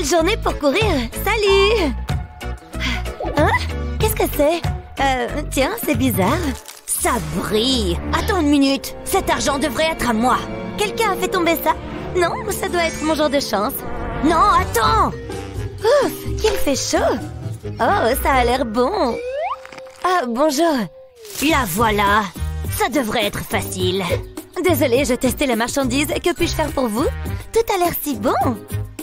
Quelle journée pour courir! Salut! Hein? Qu'est-ce que c'est? Tiens, c'est bizarre. Ça brille! Attends une minute! Cet argent devrait être à moi! Quelqu'un a fait tomber ça? Non, ça doit être mon genre de chance. Non, attends! Ouf, qu'il fait chaud! Oh, ça a l'air bon! Ah, bonjour! La voilà! Ça devrait être facile! Désolée, je testais la marchandise. Que puis-je faire pour vous? Tout a l'air si bon!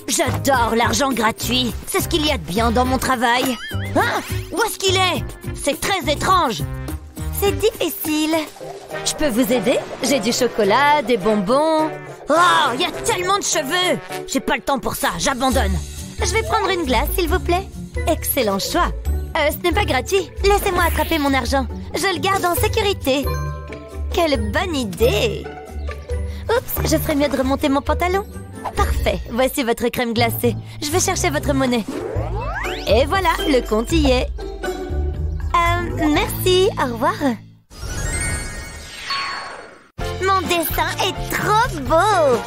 J'adore l'argent gratuit! C'est ce qu'il y a de bien dans mon travail! Hein? Où est-ce qu'il est? C'est très étrange! C'est difficile. Je peux vous aider? J'ai du chocolat, des bonbons... Oh, il y a tellement de cheveux! J'ai pas le temps pour ça, j'abandonne! Je vais prendre une glace, s'il vous plaît. Excellent choix. Ce n'est pas gratuit. Laissez-moi attraper mon argent. Je le garde en sécurité. Quelle bonne idée! Oups, je ferais mieux de remonter mon pantalon. Parfait, voici votre crème glacée. Je vais chercher votre monnaie. Et voilà, le compte y est. Merci, au revoir. Mon dessin est trop beau.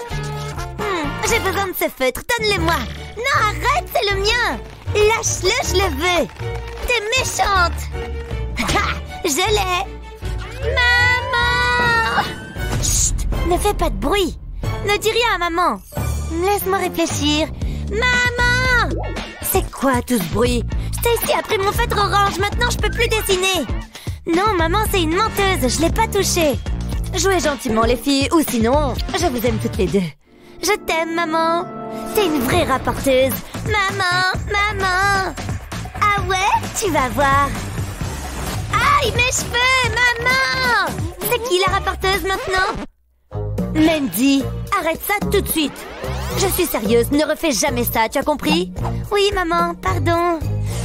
J'ai besoin de ce feutre, donne-le-moi. Non, arrête, c'est le mien. Lâche-le, je le veux. T'es méchante. Je l'ai. Maman! Chut, ne fais pas de bruit. Ne dis rien à maman. Laisse-moi réfléchir. Maman! C'est quoi tout ce bruit? Stacy a pris mon feutre orange, maintenant je peux plus dessiner. Non, maman, c'est une menteuse, je l'ai pas touchée. Jouez gentiment, les filles, ou sinon, je vous aime toutes les deux. Je t'aime, maman. C'est une vraie rapporteuse. Maman! Ah ouais? Tu vas voir. Aïe, mes cheveux, maman! C'est qui la rapporteuse maintenant? Mandy, arrête ça tout de suite. Je suis sérieuse, ne refais jamais ça, tu as compris? Oui, maman, pardon.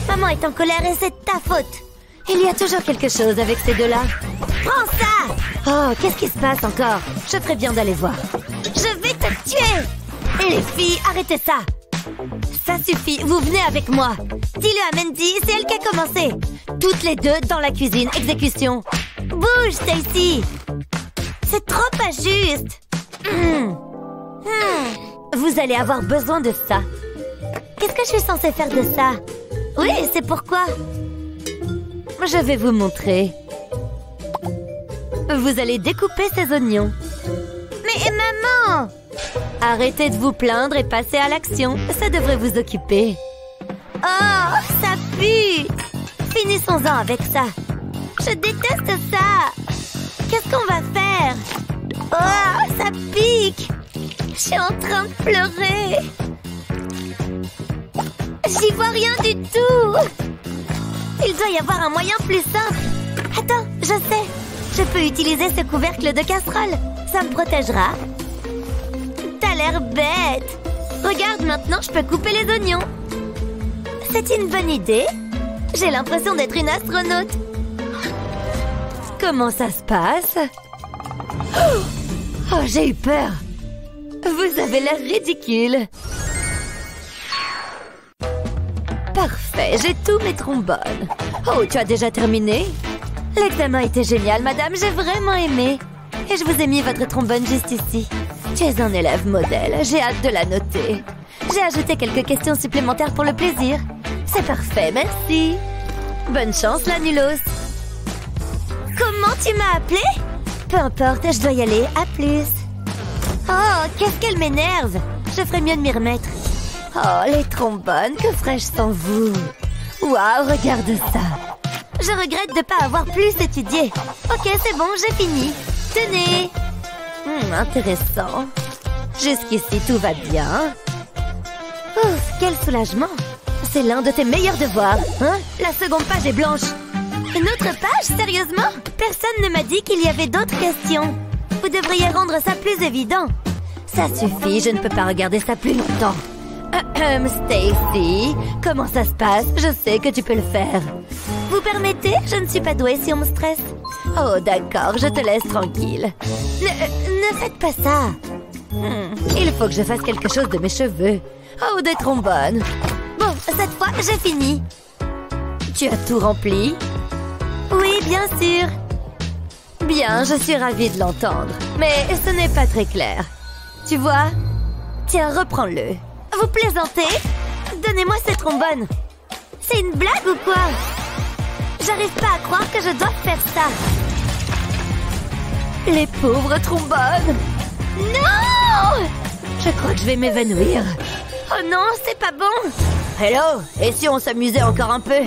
Maman est en colère et c'est ta faute. Il y a toujours quelque chose avec ces deux-là. Prends ça! Oh, qu'est-ce qui se passe encore? Je ferais bien d'aller voir. Je vais te tuer! Et les filles, arrêtez ça! Ça suffit, vous venez avec moi. Dis-le à Mandy, c'est elle qui a commencé. Toutes les deux dans la cuisine, exécution. Bouge, Stacy! C'est trop pas juste! Vous allez avoir besoin de ça. Qu'est-ce que je suis censée faire de ça? Oui, c'est pourquoi. Je vais vous montrer. Vous allez découper ces oignons. Mais maman! Arrêtez de vous plaindre et passez à l'action. Ça devrait vous occuper. Oh, ça pue! Finissons-en avec ça. Je déteste ça. Qu'est-ce qu'on va faire? Oh, ça pique! Je suis en train de pleurer. J'y vois rien du tout. Il doit y avoir un moyen plus simple. Attends, je sais. Je peux utiliser ce couvercle de casserole. Ça me protégera. T'as l'air bête. Regarde, maintenant, je peux couper les oignons. C'est une bonne idée. J'ai l'impression d'être une astronaute. Comment ça se passe? Oh, j'ai eu peur. Vous avez l'air ridicule. Parfait, j'ai tous mes trombones. Oh, tu as déjà terminé? L'examen était génial, madame, j'ai vraiment aimé. Et je vous ai mis votre trombone juste ici. Tu es un élève modèle, j'ai hâte de la noter. J'ai ajouté quelques questions supplémentaires pour le plaisir. C'est parfait, merci. Bonne chance, la nulos. Comment tu m'as appelé? Peu importe, je dois y aller, à plus. Oh, qu'est-ce qu'elle m'énerve. Je ferais mieux de m'y remettre. Oh, les trombones, que ferais-je sans vous? Waouh, regarde ça. Je regrette de ne pas avoir plus étudié. Ok, c'est bon, j'ai fini. Tenez. Intéressant. Jusqu'ici, tout va bien. Ouf, quel soulagement. C'est l'un de tes meilleurs devoirs, hein? La seconde page est blanche. Une autre page, sérieusement? Personne ne m'a dit qu'il y avait d'autres questions. Vous devriez rendre ça plus évident. Ça suffit, je ne peux pas regarder ça plus longtemps. Stacy, comment ça se passe? Je sais que tu peux le faire. Vous permettez? Je ne suis pas douée si on me stresse. Oh, d'accord, je te laisse tranquille. Ne faites pas ça. Il faut que je fasse quelque chose de mes cheveux. Oh, des trombones. Bon, cette fois, j'ai fini. Tu as tout rempli? Oui, bien sûr. Bien, je suis ravie de l'entendre. Mais ce n'est pas très clair. Tu vois? Tiens, reprends-le. Vous plaisantez? Donnez-moi ce trombone. C'est une blague ou quoi? J'arrive pas à croire que je dois faire ça. Les pauvres trombones. Non! Je crois que je vais m'évanouir. Oh non, c'est pas bon. Hello, et si on s'amusait encore un peu?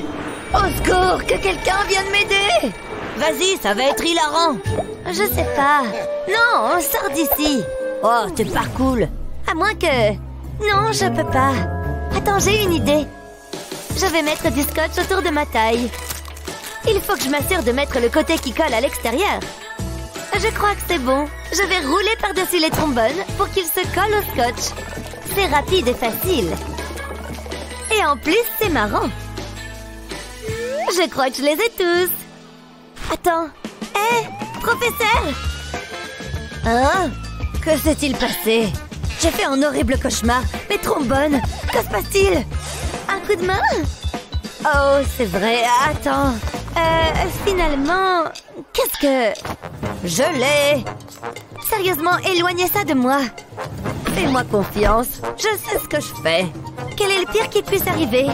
Au secours, que quelqu'un vienne m'aider. Vas-y, ça va être hilarant. Je sais pas. Non, on sort d'ici. Oh, t'es pas cool. À moins que... Non, je peux pas. Attends, j'ai une idée. Je vais mettre du scotch autour de ma taille. Il faut que je m'assure de mettre le côté qui colle à l'extérieur. Je crois que c'est bon. Je vais rouler par-dessus les trombones pour qu'ils se collent au scotch. C'est rapide et facile. Et en plus, c'est marrant. Je crois que je les ai tous. Attends. Hé, professeur! Hein? Que s'est-il passé? J'ai fait un horrible cauchemar. Les trombones, que se passe-t-il? Un coup de main? Oh, c'est vrai. Attends. Finalement... Qu'est-ce que... Je l'ai! Sérieusement, éloignez ça de moi. Fais-moi confiance. Je sais ce que je fais. Quel est le pire qui puisse arriver?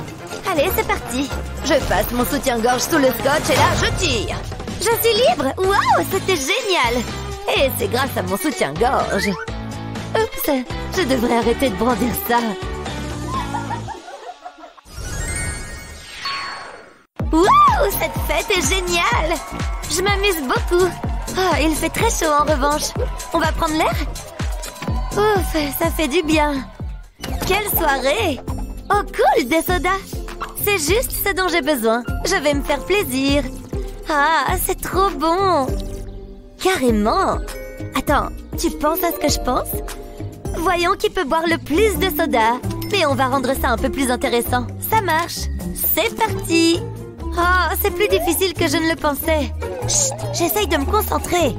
Allez, c'est parti. Je passe mon soutien-gorge sous le scotch et là, je tire. Je suis libre! Waouh, c'était génial! Et c'est grâce à mon soutien-gorge. Oups, je devrais arrêter de brandir ça. Waouh, cette fête est géniale! Je m'amuse beaucoup. Oh, il fait très chaud en revanche. On va prendre l'air? Ouf, ça fait du bien. Quelle soirée! Oh cool, des sodas! C'est juste ce dont j'ai besoin. Je vais me faire plaisir. Ah, c'est trop bon! Carrément! Attends, tu penses à ce que je pense? Voyons qui peut boire le plus de soda. Mais on va rendre ça un peu plus intéressant. Ça marche! C'est parti! Oh, c'est plus difficile que je ne le pensais. Chut, j'essaye de me concentrer.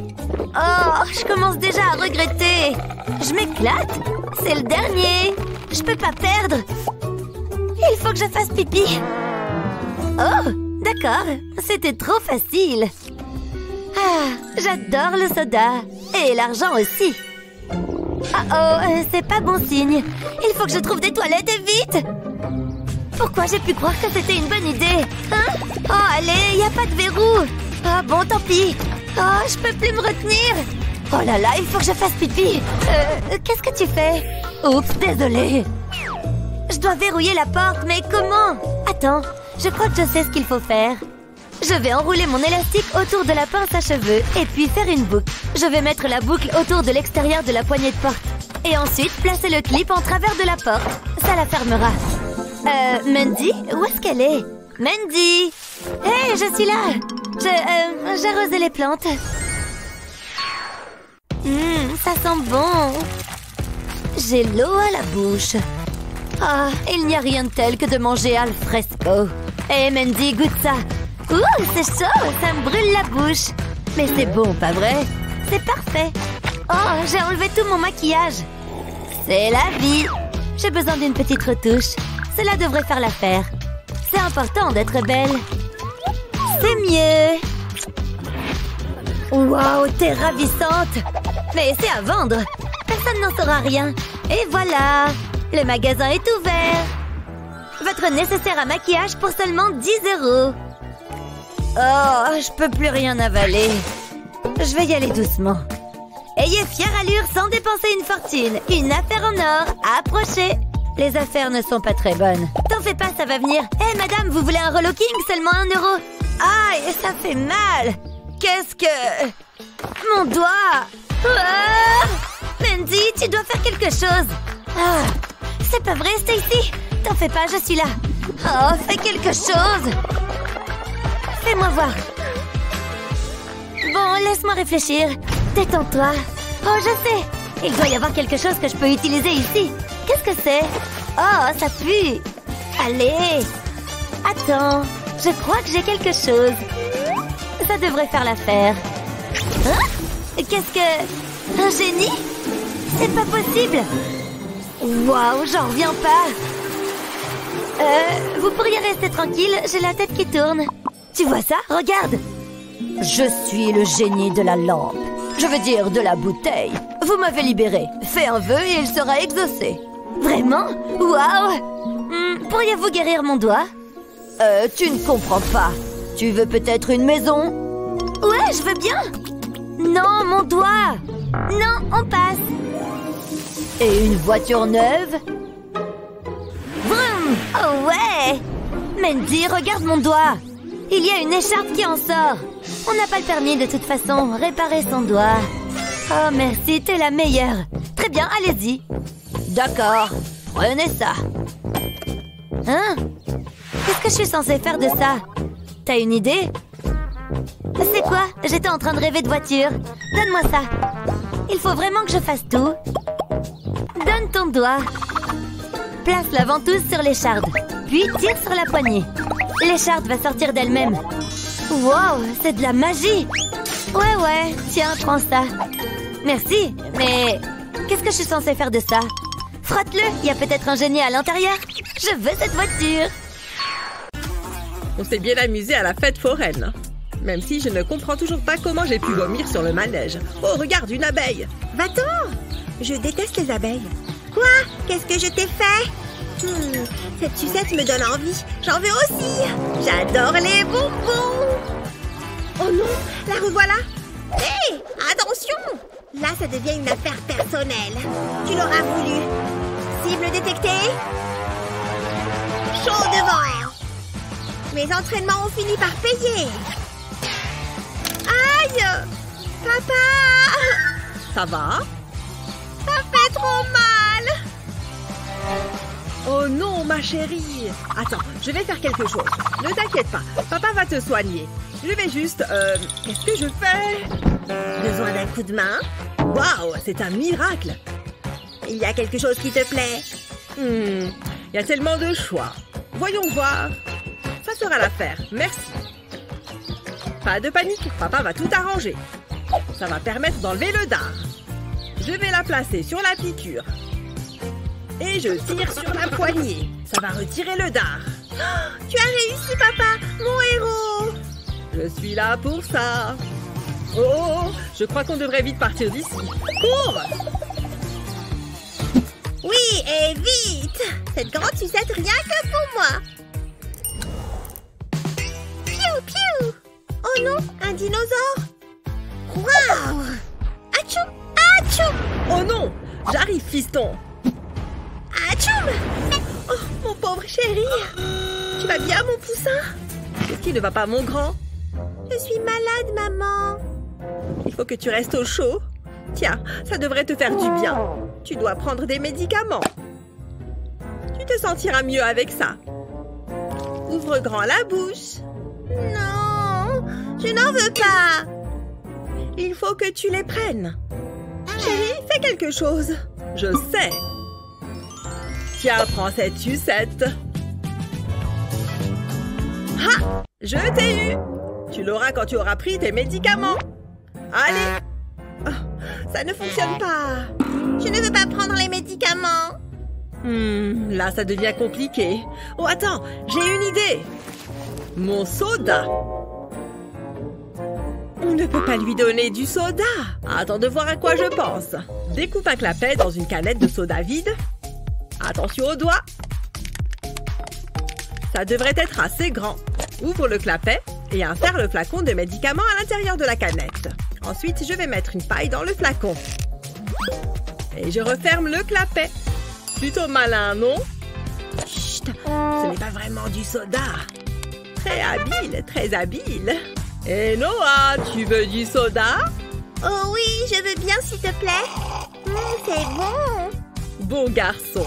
Oh, je commence déjà à regretter. Je m'éclate. C'est le dernier. Je peux pas perdre. Il faut que je fasse pipi. Oh, d'accord. C'était trop facile. Ah, j'adore le soda. Et l'argent aussi. Oh, c'est pas bon signe. Il faut que je trouve des toilettes et vite. Pourquoi j'ai pu croire que c'était une bonne idée? Hein? Oh, allez, y a pas de verrou. Ah bon, tant pis. Oh, je peux plus me retenir. Oh là là, il faut que je fasse pipi. Qu'est-ce que tu fais? Oups, désolée. Je dois verrouiller la porte, mais comment? Attends, je crois que je sais ce qu'il faut faire. Je vais enrouler mon élastique autour de la pince à cheveux et puis faire une boucle. Je vais mettre la boucle autour de l'extérieur de la poignée de porte. Et ensuite, placer le clip en travers de la porte. Ça la fermera. Mandy? Où est-ce qu'elle est? Mandy! Hé, je suis là! J'ai arrosé les plantes. Ça sent bon. J'ai l'eau à la bouche. Ah, il n'y a rien de tel que de manger al fresco. Hé, Mandy, goûte ça. Ouh, c'est chaud, ça me brûle la bouche. Mais c'est bon, pas vrai? C'est parfait. Oh, j'ai enlevé tout mon maquillage. C'est la vie. J'ai besoin d'une petite retouche. Cela devrait faire l'affaire. C'est important d'être belle. C'est mieux. Waouh, t'es ravissante. Mais c'est à vendre. Personne n'en saura rien. Et voilà. Le magasin est ouvert. Votre nécessaire à maquillage pour seulement 10 €. Oh, je peux plus rien avaler. Je vais y aller doucement. Ayez fière allure sans dépenser une fortune. Une affaire en or. Approchez. Les affaires ne sont pas très bonnes. T'en fais pas, ça va venir. Hé, madame, vous voulez un relooking? Seulement 1 €. Aïe, ça fait mal. Qu'est-ce que... Mon doigt. Ah, Mandy, tu dois faire quelque chose. Ah, c'est pas vrai, Stacy. T'en fais pas, je suis là. Oh, fais quelque chose. Fais-moi voir. Bon, laisse-moi réfléchir. Détends-toi. Oh, je sais. Il doit y avoir quelque chose que je peux utiliser ici. Qu'est-ce que c'est? Oh, ça pue. Allez. Attends. Je crois que j'ai quelque chose. Ça devrait faire l'affaire. Hein? Qu'est-ce que... Un génie? C'est pas possible. Waouh, j'en reviens pas. Vous pourriez rester tranquille, j'ai la tête qui tourne. Tu vois ça? Regarde. Je suis le génie de la lampe. Je veux dire de la bouteille. Vous m'avez libéré. Fais un vœu et il sera exaucé. Vraiment? Waouh! Pourriez-vous guérir mon doigt? Tu ne comprends pas. Tu veux peut-être une maison? Ouais, je veux bien. Non, mon doigt. Non, on passe. Et une voiture neuve? Vroom! Oh ouais! Mandy, regarde mon doigt. Il y a une écharpe qui en sort. On n'a pas le permis de toute façon. Réparer son doigt. Oh, merci, t'es la meilleure. Très bien, allez-y. D'accord, prenez ça. Hein? Qu'est-ce que je suis censée faire de ça? T'as une idée? C'est quoi? J'étais en train de rêver de voiture. Donne-moi ça. Il faut vraiment que je fasse tout. Donne ton doigt. Place la ventouse sur l'écharde. Puis tire sur la poignée. L'écharde va sortir d'elle-même. Wow, c'est de la magie. Ouais, tiens, prends ça. Merci, mais qu'est-ce que je suis censée faire de ça? Frotte-le, il y a peut-être un génie à l'intérieur. Je veux cette voiture. On s'est bien amusé à la fête foraine. Même si je ne comprends toujours pas comment j'ai pu vomir sur le manège. Oh, regarde, une abeille. Va-t'en! Je déteste les abeilles. Quoi? Qu'est-ce que je t'ai fait? Cette sucette me donne envie. J'en veux aussi. J'adore les bonbons. Oh non, la revoilà. Hé, attention! Là, ça devient une affaire personnelle. Tu l'auras voulu. Cible détectée. Chaud devant. Mes entraînements ont fini par payer. Aïe! Papa! Ça va? Ça fait trop mal! Oh non, ma chérie! Attends, je vais faire quelque chose. Ne t'inquiète pas, papa va te soigner. Je vais juste... qu'est-ce que je fais? Besoin d'un coup de main? Waouh, c'est un miracle! Il y a quelque chose qui te plaît? Il y a tellement de choix. Voyons voir. Ça sera l'affaire, merci. Pas de panique, papa va tout arranger. Ça va permettre d'enlever le dard. Je vais la placer sur la piqûre. Et je tire sur la poignée. Ça va retirer le dard. Oh, tu as réussi, papa, mon héros. Je suis là pour ça. Oh, je crois qu'on devrait vite partir d'ici. Cours! Oui, et vite! Cette grande sucette rien que pour moi. Piou, piou! Oh non, un dinosaure! Waouh! Atchoum! Atchoum! Oh non! J'arrive, fiston! Atchoum! Oh, mon pauvre chéri! Tu vas bien, mon poussin? Qu'est-ce qui ne va pas, mon grand? Je suis malade, maman. Il faut que tu restes au chaud. Tiens, ça devrait te faire du bien. Tu dois prendre des médicaments. Tu te sentiras mieux avec ça. Ouvre grand la bouche. Non, je n'en veux pas. Il faut que tu les prennes. Chérie, fais quelque chose. Je sais. Tiens, prends cette sucette. Ha! Je t'ai eu. Tu l'auras quand tu auras pris tes médicaments. Allez. Oh, ça ne fonctionne pas. Je ne veux pas prendre les médicaments. Là, ça devient compliqué. Oh, attends, j'ai une idée. Mon soda. On ne peut pas lui donner du soda. Attends de voir à quoi je pense. Découpe un clapet dans une canette de soda vide. Attention aux doigts. Ça devrait être assez grand. Ouvre le clapet et insère le flacon de médicaments à l'intérieur de la canette. Ensuite, je vais mettre une paille dans le flacon. Et je referme le clapet. Plutôt malin, non? Chut, ce n'est pas vraiment du soda. Très habile, très habile. Et Noah, tu veux du soda? Oh oui, je veux bien, s'il te plaît. C'est bon. Bon garçon.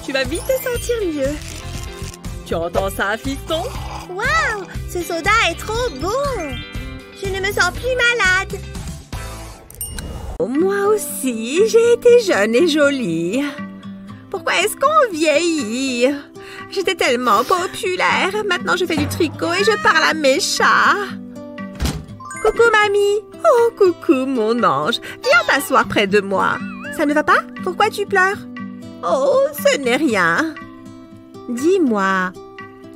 Tu vas vite te sentir mieux. Tu entends ça, fiston? Waouh, ce soda est trop bon. Je ne me sens plus malade. Moi aussi, j'ai été jeune et jolie. Pourquoi est-ce qu'on vieillit? J'étais tellement populaire. Maintenant, je fais du tricot et je parle à mes chats. Coucou, mamie. Oh, coucou, mon ange. Viens t'asseoir près de moi. Ça ne va pas? Pourquoi tu pleures? Oh, ce n'est rien. Dis-moi,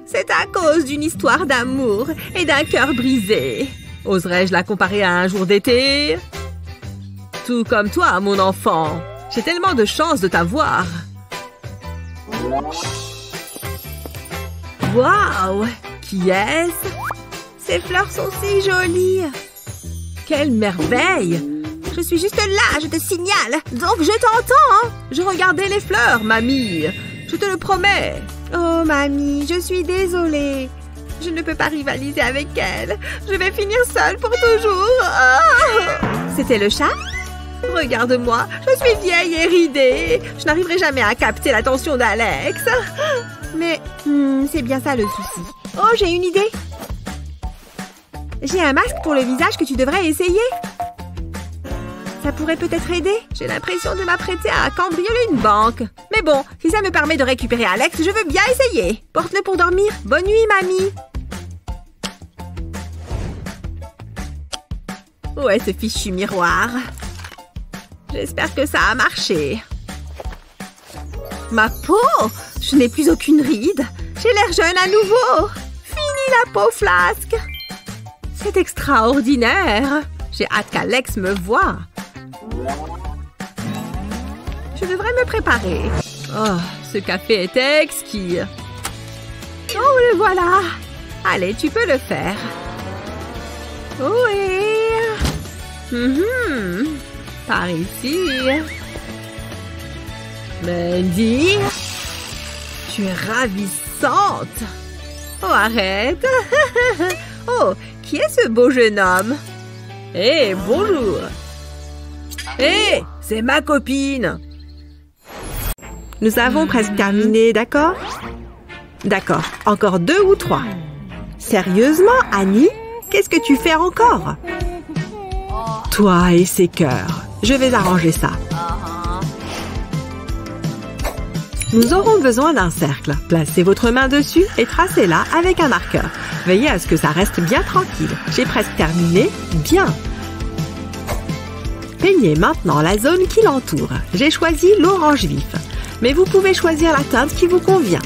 c'est à cause d'une histoire d'amour et d'un cœur brisé. Oserais-je la comparer à un jour d'été? Tout comme toi, mon enfant. J'ai tellement de chance de t'avoir. Waouh! Qui est-ce? Ces fleurs sont si jolies. Quelle merveille! Je suis juste là, je te signale. Donc je t'entends! Je regardais les fleurs, mamie. Je te le promets. Oh, mamie, je suis désolée. Je ne peux pas rivaliser avec elle. Je vais finir seule pour toujours. Oh! C'était le chat? Regarde-moi, je suis vieille et ridée. Je n'arriverai jamais à capter l'attention d'Alex. Mais c'est bien ça le souci. Oh, j'ai une idée. J'ai un masque pour le visage que tu devrais essayer. Ça pourrait peut-être aider. J'ai l'impression de m'apprêter à cambrioler une banque. Mais bon, si ça me permet de récupérer Alex, je veux bien essayer. Porte-le pour dormir. Bonne nuit, mamie. Où est ce fichu miroir? J'espère que ça a marché. Ma peau! Je n'ai plus aucune ride. J'ai l'air jeune à nouveau. Fini la peau flasque. C'est extraordinaire. J'ai hâte qu'Alex me voie. Je devrais me préparer. Oh, ce café est exquis. Oh, le voilà. Allez, tu peux le faire. Oui. Par ici. Mandy, tu es ravissante. Oh, arrête. Oh, qui est ce beau jeune homme? Hé, bonjour. Hé, c'est ma copine. Nous avons presque terminé, d'accord? D'accord, encore 2 ou 3. Sérieusement, Annie? Qu'est-ce que tu fais encore? Toi et ces cœurs. Je vais arranger ça. Nous aurons besoin d'un cercle. Placez votre main dessus et tracez-la avec un marqueur. Veillez à ce que ça reste bien tranquille. J'ai presque terminé. Bien. Peignez maintenant la zone qui l'entoure. J'ai choisi l'orange vif. Mais vous pouvez choisir la teinte qui vous convient.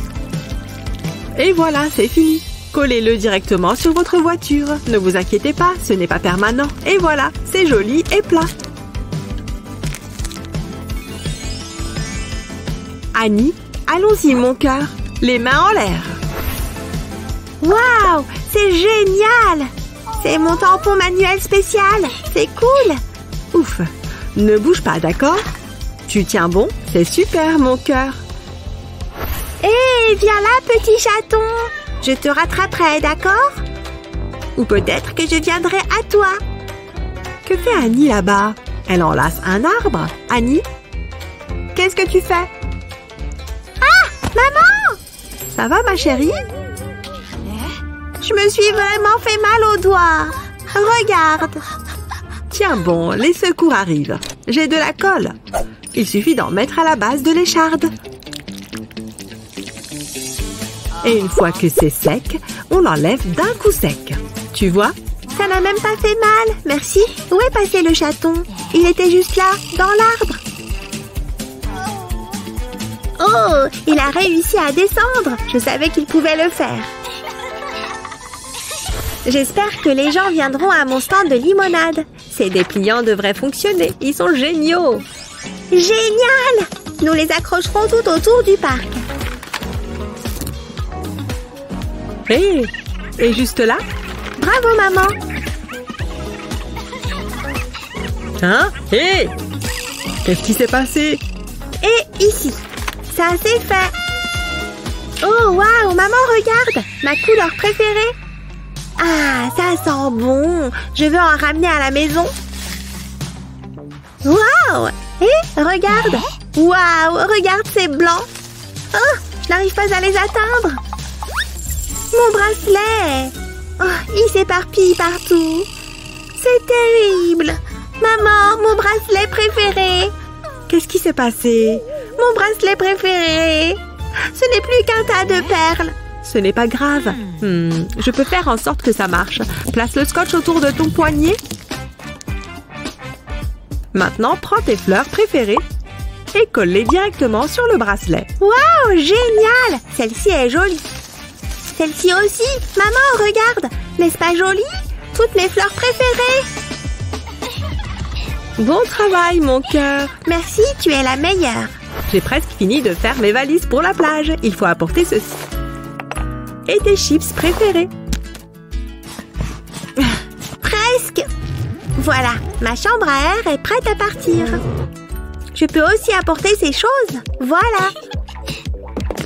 Et voilà, c'est fini. Collez-le directement sur votre voiture. Ne vous inquiétez pas, ce n'est pas permanent. Et voilà, c'est joli et plat. Annie, allons-y mon cœur. Les mains en l'air. Waouh, c'est génial! C'est mon tampon manuel spécial. C'est cool. Ouf, ne bouge pas, d'accord? Tu tiens bon? C'est super, mon cœur. Hé, viens là, petit chaton. Je te rattraperai, d'accord? Ou peut-être que je viendrai à toi. Que fait Annie là-bas? Elle enlace un arbre. Annie? Qu'est-ce que tu fais? Ah, maman! Ça va, ma chérie? Je me suis vraiment fait mal au doigt. Regarde. Tiens bon, les secours arrivent. J'ai de la colle. Il suffit d'en mettre à la base de l'écharde. Et une fois que c'est sec, on l'enlève d'un coup sec. Tu vois? Ça n'a même pas fait mal, merci. Où est passé le chaton? Il était juste là, dans l'arbre. Oh, il a réussi à descendre. Je savais qu'il pouvait le faire. J'espère que les gens viendront à mon stand de limonade. Ces dépliants devraient fonctionner. Ils sont géniaux. Génial! Nous les accrocherons tout autour du parc. Hé! Et juste là? Bravo, maman! Hein? Hé! Qu'est-ce qui s'est passé? Et ici. Ça c'est fait. Oh, waouh! Maman, regarde! Ma couleur préférée. Ah, ça sent bon. Je veux en ramener à la maison. Waouh! Hé, regarde! Waouh! Regarde, c'est blanc. Oh, je n'arrive pas à les atteindre. Mon bracelet! Oh, il s'éparpille partout. C'est terrible. Maman, mon bracelet préféré. Qu'est-ce qui s'est passé? Mon bracelet préféré. Ce n'est plus qu'un tas de perles. Ce n'est pas grave. Je peux faire en sorte que ça marche. Place le scotch autour de ton poignet. Maintenant, prends tes fleurs préférées et colle-les directement sur le bracelet. Waouh, génial! Celle-ci est jolie. Celle-ci aussi. Maman, regarde. N'est-ce pas joli? Toutes mes fleurs préférées. Bon travail, mon cœur. Merci, tu es la meilleure. J'ai presque fini de faire mes valises pour la plage. Il faut apporter ceci. et tes chips préférés. Presque. Voilà, ma chambre à air est prête à partir. Je peux aussi apporter ces choses. Voilà.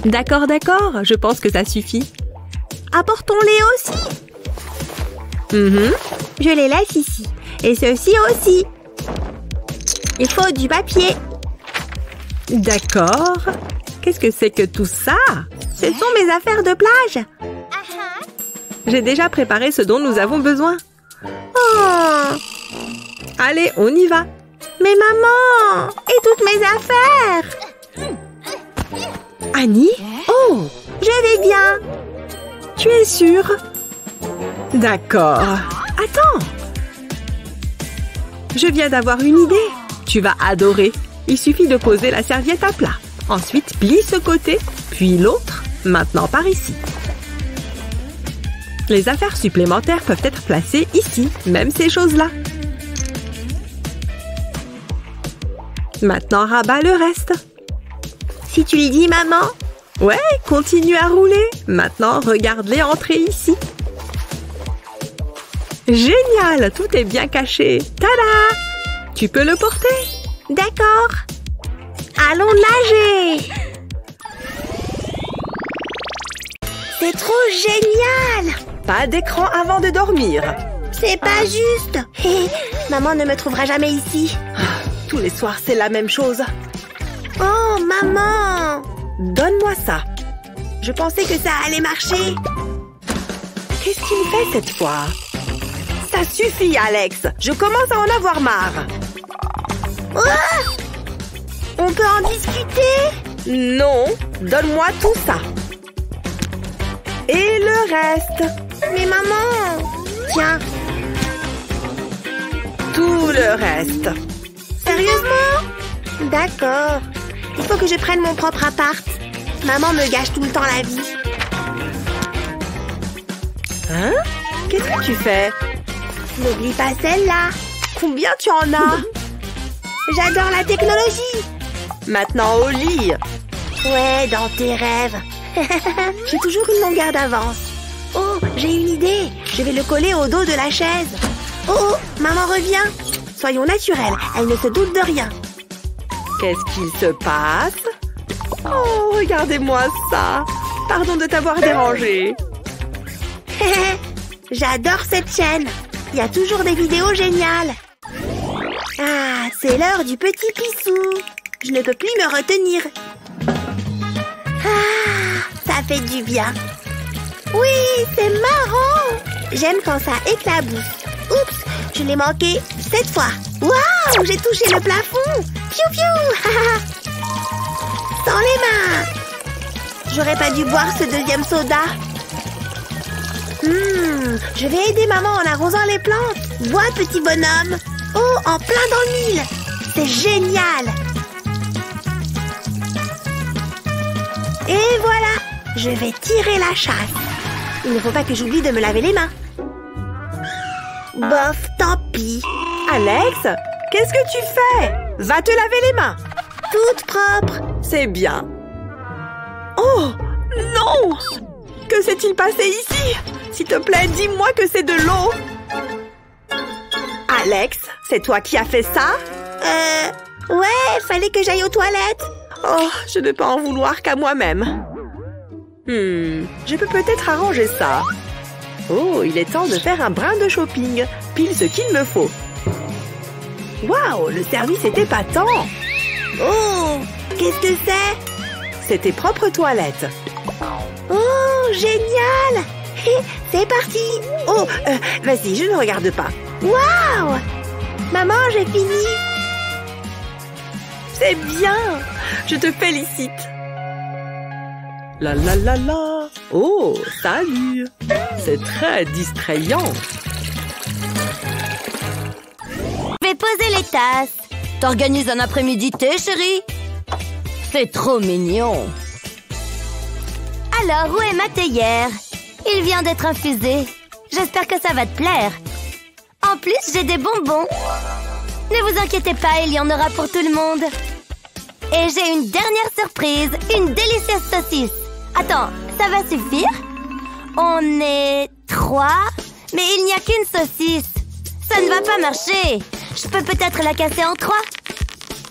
D'accord, d'accord, je pense que ça suffit. Apportons-les aussi. Je les laisse ici. Et ceci aussi. Il faut du papier. D'accord. Qu'est-ce que c'est que tout ça? Ce sont mes affaires de plage. J'ai déjà préparé ce dont nous avons besoin. Oh. Allez, on y va. Mais maman, et toutes mes affaires? Annie? Oh, je vais bien. Tu es sûre? D'accord. Attends. Je viens d'avoir une idée. Tu vas adorer. Il suffit de poser la serviette à plat. Ensuite, plie ce côté, puis l'autre. Maintenant, par ici. Les affaires supplémentaires peuvent être placées ici, même ces choses-là. Maintenant, rabat le reste. Si tu le dis, maman. Ouais, continue à rouler. Maintenant, regarde-les entrer ici. Génial, tout est bien caché. Tada! Tu peux le porter. D'accord. Allons nager. C'est trop génial. Pas d'écran avant de dormir. C'est pas juste. Maman ne me trouvera jamais ici. Tous les soirs, c'est la même chose. Oh, maman! Donne-moi ça. Je pensais que ça allait marcher. Qu'est-ce qu'il fait cette fois? Ça suffit, Alex. Je commence à en avoir marre. Oh! On peut en discuter? Non, donne-moi tout ça. Et le reste. Mais maman! Tiens. Tout le reste. Sérieusement? D'accord. Il faut que je prenne mon propre appart. Maman me gâche tout le temps la vie. Hein? Qu'est-ce que tu fais? N'oublie pas celle-là. Combien tu en as? J'adore la technologie. Maintenant au lit. Ouais, dans tes rêves. J'ai toujours une longueur d'avance. Oh, j'ai une idée. Je vais le coller au dos de la chaise. Oh, maman revient. Soyons naturels, elle ne se doute de rien. Qu'est-ce qu'il se passe? Oh, regardez-moi ça. Pardon de t'avoir dérangé. J'adore cette chaîne. Il y a toujours des vidéos géniales. Ah, c'est l'heure du petit pissou. Je ne peux plus me retenir. Ah, ça fait du bien. Oui, c'est marrant. J'aime quand ça éclabousse. Oups, je l'ai manqué cette fois. Waouh, j'ai touché le plafond. Piou piou. Sans les mains. J'aurais pas dû boire ce deuxième soda. Je vais aider maman en arrosant les plantes. Bois, petit bonhomme. Oh, en plein dans l'huile. C'est génial. Et voilà. Je vais tirer la chasse. Il ne faut pas que j'oublie de me laver les mains. Bof, tant pis. Alex, qu'est-ce que tu fais? Va te laver les mains. Toute propre. C'est bien. Oh, non! Que s'est-il passé ici? S'il te plaît, dis-moi que c'est de l'eau. Alex, c'est toi qui as fait ça? Ouais, fallait que j'aille aux toilettes. Oh, je ne peux pas en vouloir qu'à moi-même. Je peux peut-être arranger ça. Oh, il est temps de faire un brin de shopping. Pile ce qu'il me faut. Waouh, le service est épatant. Oh, qu'est-ce que c'est? C'est tes propres toilettes. Oh, génial. C'est parti. Oh, vas-y, je ne regarde pas. Waouh! Maman, j'ai fini. C'est bien. Je te félicite. La la la la. Oh, salut. C'est très distrayant. Je vais poser les tasses. T'organises un après-midi thé, chérie? C'est trop mignon. Alors, où est ma théière? Il vient d'être infusé. J'espère que ça va te plaire. En plus, j'ai des bonbons. Ne vous inquiétez pas, il y en aura pour tout le monde. Et j'ai une dernière surprise, une délicieuse saucisse. Attends, ça va suffire? On est 3, mais il n'y a qu'une saucisse. Ça ne va pas marcher. Je peux peut-être la casser en 3.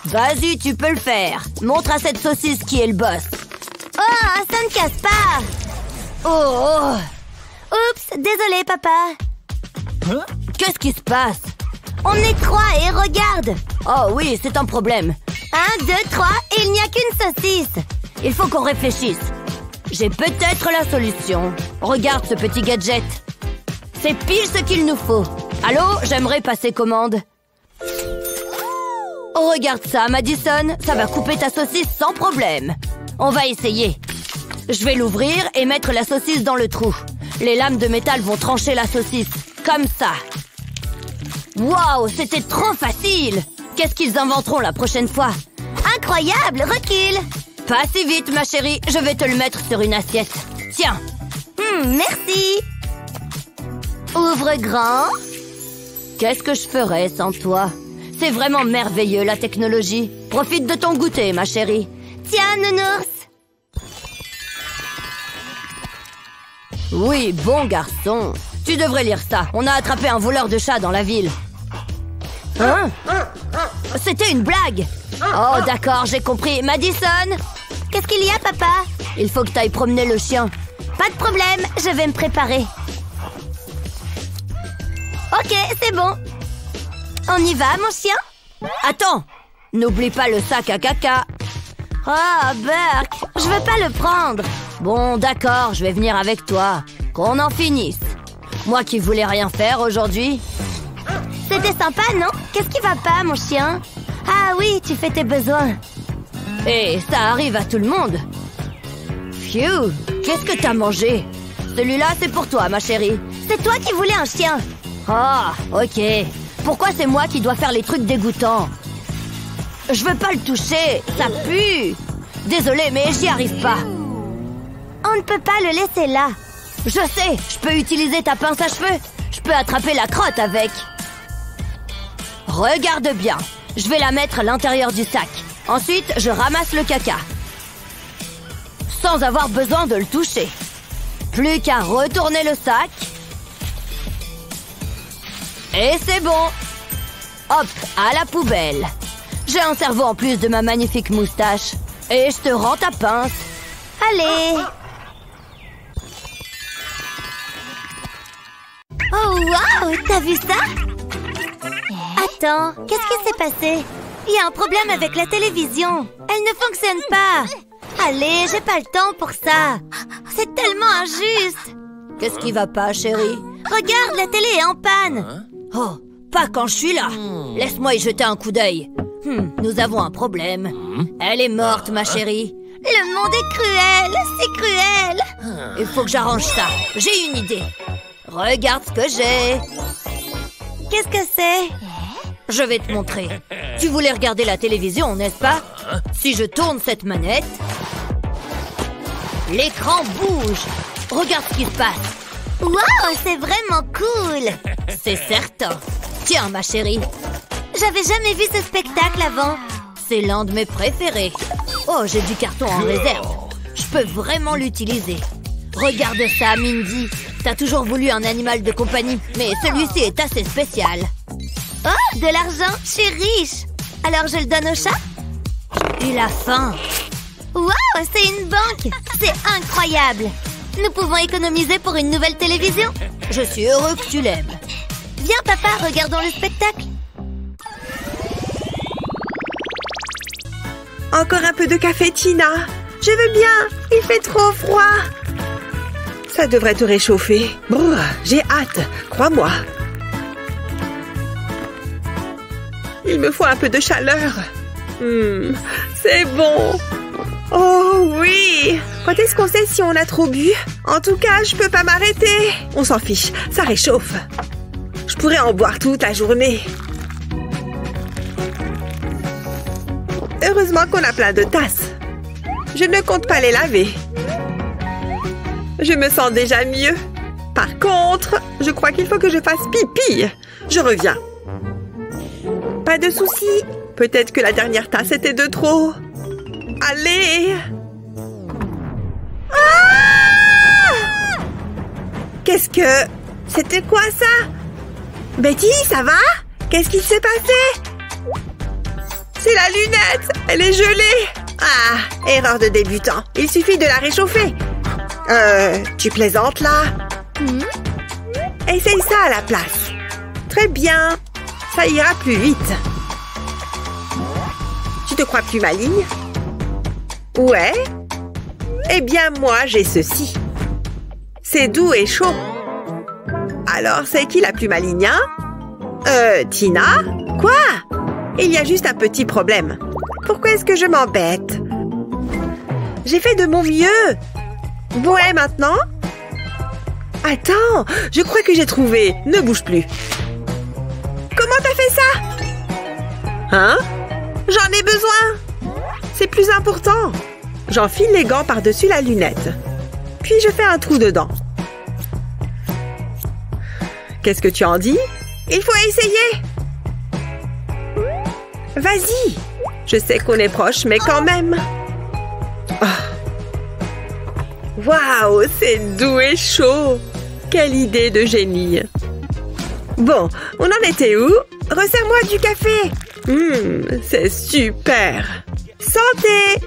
Vas-y, tu peux le faire. Montre à cette saucisse qui est le boss. Oh, ça ne casse pas. Oh. Oups, désolé, papa. Qu'est-ce qui se passe? On est 3 et regarde. Oh oui, c'est un problème. 1, 2, 3 et il n'y a qu'une saucisse. Il faut qu'on réfléchisse. J'ai peut-être la solution. Regarde ce petit gadget. C'est pile ce qu'il nous faut. Allô, j'aimerais passer commande. Oh, regarde ça, Madison. Ça va couper ta saucisse sans problème. On va essayer. Je vais l'ouvrir et mettre la saucisse dans le trou. Les lames de métal vont trancher la saucisse. Comme ça. Waouh, c'était trop facile. Qu'est-ce qu'ils inventeront la prochaine fois? Incroyable, recule. Pas si vite, ma chérie. Je vais te le mettre sur une assiette. Tiens. Merci. Ouvre grand. Qu'est-ce que je ferais sans toi? C'est vraiment merveilleux, la technologie. Profite de ton goûter, ma chérie. Tiens, nounours. Oui, bon garçon. Tu devrais lire ça. On a attrapé un voleur de chat dans la ville. Hein? C'était une blague. Oh, d'accord, j'ai compris. Madison? Qu'est-ce qu'il y a, papa? Il faut que tu ailles promener le chien. Pas de problème, je vais me préparer. Ok, c'est bon. On y va, mon chien? Attends! N'oublie pas le sac à caca. Oh, Burke, je veux pas le prendre. Bon, d'accord, je vais venir avec toi. Qu'on en finisse. Moi qui voulais rien faire aujourd'hui. C'était sympa, non? Qu'est-ce qui va pas, mon chien? Ah oui, tu fais tes besoins. Et ça arrive à tout le monde. Phew, qu'est-ce que t'as mangé? Celui-là, c'est pour toi, ma chérie. C'est toi qui voulais un chien. Ah, ok. Pourquoi c'est moi qui dois faire les trucs dégoûtants? Je veux pas le toucher, ça pue. Désolée, mais j'y arrive pas. On ne peut pas le laisser là. Je sais, je peux utiliser ta pince à cheveux. Je peux attraper la crotte avec. Regarde bien. Je vais la mettre à l'intérieur du sac. Ensuite, je ramasse le caca. Sans avoir besoin de le toucher. Plus qu'à retourner le sac. Et c'est bon. Hop, à la poubelle. J'ai un cerveau en plus de ma magnifique moustache. Et je te rends ta pince. Allez. Oh, wow, t'as vu ça? Attends, qu'est-ce qui s'est passé? Il y a un problème avec la télévision. Elle ne fonctionne pas. Allez, j'ai pas le temps pour ça. C'est tellement injuste. Qu'est-ce qui va pas, chérie? Regarde, la télé est en panne. Oh, pas quand je suis là. Laisse-moi y jeter un coup d'œil. Nous avons un problème. Elle est morte, ma chérie. Le monde est cruel, c'est cruel. Il faut que j'arrange ça. J'ai une idée. Regarde ce que j'ai. Qu'est-ce que c'est? Je vais te montrer. Tu voulais regarder la télévision, n'est-ce pas? Si je tourne cette manette, l'écran bouge. Regarde ce qui se passe. Wow, c'est vraiment cool. C'est certain. Tiens, ma chérie. J'avais jamais vu ce spectacle avant. C'est l'un de mes préférés. Oh, j'ai du carton en réserve. Je peux vraiment l'utiliser. Regarde ça, Mindy. T'as toujours voulu un animal de compagnie, mais celui-ci est assez spécial. Oh, de l'argent, je suis riche. Alors je le donne au chat? Il a faim. Wow, c'est une banque. C'est incroyable. Nous pouvons économiser pour une nouvelle télévision. Je suis heureux que tu l'aimes. Viens, papa, regardons le spectacle. Encore un peu de café, Tina. Je veux bien. Il fait trop froid. Ça devrait te réchauffer. Brrr, j'ai hâte, crois-moi. Il me faut un peu de chaleur. C'est bon. Oh oui. Quand est-ce qu'on sait si on a trop bu? En tout cas, je peux pas m'arrêter. On s'en fiche, ça réchauffe. Je pourrais en boire toute la journée. Heureusement qu'on a plein de tasses. Je ne compte pas les laver. Je me sens déjà mieux. Par contre, je crois qu'il faut que je fasse pipi. Je reviens. Pas de souci. Peut-être que la dernière tasse était de trop. Allez! Ah! Qu'est-ce que... C'était quoi ça? Betty, ça va? Qu'est-ce qui s'est passé? C'est la lunette! Elle est gelée! Ah, erreur de débutant. Il suffit de la réchauffer. Tu plaisantes là? Essaye ça à la place. Très bien. Ça ira plus vite. Tu te crois plus maligne? Ouais. Eh bien, moi, j'ai ceci. C'est doux et chaud. Alors, c'est qui la plus maligne, hein? Tina? Quoi? Il y a juste un petit problème. Pourquoi est-ce que je m'embête? J'ai fait de mon mieux. Ouais, maintenant? Attends, je crois que j'ai trouvé. Ne bouge plus. Comment t'as fait ça? Hein? J'en ai besoin. C'est plus important. J'enfile les gants par-dessus la lunette. Puis je fais un trou dedans. Qu'est-ce que tu en dis? Il faut essayer. Vas-y. Je sais qu'on est proche, mais quand même. Waouh, c'est doux et chaud. Quelle idée de génie. Bon, on en était où? Resserre-moi du café. C'est super. Santé.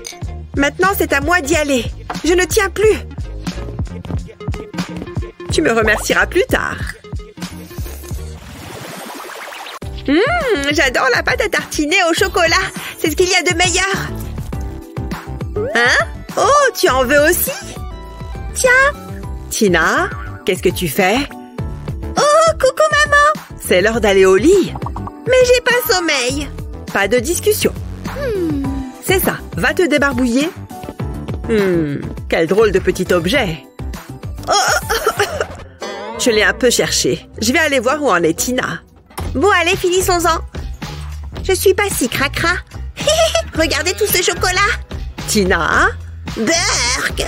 Maintenant, c'est à moi d'y aller. Je ne tiens plus. Tu me remercieras plus tard. J'adore la pâte à tartiner au chocolat. C'est ce qu'il y a de meilleur. Hein? Oh, tu en veux aussi? Tiens. Tina, qu'est-ce que tu fais? Oh, coucou maman. C'est l'heure d'aller au lit. Mais j'ai pas sommeil. Pas de discussion. C'est ça, va te débarbouiller. Quel drôle de petit objet. Je l'ai un peu cherché. Je vais aller voir où en est Tina. Bon, allez, finissons-en. Je suis pas si cracra. Regardez tout ce chocolat. Tina? Berk!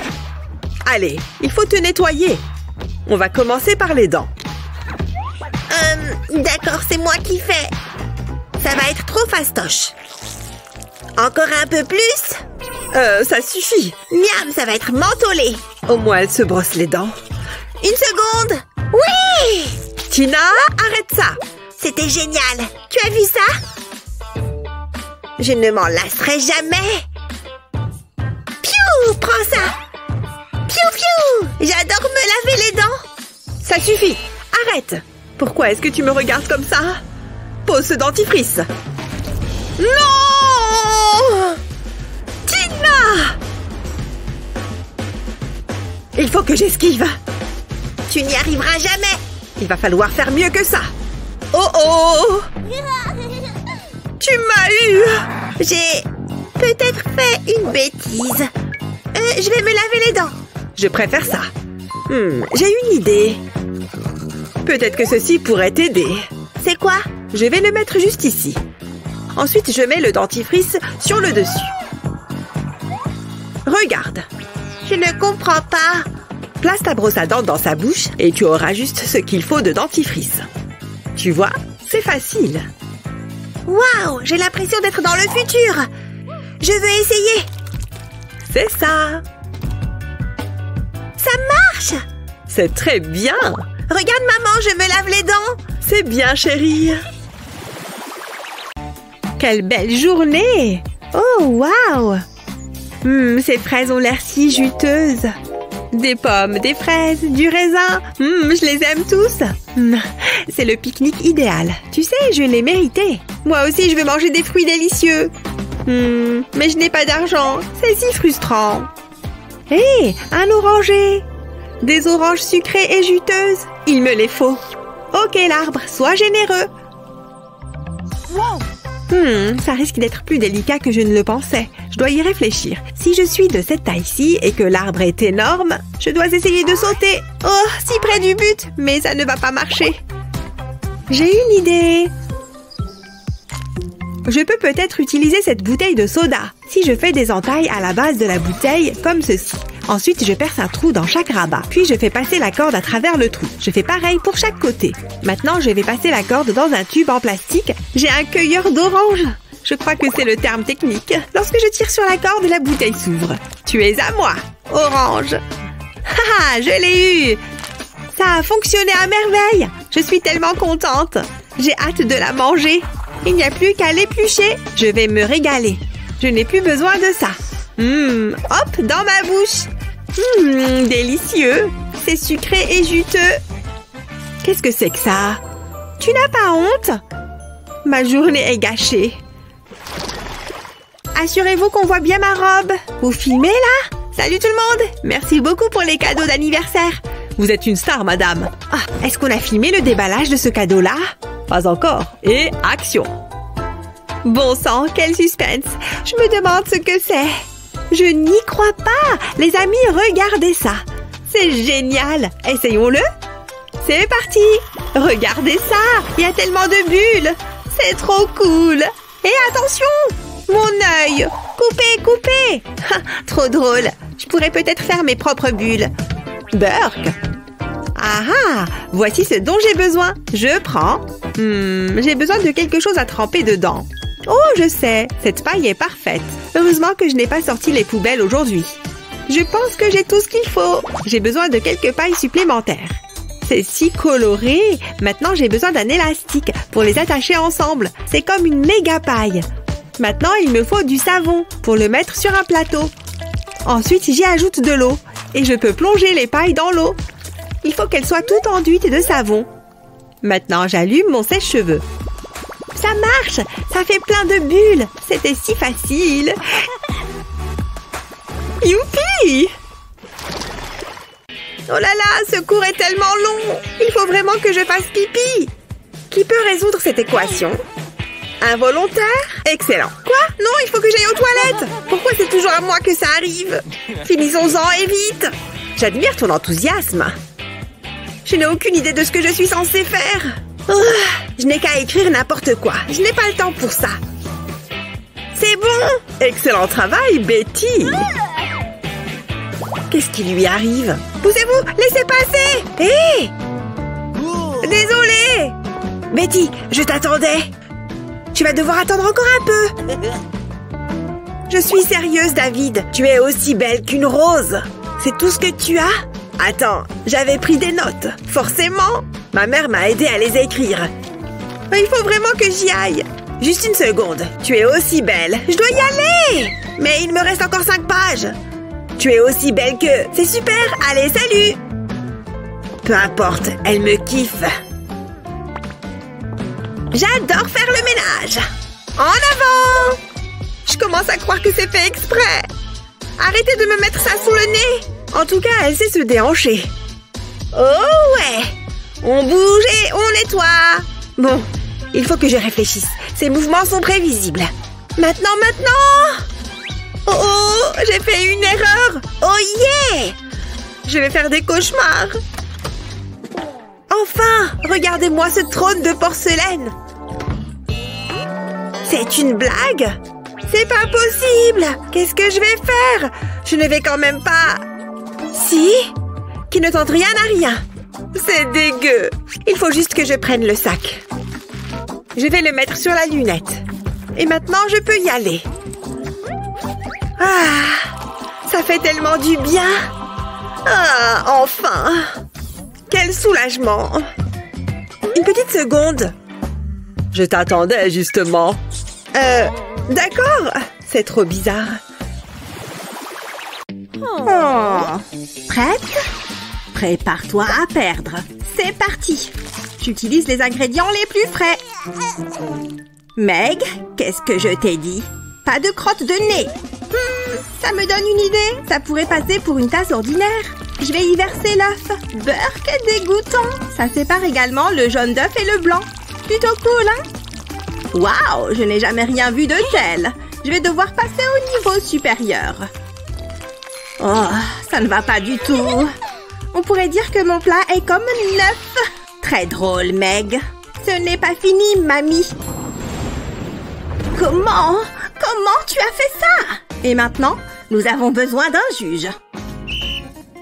Allez, il faut te nettoyer. On va commencer par les dents. D'accord, c'est moi qui fais. Ça va être trop fastoche. Encore un peu plus? Ça suffit. Miam, ça va être mentholé. Au moins, elle se brosse les dents. Une seconde. Oui! Tina, arrête ça. C'était génial. Tu as vu ça? Je ne m'en lasserai jamais. Piou, prends ça. Piou, piou. J'adore me laver les dents. Ça suffit. Arrête. Pourquoi est-ce que tu me regardes comme ça? Pose ce dentifrice. Non! Tina! Il faut que j'esquive. Tu n'y arriveras jamais. Il va falloir faire mieux que ça. Oh oh! Tu m'as eu! J'ai peut-être fait une bêtise. Je vais me laver les dents. Je préfère ça. J'ai une idée. Peut-être que ceci pourrait t'aider. C'est quoi? Je vais le mettre juste ici. Ensuite, je mets le dentifrice sur le dessus. Regarde. Je ne comprends pas. Place ta brosse à dents dans sa bouche et tu auras juste ce qu'il faut de dentifrice. Tu vois, c'est facile. Waouh, j'ai l'impression d'être dans le futur. Je veux essayer. C'est ça. Ça marche. C'est très bien. Regarde maman, je me lave les dents. C'est bien chérie. Quelle belle journée. Oh, waouh. Ces fraises ont l'air si juteuses. Des pommes, des fraises, du raisin. Je les aime tous. C'est le pique-nique idéal. Tu sais, je l'ai mérité. Moi aussi, je veux manger des fruits délicieux. Mais je n'ai pas d'argent. C'est si frustrant. Hé, un oranger. Des oranges sucrées et juteuses. Il me les faut. Ok, l'arbre, sois généreux. Wow. Ça risque d'être plus délicat que je ne le pensais. Je dois y réfléchir. Si je suis de cette taille-ci et que l'arbre est énorme, je dois essayer de sauter. Oh, si près du but, mais ça ne va pas marcher. J'ai une idée. Je peux peut-être utiliser cette bouteille de soda. Si je fais des entailles à la base de la bouteille, comme ceci. Ensuite, je perce un trou dans chaque rabat. Puis, je fais passer la corde à travers le trou. Je fais pareil pour chaque côté. Maintenant, je vais passer la corde dans un tube en plastique. J'ai un cueilleur d'oranges. Je crois que c'est le terme technique. Lorsque je tire sur la corde, la bouteille s'ouvre. Tu es à moi, orange. Haha, je l'ai eu. Ça a fonctionné à merveille. Je suis tellement contente. J'ai hâte de la manger. Il n'y a plus qu'à l'éplucher. Je vais me régaler. Je n'ai plus besoin de ça. Hop, dans ma bouche. Délicieux. C'est sucré et juteux. Qu'est-ce que c'est que ça? Tu n'as pas honte? Ma journée est gâchée. Assurez-vous qu'on voit bien ma robe. Vous filmez là? Salut tout le monde. Merci beaucoup pour les cadeaux d'anniversaire. Vous êtes une star, madame. Ah, est-ce qu'on a filmé le déballage de ce cadeau-là? Pas encore. Et action. Bon sang, quel suspense. Je me demande ce que c'est. Je n'y crois pas. Les amis, regardez ça. C'est génial. Essayons-le. C'est parti. Regardez ça. Il y a tellement de bulles. C'est trop cool. Et attention, mon œil. Coupez, coupez. Trop drôle. Je pourrais peut-être faire mes propres bulles. Burk. Ah, voici ce dont j'ai besoin. Je prends. J'ai besoin de quelque chose à tremper dedans. Oh, je sais. Cette paille est parfaite. Heureusement que je n'ai pas sorti les poubelles aujourd'hui. Je pense que j'ai tout ce qu'il faut. J'ai besoin de quelques pailles supplémentaires. C'est si coloré. Maintenant, j'ai besoin d'un élastique pour les attacher ensemble. C'est comme une méga paille. Maintenant, il me faut du savon pour le mettre sur un plateau. Ensuite, j'y ajoute de l'eau et je peux plonger les pailles dans l'eau. Il faut qu'elles soient toutes enduites de savon. Maintenant, j'allume mon sèche-cheveux. Ça marche! Ça fait plein de bulles! C'était si facile! Youpi! Oh là là, ce cours est tellement long! Il faut vraiment que je fasse pipi! Qui peut résoudre cette équation? Involontaire? Excellent. Quoi? Non, il faut que j'aille aux toilettes! Pourquoi c'est toujours à moi que ça arrive? Finissons-en et vite! J'admire ton enthousiasme. Je n'ai aucune idée de ce que je suis censée faire. Je n'ai qu'à écrire n'importe quoi. Je n'ai pas le temps pour ça. C'est bon! Excellent travail, Betty! Qu'est-ce qui lui arrive? Poussez-vous! Laissez passer! Hé! Désolée! Betty, je t'attendais. Tu vas devoir attendre encore un peu. Je suis sérieuse, David. Tu es aussi belle qu'une rose. C'est tout ce que tu as? Attends, j'avais pris des notes. Forcément. Ma mère m'a aidé à les écrire. Il faut vraiment que j'y aille. Juste une seconde. Tu es aussi belle. Je dois y aller. Mais il me reste encore 5 pages. Tu es aussi belle que... C'est super. Allez, salut. Peu importe, elle me kiffe. J'adore faire le ménage. En avant. Je commence à croire que c'est fait exprès. Arrêtez de me mettre ça sous le nez. En tout cas, elle sait se déhancher. Oh ouais. On bouge et on nettoie. Bon, il faut que je réfléchisse. Ces mouvements sont prévisibles. Maintenant. Oh, j'ai fait une erreur. Oh yeah. Je vais faire des cauchemars. Enfin, regardez-moi ce trône de porcelaine. C'est une blague? C'est pas possible. Qu'est-ce que je vais faire? Je ne vais quand même pas... Si? Qui ne tente rien à rien. C'est dégueu. Il faut juste que je prenne le sac. Je vais le mettre sur la lunette. Et maintenant, je peux y aller. Ah, ça fait tellement du bien. Ah, enfin. Quel soulagement. Une petite seconde. Je t'attendais, justement. D'accord. C'est trop bizarre. Oh. Prête? Prépare-toi à perdre. C'est parti. J'utilise les ingrédients les plus frais. Meg, qu'est-ce que je t'ai dit? Pas de crotte de nez. Ça me donne une idée. Ça pourrait passer pour une tasse ordinaire. Je vais y verser l'œuf. Burk, dégoûtant. Ça sépare également le jaune d'œuf et le blanc. Plutôt cool, hein? Waouh, je n'ai jamais rien vu de tel. Je vais devoir passer au niveau supérieur. Oh, ça ne va pas du tout. On pourrait dire que mon plat est comme neuf. Très drôle, Meg. Ce n'est pas fini, mamie. Comment tu as fait ça? Et maintenant, nous avons besoin d'un juge.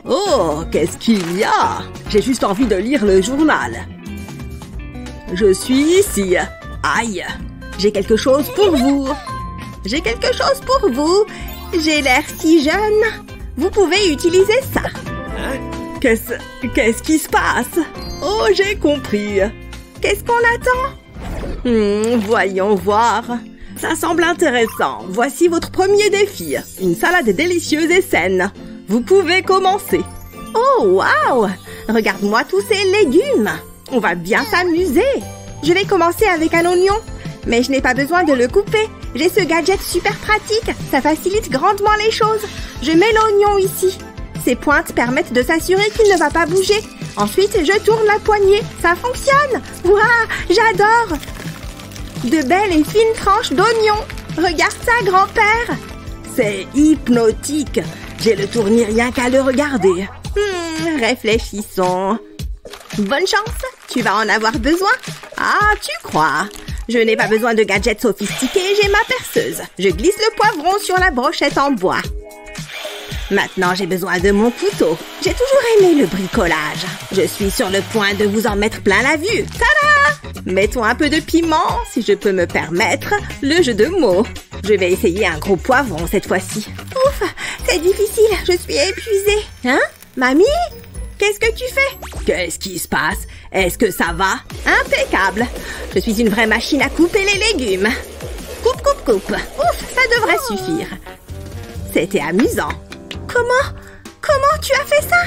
Oh, qu'est-ce qu'il y a? J'ai juste envie de lire le journal. Je suis ici. Aïe, j'ai quelque chose pour vous. J'ai quelque chose pour vous. J'ai l'air si jeune. Vous pouvez utiliser ça. Qu'est-ce qui se passe? Oh, j'ai compris. Qu'est-ce qu'on attend? Voyons voir. Ça semble intéressant. Voici votre premier défi. Une salade délicieuse et saine. Vous pouvez commencer. Oh, waouh! Regarde-moi tous ces légumes. On va bien s'amuser. Je vais commencer avec un oignon. Mais je n'ai pas besoin de le couper. J'ai ce gadget super pratique. Ça facilite grandement les choses. Je mets l'oignon ici. Ces pointes permettent de s'assurer qu'il ne va pas bouger. Ensuite, je tourne la poignée. Ça fonctionne. Waouh, j'adore. De belles et fines tranches d'oignons. Regarde ça, grand-père. C'est hypnotique. J'ai le tournis rien qu'à le regarder. Réfléchissons. Bonne chance. Tu vas en avoir besoin. Ah, tu crois? Je n'ai pas besoin de gadgets sophistiqués. J'ai ma perceuse. Je glisse le poivron sur la brochette en bois. Maintenant, j'ai besoin de mon couteau. J'ai toujours aimé le bricolage. Je suis sur le point de vous en mettre plein la vue. Tada! Mettons un peu de piment, si je peux me permettre le jeu de mots. Je vais essayer un gros poivron cette fois-ci. Ouf, c'est difficile. Je suis épuisée. Hein? Mamie? Qu'est-ce que tu fais? Qu'est-ce qui se passe? Est-ce que ça va? Impeccable. Je suis une vraie machine à couper les légumes. Coupe, coupe, coupe. Ouf, ça devrait suffire. C'était amusant. Comment tu as fait ça?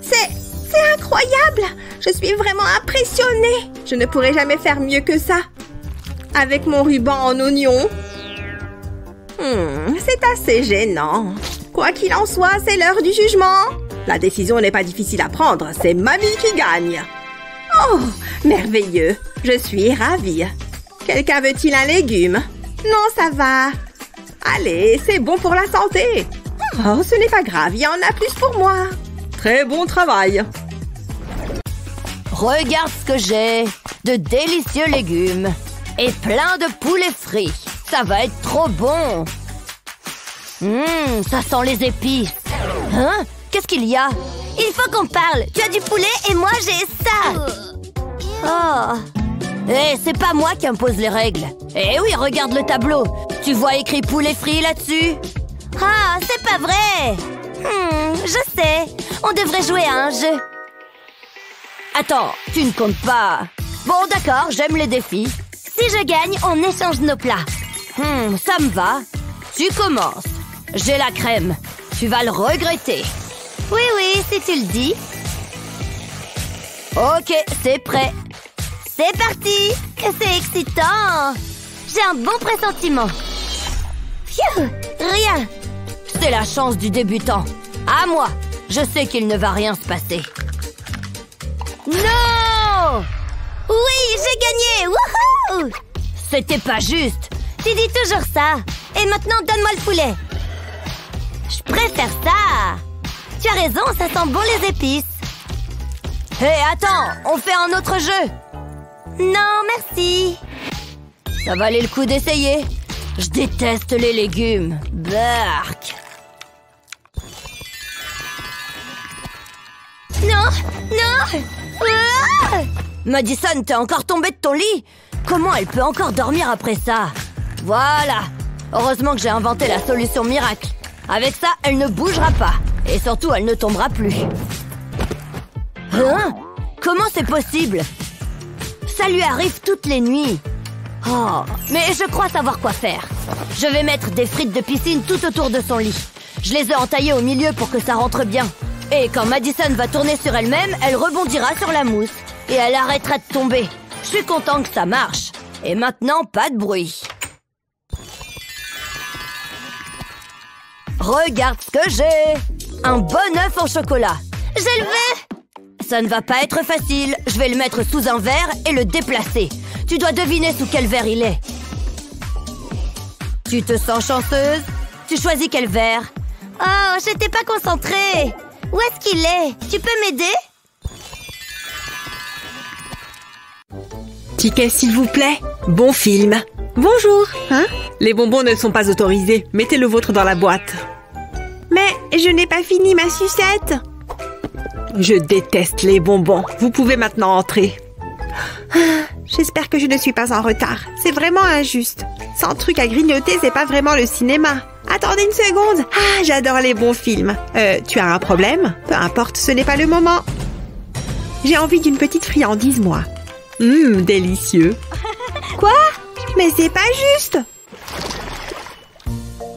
C'est incroyable. Je suis vraiment impressionnée. Je ne pourrais jamais faire mieux que ça. Avec mon ruban en oignon. C'est assez gênant. Quoi qu'il en soit, c'est l'heure du jugement. La décision n'est pas difficile à prendre. C'est Mamie qui gagne. Oh, merveilleux. Je suis ravie. Quelqu'un veut-il un légume? Non, ça va. Allez, c'est bon pour la santé. Oh, ce n'est pas grave, il y en a plus pour moi. Très bon travail. Regarde ce que j'ai. De délicieux légumes. Et plein de poulets frits. Ça va être trop bon. Ça sent les épices. Hein? Qu'est-ce qu'il y a? Il faut qu'on parle. Tu as du poulet et moi j'ai ça. Oh. Eh, c'est pas moi qui impose les règles. Eh oui, regarde le tableau. Tu vois écrit poulet frit là-dessus? Ah, c'est pas vrai. Je sais. On devrait jouer à un jeu. Attends, tu ne comptes pas. Bon, d'accord, j'aime les défis. Si je gagne, on échange nos plats. Ça me va. Tu commences. J'ai la crème. Tu vas le regretter. Oui, si tu le dis. Ok, c'est prêt. C'est parti. Que c'est excitant. J'ai un bon pressentiment. Pfiou, rien. C'est la chance du débutant. À moi. Je sais qu'il ne va rien se passer. Non! Oui, j'ai gagné. Wouhou! C'était pas juste. Tu dis toujours ça. Et maintenant, donne-moi le poulet. Je préfère ça. Tu as raison, ça sent bon les épices. Hé, attends, on fait un autre jeu. Non, merci. Ça valait le coup d'essayer. Je déteste les légumes. Bark. Non. Ah! Madison, t'es encore tombée de ton lit? Comment elle peut encore dormir après ça? Voilà. Heureusement que j'ai inventé la solution miracle. Avec ça, elle ne bougera pas. Et surtout, elle ne tombera plus. Hein? Comment c'est possible? Ça lui arrive toutes les nuits. Oh, mais je crois savoir quoi faire. Je vais mettre des frites de piscine tout autour de son lit. Je les ai entaillées au milieu pour que ça rentre bien. Et quand Madison va tourner sur elle-même, elle rebondira sur la mousse. Et elle arrêtera de tomber. Je suis content que ça marche. Et maintenant, pas de bruit. Regarde ce que j'ai. Un bon œuf en chocolat. Je le veux. Ça ne va pas être facile. Je vais le mettre sous un verre et le déplacer. Tu dois deviner sous quel verre il est. Tu te sens chanceuse? Tu choisis quel verre? Oh, j'étais pas concentrée. Où est-ce qu'il est? Tu peux m'aider? Ticket, s'il vous plaît. Bon film. Bonjour. Hein? Les bonbons ne sont pas autorisés. Mettez le vôtre dans la boîte. Mais je n'ai pas fini ma sucette. Je déteste les bonbons. Vous pouvez maintenant entrer. J'espère que je ne suis pas en retard. C'est vraiment injuste. Sans truc à grignoter, c'est pas vraiment le cinéma. Attendez une seconde. Ah, j'adore les bons films. Tu as un problème? Peu importe, ce n'est pas le moment. J'ai envie d'une petite friandise, moi. Délicieux. Quoi? Mais c'est pas juste.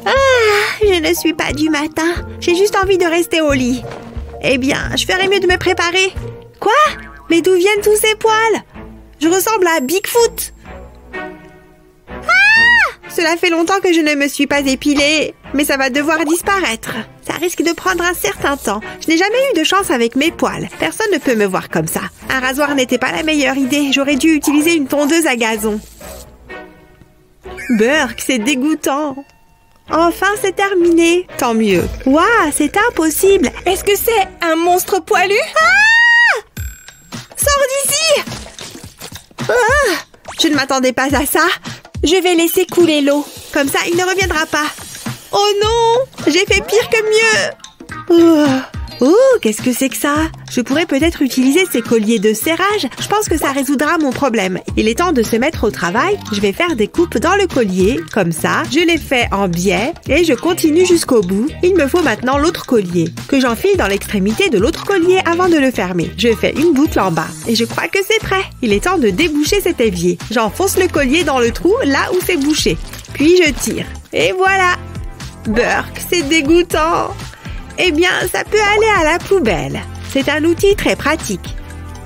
Ah, je ne suis pas du matin. J'ai juste envie de rester au lit. Eh bien, je ferais mieux de me préparer. Quoi? Mais d'où viennent tous ces poils? Je ressemble à Bigfoot. Ah! Cela fait longtemps que je ne me suis pas épilée, mais ça va devoir disparaître. Ça risque de prendre un certain temps. Je n'ai jamais eu de chance avec mes poils. Personne ne peut me voir comme ça. Un rasoir n'était pas la meilleure idée. J'aurais dû utiliser une tondeuse à gazon. Burk, c'est dégoûtant. Enfin, c'est terminé. Tant mieux. Waouh, c'est impossible. Est-ce que c'est un monstre poilu? Ah! Sors d'ici! Ah! Je ne m'attendais pas à ça. Je vais laisser couler l'eau. Comme ça, il ne reviendra pas. Oh non! J'ai fait pire que mieux. Oh, qu'est-ce que c'est que ça? Je pourrais peut-être utiliser ces colliers de serrage. Je pense que ça résoudra mon problème. Il est temps de se mettre au travail. Je vais faire des coupes dans le collier. Comme ça, je les fais en biais et je continue jusqu'au bout. Il me faut maintenant l'autre collier, que j'enfile dans l'extrémité de l'autre collier avant de le fermer. Je fais une boucle en bas et je crois que c'est prêt. Il est temps de déboucher cet évier. J'enfonce le collier dans le trou là où c'est bouché. Puis je tire. Et voilà! Burk, c'est dégoûtant! Eh bien, ça peut aller à la poubelle. C'est un outil très pratique.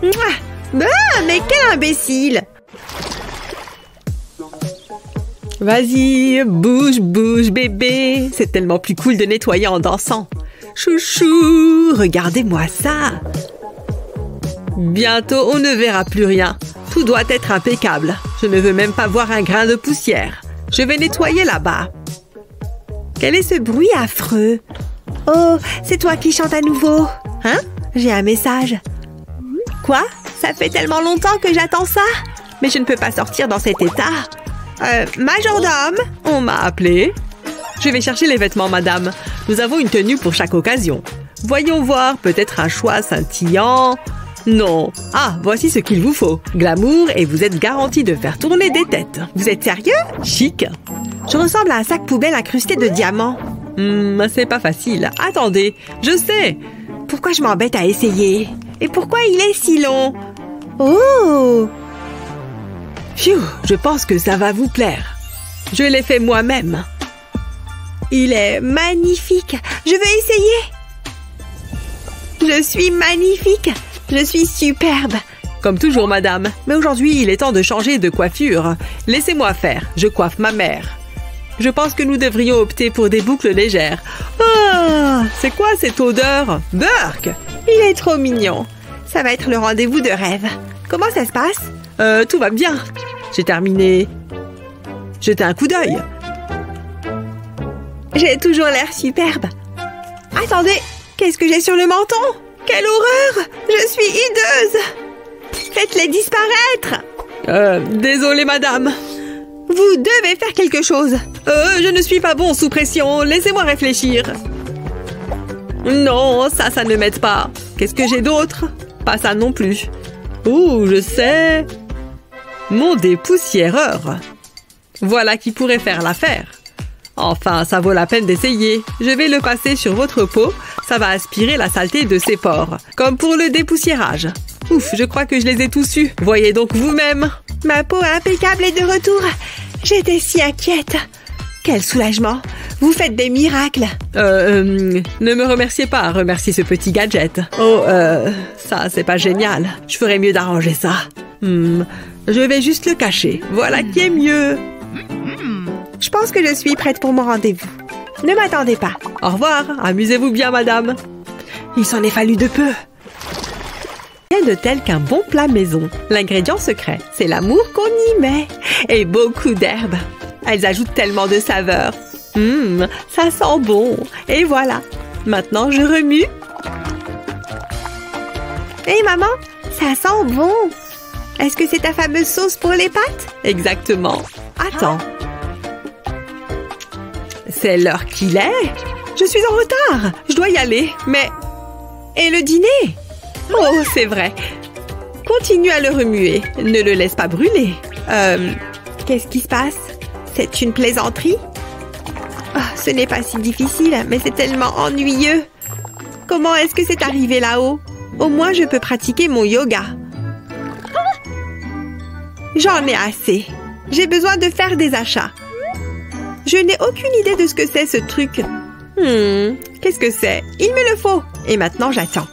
Mouah! Ah, mais quel imbécile! Vas-y, bouge, bouge, bébé. C'est tellement plus cool de nettoyer en dansant. Chouchou, regardez-moi ça. Bientôt, on ne verra plus rien. Tout doit être impeccable. Je ne veux même pas voir un grain de poussière. Je vais nettoyer là-bas. Quel est ce bruit affreux? Oh, c'est toi qui chantes à nouveau. Hein? J'ai un message. Quoi? Ça fait tellement longtemps que j'attends ça. Mais je ne peux pas sortir dans cet état. Majordome, on m'a appelé. Je vais chercher les vêtements, madame. Nous avons une tenue pour chaque occasion. Voyons voir, peut-être un choix scintillant. Non. Ah, voici ce qu'il vous faut. Glamour et vous êtes garanti de faire tourner des têtes. Vous êtes sérieux? Chic. Je ressemble à un sac poubelle incrusté de diamants. C'est pas facile. Attendez, je sais. Pourquoi je m'embête à essayer? Et pourquoi il est si long? Oh! Phew, je pense que ça va vous plaire. Je l'ai fait moi-même. Il est magnifique. Je veux essayer. Je suis magnifique. Je suis superbe. Comme toujours, madame. Mais aujourd'hui, il est temps de changer de coiffure. Laissez-moi faire. Je coiffe ma mère. Je pense que nous devrions opter pour des boucles légères. Ah, c'est quoi cette odeur? Burk! Il est trop mignon. Ça va être le rendez-vous de rêve. Comment ça se passe? Tout va bien. J'ai terminé. Jetez un coup d'œil. J'ai toujours l'air superbe. Attendez, qu'est-ce que j'ai sur le menton? Quelle horreur! Je suis hideuse! Faites-les disparaître! Désolée, madame. Vous devez faire quelque chose. Je ne suis pas bon sous pression. Laissez-moi réfléchir. Non, ça ne m'aide pas. Qu'est-ce que j'ai d'autre? Pas ça non plus. Oh, je sais. Mon dépoussiéreur. Voilà qui pourrait faire l'affaire. Enfin, ça vaut la peine d'essayer. Je vais le passer sur votre peau. Ça va aspirer la saleté de ses pores. Comme pour le dépoussiérage. Ouf, je crois que je les ai tous eus. Voyez donc vous-même. Ma peau impeccable est de retour. J'étais si inquiète. Quel soulagement. Vous faites des miracles. Ne me remerciez pas. Remerciez ce petit gadget. Oh, ça, c'est pas génial. Je ferais mieux d'arranger ça. Je vais juste le cacher. Voilà qui est mieux. Je pense que je suis prête pour mon rendez-vous. Ne m'attendez pas. Au revoir. Amusez-vous bien, madame. Il s'en est fallu de peu. Rien de tel qu'un bon plat maison. L'ingrédient secret, c'est l'amour qu'on y met. Et beaucoup d'herbes. Elles ajoutent tellement de saveurs. Ça sent bon. Et voilà. Maintenant, je remue. Hé, maman, ça sent bon. Est-ce que c'est ta fameuse sauce pour les pâtes? Exactement. Attends. C'est l'heure qu'il est. Je suis en retard. Je dois y aller. Mais... Et le dîner? Oh, c'est vrai. Continue à le remuer. Ne le laisse pas brûler. Qu'est-ce qui se passe? C'est une plaisanterie? Oh, ce Ce n'est pas si difficile, mais c'est tellement ennuyeux. Comment est-ce que c'est arrivé là-haut? Au moins, je peux pratiquer mon yoga. J'en ai assez. J'ai besoin de faire des achats. Je n'ai aucune idée de ce que c'est ce truc. Qu'est-ce que c'est? Il me le faut. Et maintenant, j'attends.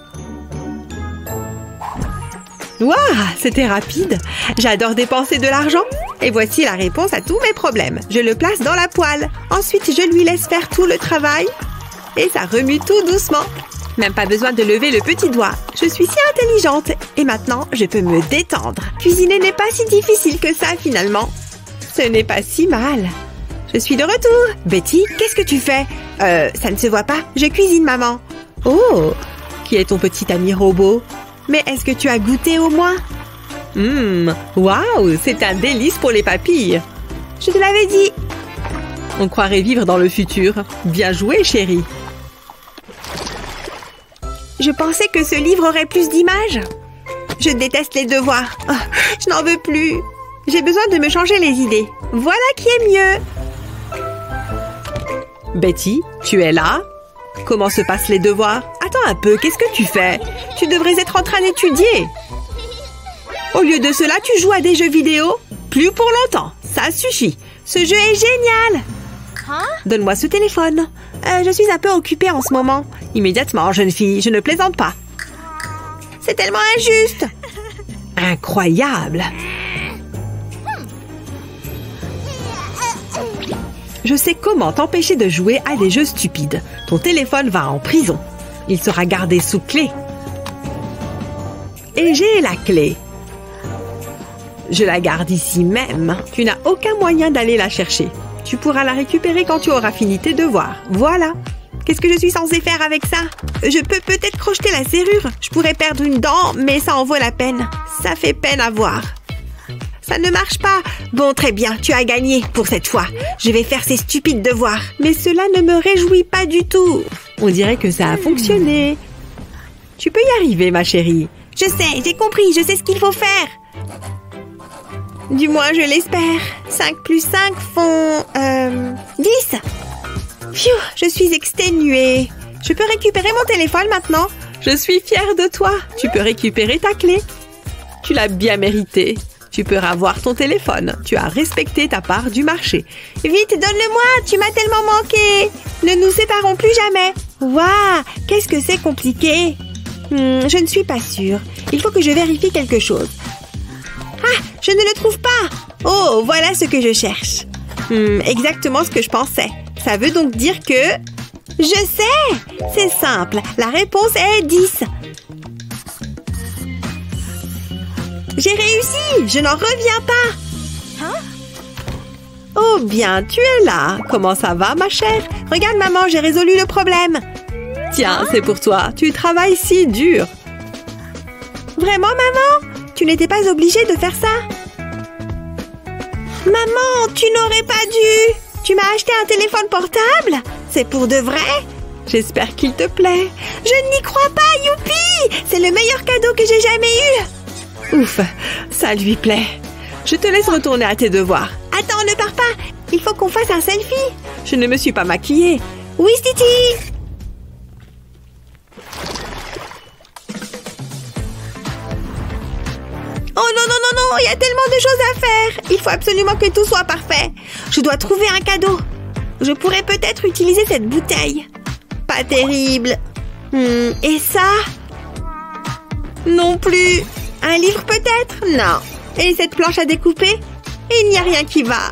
Waouh, c'était rapide. J'adore dépenser de l'argent. Et voici la réponse à tous mes problèmes. Je le place dans la poêle. Ensuite, je lui laisse faire tout le travail. Et ça remue tout doucement. Même pas besoin de lever le petit doigt. Je suis si intelligente. Et maintenant, je peux me détendre. Cuisiner n'est pas si difficile que ça, finalement. Ce n'est pas si mal. Je suis de retour. Betty, qu'est-ce que tu fais? Ça ne se voit pas. Je cuisine, maman. Oh, qui est ton petit ami robot? Mais est-ce que tu as goûté au moins? Waouh, c'est un délice pour les papilles. Je te l'avais dit. On croirait vivre dans le futur. Bien joué, chérie. Je pensais que ce livre aurait plus d'images. Je déteste les devoirs. Oh, je n'en veux plus. J'ai besoin de me changer les idées. Voilà qui est mieux. Betty, tu es là? Comment se passent les devoirs? Attends un peu, qu'est-ce que tu fais? Tu devrais être en train d'étudier. Au lieu de cela, tu joues à des jeux vidéo? Plus pour longtemps, ça suffit. Ce jeu est génial. Donne-moi ce téléphone. Je suis un peu occupée en ce moment. Immédiatement, jeune fille, je ne plaisante pas. C'est tellement injuste. Incroyable. Je sais comment t'empêcher de jouer à des jeux stupides. Ton téléphone va en prison. Il sera gardé sous clé. Et j'ai la clé. Je la garde ici même. Tu n'as aucun moyen d'aller la chercher. Tu pourras la récupérer quand tu auras fini tes devoirs. Voilà. Qu'est-ce que je suis censée faire avec ça? Je peux peut-être crocheter la serrure. Je pourrais perdre une dent, mais ça en vaut la peine. Ça fait peine à voir. Ça ne marche pas. Bon, très bien, tu as gagné pour cette fois. Je vais faire ces stupides devoirs. Mais cela ne me réjouit pas du tout. On dirait que ça a fonctionné. Tu peux y arriver, ma chérie. Je sais, j'ai compris, je sais ce qu'il faut faire. Du moins, je l'espère. 5 plus 5 font... 10. Pfiou, je suis exténuée. Je peux récupérer mon téléphone maintenant? Je suis fière de toi. Tu peux récupérer ta clé. Tu l'as bien mérité. Tu peux avoir ton téléphone. Tu as respecté ta part du marché. Vite, donne-le-moi. Tu m'as tellement manqué. Ne nous séparons plus jamais. Waouh, qu'est-ce que c'est compliqué. Je ne suis pas sûre. Il faut que je vérifie quelque chose. Ah, je ne le trouve pas. Oh, voilà ce que je cherche. Exactement ce que je pensais. Ça veut donc dire que... Je sais. C'est simple. La réponse est 10. J'ai réussi. Je n'en reviens pas. Oh bien, tu es là. Comment ça va, ma chère? Regarde, maman, j'ai résolu le problème. Tiens, c'est pour toi. Tu travailles si dur. Vraiment, maman? Tu n'étais pas obligée de faire ça? Maman, tu n'aurais pas dû. Tu m'as acheté un téléphone portable? C'est pour de vrai? J'espère qu'il te plaît. Je n'y crois pas, youpi! C'est le meilleur cadeau que j'ai jamais eu. Ouf, ça lui plaît. Je te laisse retourner à tes devoirs. Attends, ne pars pas. Il faut qu'on fasse un selfie. Je ne me suis pas maquillée. Oui, Titi. Oh non, non, non, non, il y a tellement de choses à faire. Il faut absolument que tout soit parfait. Je dois trouver un cadeau. Je pourrais peut-être utiliser cette bouteille. Pas terrible. Et ça? Non plus. Un livre peut-être? Non. Et cette planche à découper? Il n'y a rien qui va.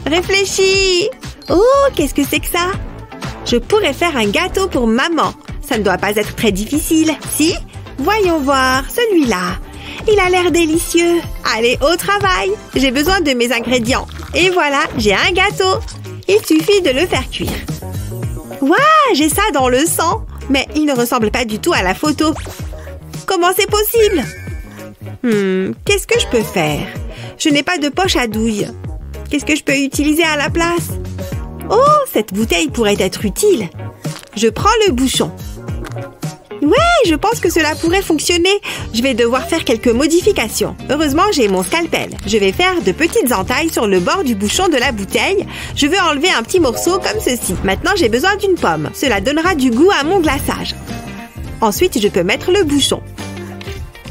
Réfléchis. Oh, qu'est-ce que c'est que ça? Je pourrais faire un gâteau pour maman. Ça ne doit pas être très difficile. Si? Voyons voir, celui-là. Il a l'air délicieux. Allez, au travail. J'ai besoin de mes ingrédients. Et voilà, j'ai un gâteau. Il suffit de le faire cuire. Waouh, j'ai ça dans le sang. Mais il ne ressemble pas du tout à la photo. Comment c'est possible? Qu'est-ce que je peux faire? Je n'ai pas de poche à douille. Qu'est-ce que je peux utiliser à la place? Oh, cette bouteille pourrait être utile. Je prends le bouchon. Ouais, je pense que cela pourrait fonctionner. Je vais devoir faire quelques modifications. Heureusement, j'ai mon scalpel. Je vais faire de petites entailles sur le bord du bouchon de la bouteille. Je veux enlever un petit morceau comme ceci. Maintenant, j'ai besoin d'une pomme. Cela donnera du goût à mon glaçage. Ensuite, je peux mettre le bouchon.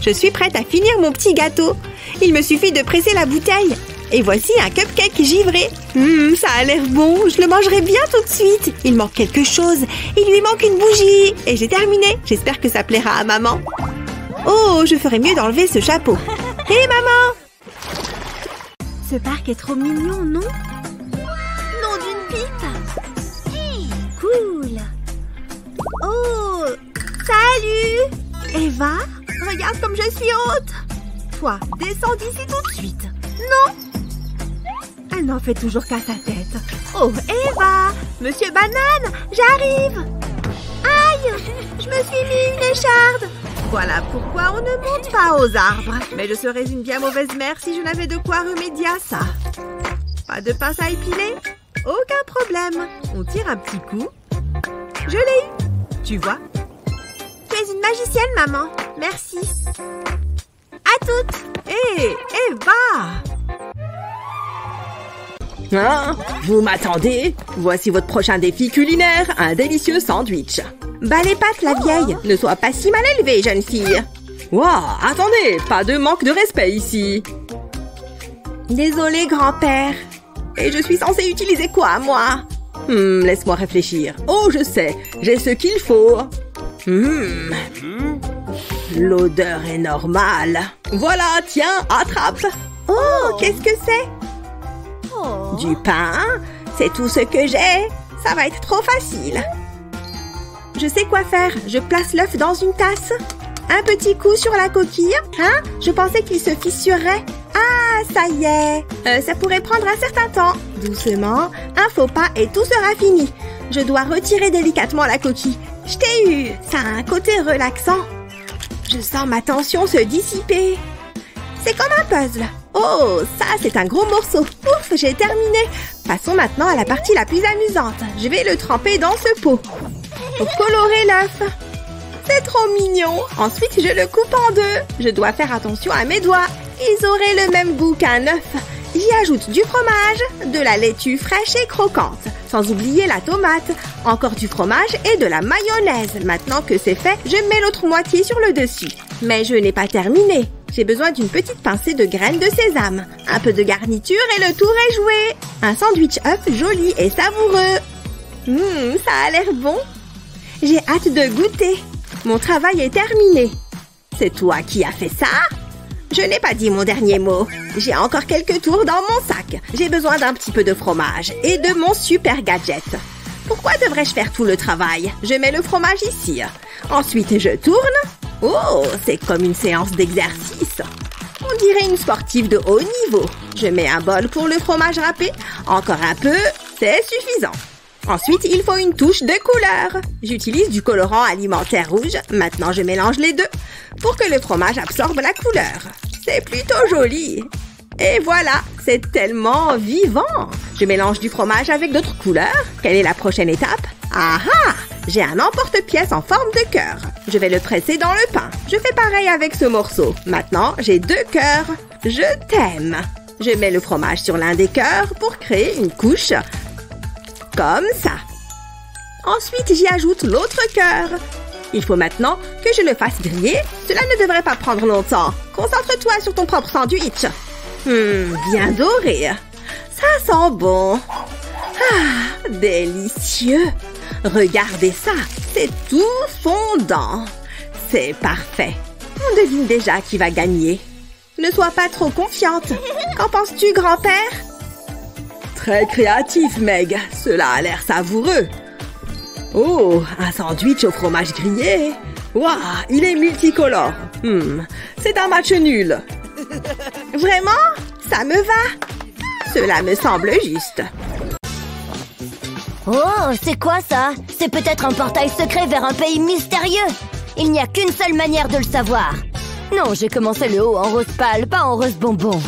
Je suis prête à finir mon petit gâteau. Il me suffit de presser la bouteille. Et voici un cupcake givré. Ça a l'air bon. Je le mangerai bien tout de suite. Il manque quelque chose. Il lui manque une bougie. Et j'ai terminé. J'espère que ça plaira à maman. Oh, je ferais mieux d'enlever ce chapeau. Hé, maman! Ce parc est trop mignon, non? Nom d'une pipe! Cool! Oh! Salut! Eva? Regarde comme je suis haute! Toi, descends d'ici tout de suite! Non! Elle n'en fait toujours qu'à sa tête. Oh, Eva! Monsieur Banane, j'arrive! Aïe! Je me suis mis une écharde! Voilà pourquoi on ne monte pas aux arbres. Mais je serais une bien mauvaise mère si je n'avais de quoi remédier à ça. Pas de pince à épiler? Aucun problème. On tire un petit coup. Je l'ai eu. Tu vois? Tu es une magicienne, maman. Merci. À toutes. Hé, Eva! Hein? Vous m'attendez? Voici votre prochain défi culinaire, un délicieux sandwich. Bas les pattes, la vieille. Ne sois pas si mal élevée, jeune fille. Wow, attendez, pas de manque de respect ici. Désolé, grand-père. Et je suis censée utiliser quoi, moi? Laisse-moi réfléchir. Oh, je sais, j'ai ce qu'il faut. L'odeur est normale. Voilà, tiens, attrape. Oh, qu'est-ce que c'est? Du pain, c'est tout ce que j'ai. Ça va être trop facile. Je sais quoi faire. Je place l'œuf dans une tasse. Un petit coup sur la coquille. Hein? Je pensais qu'il se fissurerait. Ah, ça y est. Ça pourrait prendre un certain temps. Doucement, un faux pas et tout sera fini. Je dois retirer délicatement la coquille. Je t'ai eu. Ça a un côté relaxant. Je sens ma tension se dissiper. C'est comme un puzzle. Oh, ça, c'est un gros morceau. Ouf, j'ai terminé. Passons maintenant à la partie la plus amusante. Je vais le tremper dans ce pot. Pour colorer l'œuf. C'est trop mignon. Ensuite, je le coupe en deux. Je dois faire attention à mes doigts. Ils auraient le même goût qu'un œuf. J'y ajoute du fromage, de la laitue fraîche et croquante. Sans oublier la tomate, encore du fromage et de la mayonnaise. Maintenant que c'est fait, je mets l'autre moitié sur le dessus. Mais je n'ai pas terminé. J'ai besoin d'une petite pincée de graines de sésame. Un peu de garniture et le tour est joué. Un sandwich œuf joli et savoureux. Ça a l'air bon. J'ai hâte de goûter. Mon travail est terminé. C'est toi qui as fait ça? Je n'ai pas dit mon dernier mot. J'ai encore quelques tours dans mon sac. J'ai besoin d'un petit peu de fromage et de mon super gadget. Pourquoi devrais-je faire tout le travail? Je mets le fromage ici. Ensuite, je tourne. Oh, c'est comme une séance d'exercice. On dirait une sportive de haut niveau. Je mets un bol pour le fromage râpé. Encore un peu, c'est suffisant. Ensuite, il faut une touche de couleur. J'utilise du colorant alimentaire rouge. Maintenant, je mélange les deux pour que le fromage absorbe la couleur. C'est plutôt joli. Et voilà, c'est tellement vivant. Je mélange du fromage avec d'autres couleurs. Quelle est la prochaine étape? Ah ah! J'ai un emporte-pièce en forme de cœur. Je vais le presser dans le pain. Je fais pareil avec ce morceau. Maintenant, j'ai 2 cœurs. Je t'aime. Je mets le fromage sur l'un des cœurs pour créer une couche. Comme ça. Ensuite, j'y ajoute l'autre cœur. Il faut maintenant que je le fasse griller. Cela ne devrait pas prendre longtemps. Concentre-toi sur ton propre sandwich. Bien doré. Ça sent bon. Ah, délicieux. Regardez ça. C'est tout fondant. C'est parfait. On devine déjà qui va gagner. Ne sois pas trop confiante. Qu'en penses-tu, grand-père? Très créatif, Meg. Cela a l'air savoureux. Oh, un sandwich au fromage grillé. Waouh, il est multicolore. C'est un match nul. Vraiment? Ça me va. Cela me semble juste. Oh, c'est quoi ça? C'est peut-être un portail secret vers un pays mystérieux. Il n'y a qu'une seule manière de le savoir. Non, j'ai commencé le haut en rose pâle, pas en rose bonbon.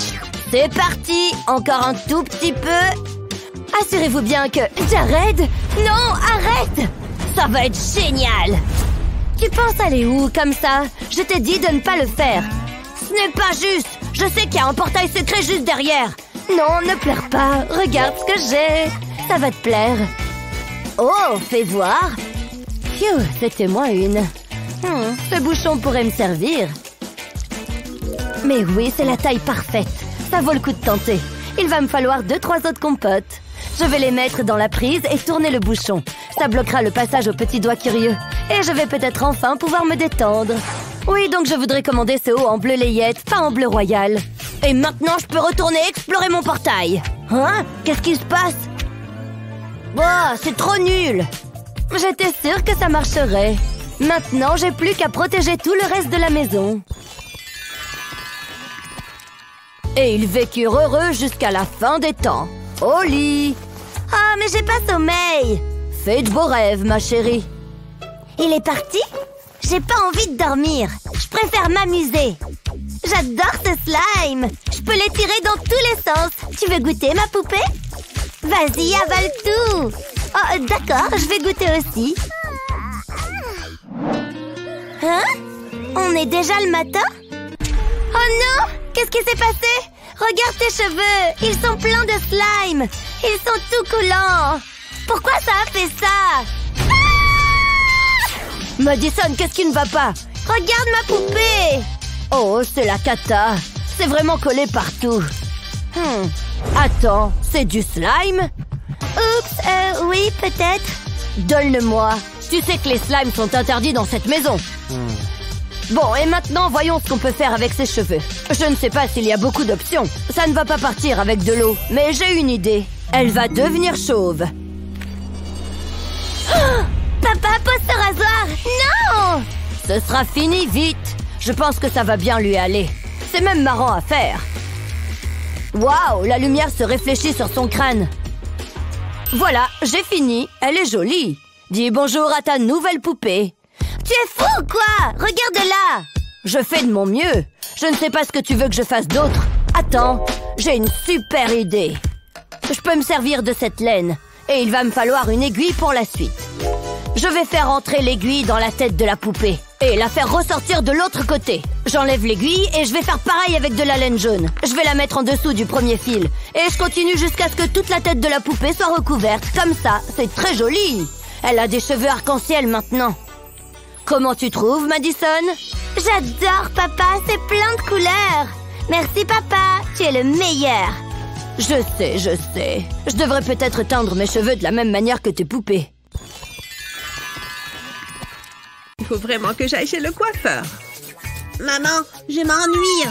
C'est parti! Encore un tout petit peu. Assurez-vous bien que... Jared! Non, arrête! Ça va être génial! Tu penses aller où comme ça? Je t'ai dit de ne pas le faire. Ce n'est pas juste. Je sais qu'il y a un portail secret juste derrière. Non, ne pleure pas. Regarde ce que j'ai. Ça va te plaire. Oh, fais voir. Phew, c'était moins une. Ce bouchon pourrait me servir. Mais oui, c'est la taille parfaite. Ça vaut le coup de tenter. Il va me falloir 2-3 autres compotes. Je vais les mettre dans la prise et tourner le bouchon. Ça bloquera le passage aux petits doigts curieux. Et je vais peut-être enfin pouvoir me détendre. Oui, donc je voudrais commander ce haut en bleu layette, pas en bleu royal. Et maintenant, je peux retourner explorer mon portail. Hein? Qu'est-ce qui se passe? Oh, c'est trop nul. J'étais sûre que ça marcherait. Maintenant, j'ai plus qu'à protéger tout le reste de la maison. Et ils vécurent heureux jusqu'à la fin des temps. Au lit. Oh, mais j'ai pas sommeil. Fais de beaux rêves, ma chérie. Il est parti? J'ai pas envie de dormir. Je préfère m'amuser. J'adore ce slime. Je peux l'étirer dans tous les sens. Tu veux goûter, ma poupée? Vas-y, avale tout. Oh, d'accord, je vais goûter aussi. Hein? On est déjà le matin? Oh non! Qu'est-ce qui s'est passé? Regarde tes cheveux. Ils sont pleins de slime. Ils sont tout collants. Pourquoi ça a fait ça? Madison, qu'est-ce qui ne va pas? Regarde ma poupée. Oh, c'est la cata. C'est vraiment collé partout. Attends, c'est du slime? Oups, oui, peut-être. Donne-le-moi. Tu sais que les slimes sont interdits dans cette maison. Bon, et maintenant, voyons ce qu'on peut faire avec ses cheveux. Je ne sais pas s'il y a beaucoup d'options. Ça ne va pas partir avec de l'eau, mais j'ai une idée. Elle va devenir chauve. Oh, papa, pose ce rasoir. Non! Ce sera fini vite. Je pense que ça va bien lui aller. C'est même marrant à faire. Waouh, la lumière se réfléchit sur son crâne. Voilà, j'ai fini. Elle est jolie. Dis bonjour à ta nouvelle poupée. Tu es fou, quoi? Regarde-la. Je fais de mon mieux. Je ne sais pas ce que tu veux que je fasse d'autre. Attends, j'ai une super idée. Je peux me servir de cette laine. Et il va me falloir une aiguille pour la suite. Je vais faire entrer l'aiguille dans la tête de la poupée. Et la faire ressortir de l'autre côté. J'enlève l'aiguille et je vais faire pareil avec de la laine jaune. Je vais la mettre en dessous du premier fil. Et je continue jusqu'à ce que toute la tête de la poupée soit recouverte. Comme ça, c'est très joli. Elle a des cheveux arc-en-ciel maintenant. Comment tu trouves, Madison? J'adore, papa. C'est plein de couleurs. Merci, papa. Tu es le meilleur. Je sais, je sais. Je devrais peut-être teindre mes cheveux de la même manière que tes poupées. Il faut vraiment que j'aille chez le coiffeur. Maman, je m'ennuie.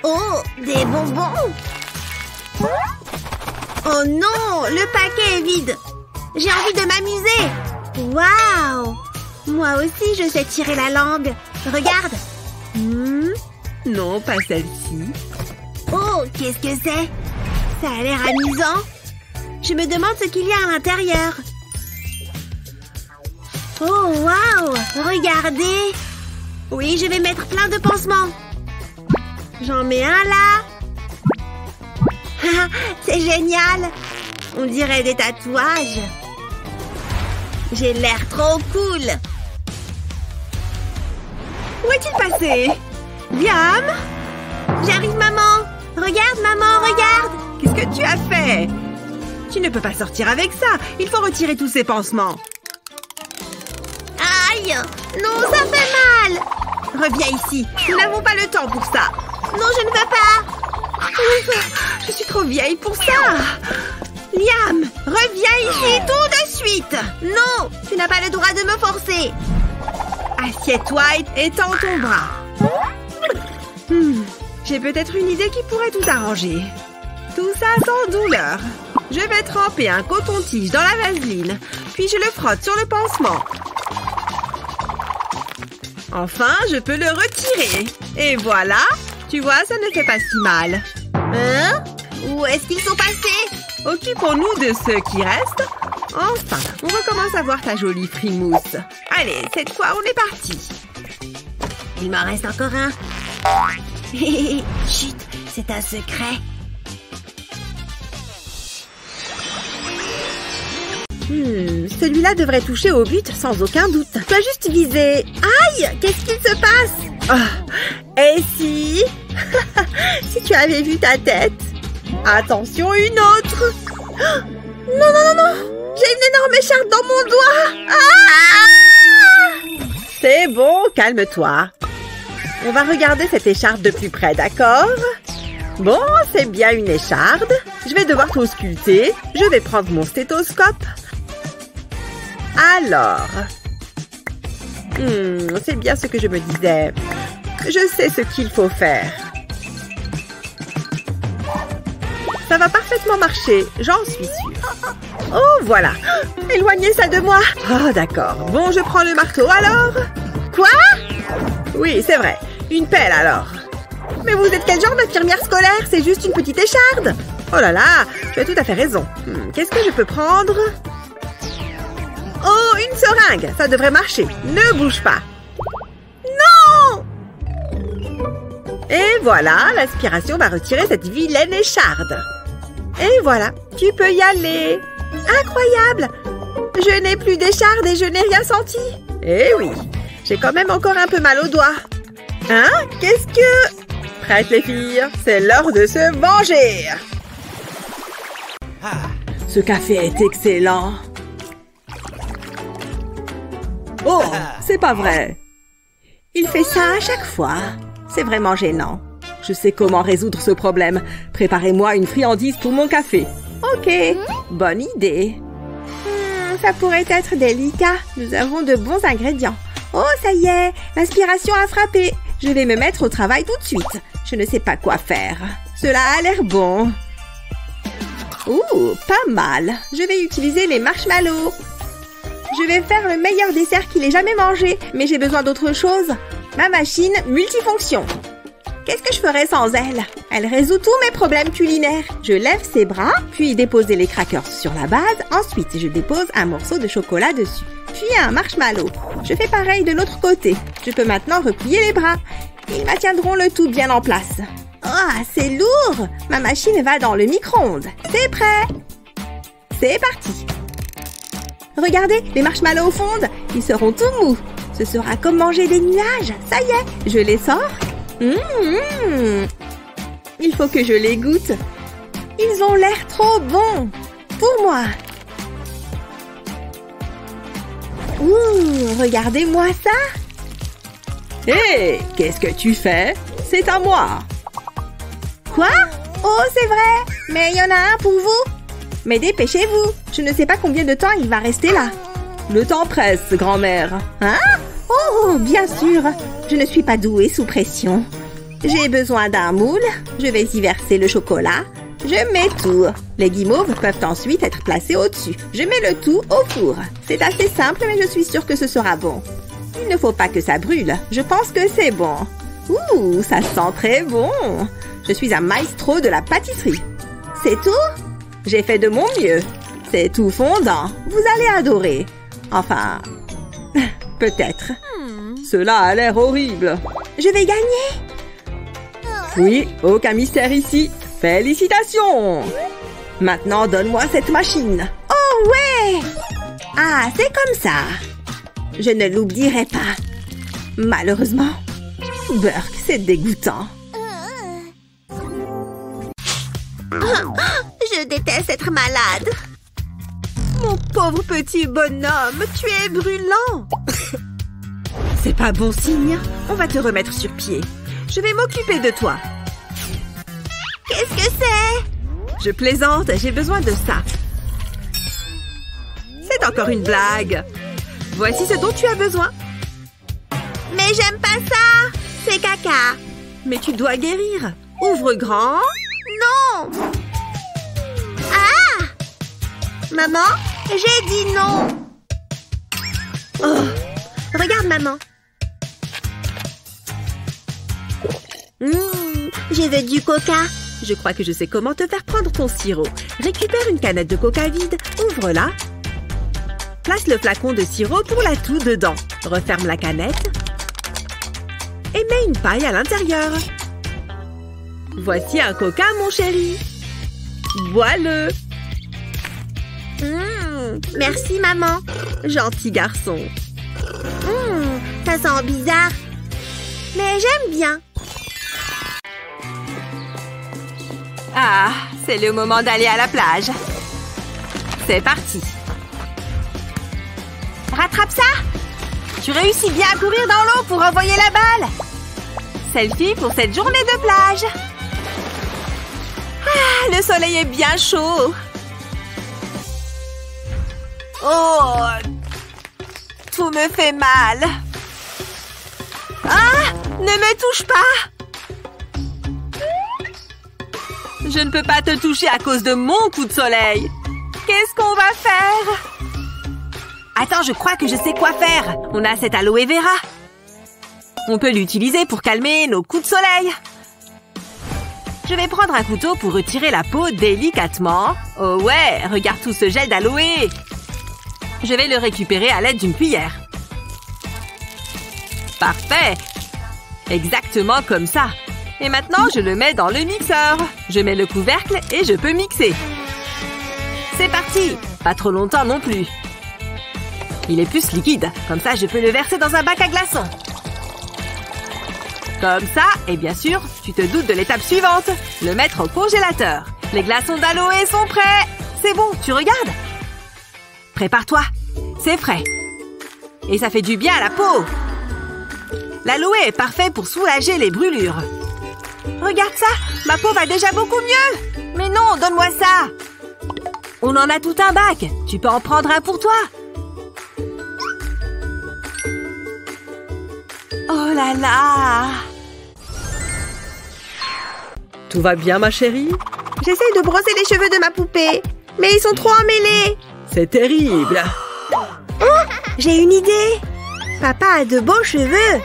Oh, des bonbons. Oh non, le paquet est vide. J'ai envie de m'amuser. Waouh! Moi aussi, je sais tirer la langue. Regarde. Non, pas celle-ci. Oh, qu'est-ce que c'est? Ça a l'air amusant. Je me demande ce qu'il y a à l'intérieur. Oh, waouh! Regardez! Oui, je vais mettre plein de pansements. J'en mets un là. C'est génial! On dirait des tatouages. J'ai l'air trop cool. Où est-il passé? Liam? J'arrive, maman! Regarde, maman, regarde! Qu'est-ce que tu as fait? Tu ne peux pas sortir avec ça. Il faut retirer tous ces pansements. Aïe! Non, ça fait mal! Reviens ici. Nous n'avons pas le temps pour ça. Non, je ne veux pas! Ouf, je suis trop vieille pour ça. Liam, reviens ici tout de suite. Non, tu n'as pas le droit de me forcer. Assieds-toi et tends ton bras. J'ai peut-être une idée qui pourrait tout arranger. Tout ça sans douleur. Je vais tremper un coton-tige dans la vaseline, puis je le frotte sur le pansement. Enfin, je peux le retirer. Et voilà, tu vois, ça ne fait pas si mal. Hein? Où est-ce qu'ils sont passés? Occupons-nous de ceux qui restent. Enfin, on recommence à voir ta jolie frimousse. Allez, cette fois, on est parti. Il m'en reste encore un. Chut, c'est un secret. Celui-là devrait toucher au but sans aucun doute. Je dois juste viser. Aïe! Qu'est-ce qu'il se passe? Et si... si tu avais vu ta tête. Attention, une autre. Non, non, non, non! J'ai une énorme écharpe dans mon doigt! Ah! C'est bon, calme-toi. On va regarder cette écharpe de plus près, d'accord? Bon, c'est bien une écharde. Je vais devoir t'ausculter. Je vais prendre mon stéthoscope. Alors... c'est bien ce que je me disais. Je sais ce qu'il faut faire. Ça va parfaitement marcher, j'en suis sûre. Oh, voilà. Éloignez ça de moi. Oh, d'accord. Bon, je prends le marteau alors. Quoi? Oui, c'est vrai. Une pelle alors. Mais vous êtes quel genre d'infirmière scolaire? C'est juste une petite écharde. Oh là là, tu as tout à fait raison. Qu'est-ce que je peux prendre? Oh, une seringue. Ça devrait marcher. Ne bouge pas. Non! Et voilà, l'aspiration va retirer cette vilaine écharde. Et voilà, tu peux y aller. Incroyable! Je n'ai plus d'écharde et je n'ai rien senti. Eh oui, j'ai quand même encore un peu mal au doigt. Hein? Qu'est-ce que... Prêtes les filles, c'est l'heure de se venger. Ce café est excellent. Oh, c'est pas vrai. Il fait ça à chaque fois. C'est vraiment gênant. Je sais comment résoudre ce problème. Préparez-moi une friandise pour mon café. Ok, bonne idée. Ça pourrait être délicat. Nous avons de bons ingrédients. Oh, ça y est, l'inspiration a frappé. Je vais me mettre au travail tout de suite. Je ne sais pas quoi faire. Cela a l'air bon. Ouh, pas mal. Je vais utiliser les marshmallows. Je vais faire le meilleur dessert qu'il ait jamais mangé, mais j'ai besoin d'autre chose. Ma machine multifonction. Qu'est-ce que je ferais sans elle? Elle résout tous mes problèmes culinaires. Je lève ses bras, puis déposer les crackers sur la base. Ensuite, je dépose un morceau de chocolat dessus, puis un marshmallow. Je fais pareil de l'autre côté. Je peux maintenant replier les bras. Ils maintiendront le tout bien en place. Oh, c'est lourd! Ma machine va dans le micro-ondes. C'est prêt! C'est parti! Regardez, les marshmallows fondent. Ils seront tout mous. Ce sera comme manger des nuages. Ça y est, je les sors. Il faut que je les goûte. Ils ont l'air trop bons. Pour moi. Ouh, regardez-moi ça. Hé, qu'est-ce que tu fais? C'est à moi. Quoi? Oh, c'est vrai. Mais il y en a un pour vous. Mais dépêchez-vous. Je ne sais pas combien de temps il va rester là. Le temps presse, grand-mère. Hein? Oh, bien sûr. Je ne suis pas douée sous pression. J'ai besoin d'un moule. Je vais y verser le chocolat. Je mets tout. Les guimauves peuvent ensuite être placées au-dessus. Je mets le tout au four. C'est assez simple, mais je suis sûre que ce sera bon. Il ne faut pas que ça brûle. Je pense que c'est bon. Ouh, ça sent très bon. Je suis un maestro de la pâtisserie. C'est tout? J'ai fait de mon mieux. C'est tout fondant. Vous allez adorer. Enfin, peut-être. Cela a l'air horrible. Je vais gagner. Oui, aucun mystère ici. Félicitations. Maintenant, donne-moi cette machine. Oh ouais! Ah, c'est comme ça. Je ne l'oublierai pas. Malheureusement. Burk, c'est dégoûtant. Je déteste être malade. Mon pauvre petit bonhomme, tu es brûlant. C'est pas bon signe. On va te remettre sur pied. Je vais m'occuper de toi. Qu'est-ce que c'est? Je plaisante, j'ai besoin de ça. C'est encore une blague. Voici ce dont tu as besoin. Mais j'aime pas ça. C'est caca. Mais tu dois guérir. Ouvre grand. Non. Ah! Maman, j'ai dit non. Oh. Regarde, maman. Je veux du coca. Je crois que je sais comment te faire prendre ton sirop. Récupère une canette de coca vide, ouvre-la. Place le flacon de sirop pour la toux dedans. Referme la canette. Et mets une paille à l'intérieur. Voici un coca, mon chéri. Bois-le. Merci, maman. Gentil garçon. Ça sent bizarre. Mais j'aime bien. Ah, c'est le moment d'aller à la plage. C'est parti. Rattrape ça! Tu réussis bien à courir dans l'eau pour envoyer la balle. Selfie pour cette journée de plage. Ah, le soleil est bien chaud. Oh, tout me fait mal. Ah, ne me touche pas. Je ne peux pas te toucher à cause de mon coup de soleil. Qu'est-ce qu'on va faire? Attends, je crois que je sais quoi faire. On a cette aloe vera. On peut l'utiliser pour calmer nos coups de soleil. Je vais prendre un couteau pour retirer la peau délicatement. Oh ouais, regarde tout ce gel d'aloe. Je vais le récupérer à l'aide d'une cuillère. Parfait. Exactement comme ça. Et maintenant, je le mets dans le mixeur. Je mets le couvercle et je peux mixer. C'est parti. Pas trop longtemps non plus. Il est plus liquide. Comme ça, je peux le verser dans un bac à glaçons. Comme ça, et bien sûr, tu te doutes de l'étape suivante. Le mettre au congélateur. Les glaçons d'aloe sont prêts. C'est bon, tu regardes? Prépare-toi. C'est frais. Et ça fait du bien à la peau. L'aloe est parfait pour soulager les brûlures. Regarde ça, ma peau va déjà beaucoup mieux. Mais non, donne-moi ça. On en a tout un bac. Tu peux en prendre un pour toi. Oh là là! Tout va bien, ma chérie? J'essaye de brosser les cheveux de ma poupée, mais ils sont trop emmêlés. C'est terrible. Oh, j'ai une idée. Papa a de beaux cheveux,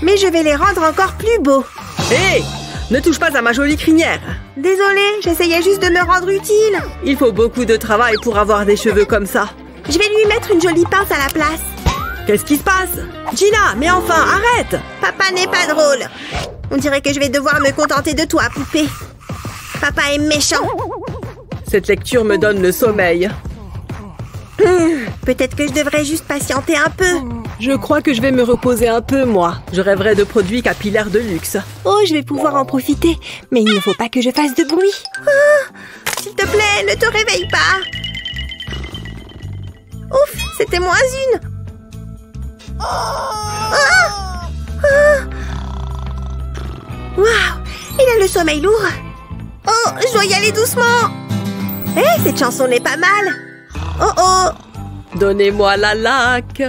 mais je vais les rendre encore plus beaux. Hé! Ne touche pas à ma jolie crinière. Désolée, j'essayais juste de me rendre utile. Il faut beaucoup de travail pour avoir des cheveux comme ça. Je vais lui mettre une jolie pince à la place. Qu'est-ce qui se passe? Gina, mais enfin, arrête! Papa n'est pas drôle. On dirait que je vais devoir me contenter de toi, poupée. Papa est méchant. Cette lecture me donne le sommeil. Peut-être que je devrais juste patienter un peu. Je crois que je vais me reposer un peu, moi. Je rêverais de produits capillaires de luxe. Oh, je vais pouvoir en profiter. Mais il ne faut pas que je fasse de bruit. S'il te plaît, ne te réveille pas. Ouf, c'était moins une. Waouh, il a le sommeil lourd. Oh, je dois y aller doucement. Hé, cette chanson n'est pas mal. Oh oh. Donnez-moi la laque.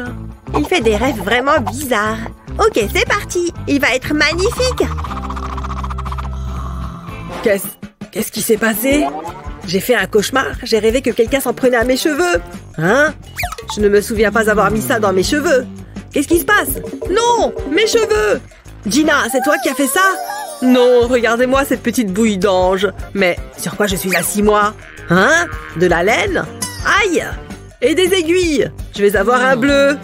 Il fait des rêves vraiment bizarres. Ok, c'est parti. Il va être magnifique. Qu'est-ce qui s'est passé? J'ai fait un cauchemar. J'ai rêvé que quelqu'un s'en prenait à mes cheveux. Hein? Je ne me souviens pas avoir mis ça dans mes cheveux. Qu'est-ce qui se passe? Non! Mes cheveux! Gina, c'est toi qui as fait ça? Non, regardez-moi cette petite bouille d'ange. Mais sur quoi je suis assis, moi? Hein? De la laine? Aïe! Et des aiguilles! Je vais avoir un bleu.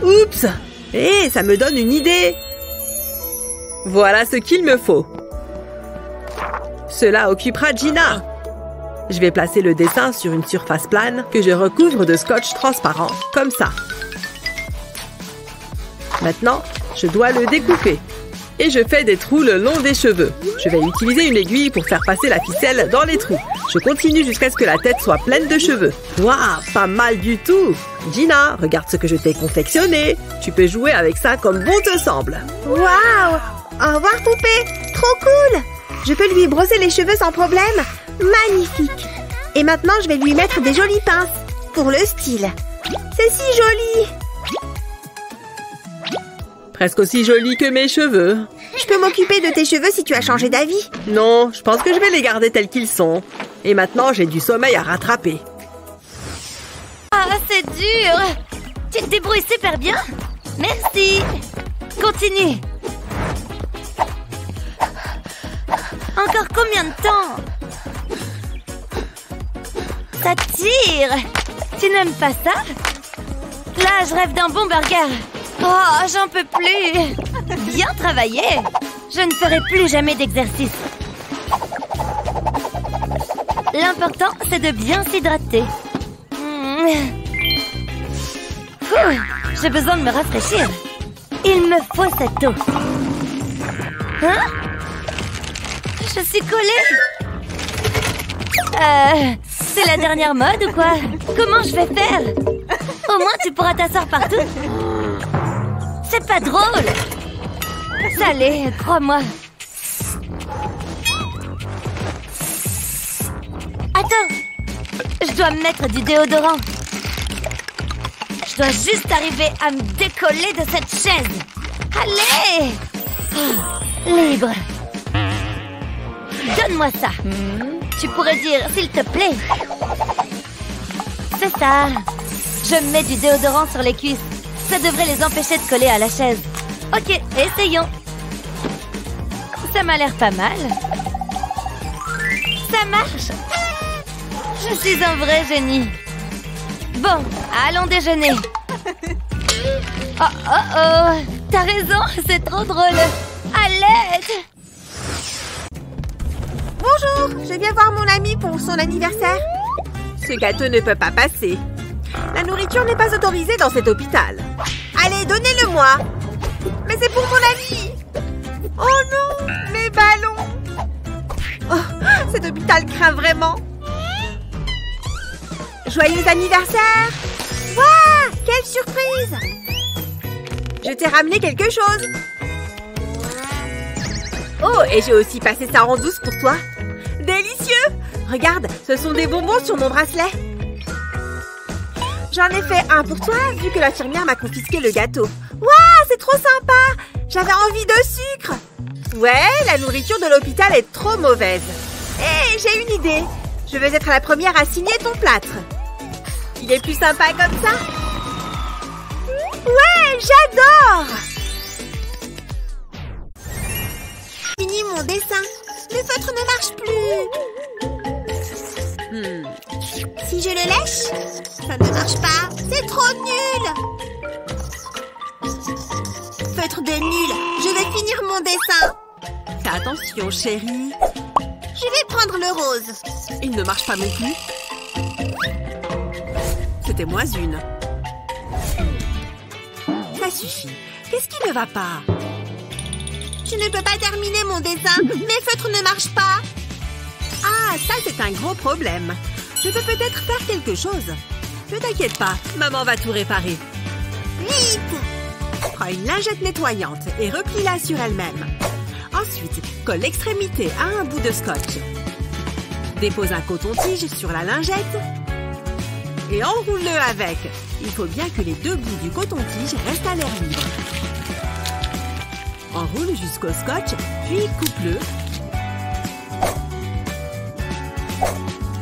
Oups! Hé, ça me donne une idée. Voilà ce qu'il me faut. Cela occupera Gina. Je vais placer le dessin sur une surface plane que je recouvre de scotch transparent, comme ça. Maintenant, je dois le découper. Et je fais des trous le long des cheveux. Je vais utiliser une aiguille pour faire passer la ficelle dans les trous. Je continue jusqu'à ce que la tête soit pleine de cheveux. Waouh, pas mal du tout! Gina, regarde ce que je t'ai confectionné. Tu peux jouer avec ça comme bon te semble. Waouh! Au revoir, poupée! Trop cool! Je peux lui brosser les cheveux sans problème. Magnifique! Et maintenant, je vais lui mettre des jolies pinces. Pour le style. C'est si joli! Presque aussi joli que mes cheveux. Je peux m'occuper de tes cheveux si tu as changé d'avis. Non, je pense que je vais les garder tels qu'ils sont. Et maintenant, j'ai du sommeil à rattraper. Ah, c'est dur! Tu te débrouilles super bien. Merci. Continue. Encore combien de temps? Ça tire. Tu n'aimes pas ça? Là, je rêve d'un bon burger. Oh, j'en peux plus. Bien travaillé. Je ne ferai plus jamais d'exercice. L'important, c'est de bien s'hydrater. J'ai besoin de me rafraîchir. Il me faut cette eau. Hein? Je suis collée. C'est la dernière mode ou quoi? Comment je vais faire? Au moins tu pourras t'asseoir partout. C'est pas drôle. Allez, crois-moi. Attends, je dois me mettre du déodorant. Je dois juste arriver à me décoller de cette chaise. Allez! Libre. Donne-moi ça. Tu pourrais dire s'il te plaît. C'est ça. Je mets du déodorant sur les cuisses. Ça devrait les empêcher de coller à la chaise. Ok, essayons. Ça m'a l'air pas mal. Ça marche. Je suis un vrai génie. Bon, allons déjeuner. Oh. T'as raison, c'est trop drôle. À l'aide. Bonjour, je viens voir mon ami pour son anniversaire. Ce gâteau ne peut pas passer. La nourriture n'est pas autorisée dans cet hôpital. Allez, donnez-le-moi. Mais c'est pour mon ami. Oh non, mes ballons. Oh, cet hôpital craint vraiment. Joyeux anniversaire. Waouh, quelle surprise. Je t'ai ramené quelque chose. Oh, et j'ai aussi passé ça en douce pour toi. Délicieux. Regarde, ce sont des bonbons sur mon bracelet. J'en ai fait un pour toi, vu que l'infirmière m'a confisqué le gâteau. Waouh, c'est trop sympa. J'avais envie de sucre. Ouais, la nourriture de l'hôpital est trop mauvaise. Hé, j'ai une idée. Je vais être la première à signer ton plâtre. Il est plus sympa comme ça. Ouais, j'adore. Fini mon dessin. Le feutre ne marche plus. Si je le lèche, ça ne marche pas. C'est trop nul. Feutre de nul. Je vais finir mon dessin. Fais attention, chérie. Je vais prendre le rose. Il ne marche pas non plus. C'était moins une. Ça suffit. Qu'est-ce qui ne va pas? Je ne peux pas terminer mon dessin. Mes feutres ne marchent pas. Ah, ça c'est un gros problème. Je peux peut-être faire quelque chose. Ne t'inquiète pas, maman va tout réparer. Vite! Prends une lingette nettoyante et replie-la sur elle-même. Ensuite, colle l'extrémité à un bout de scotch. Dépose un coton-tige sur la lingette et enroule-le avec. Il faut bien que les deux bouts du coton-tige restent à l'air libre. Enroule jusqu'au scotch, puis coupe-le.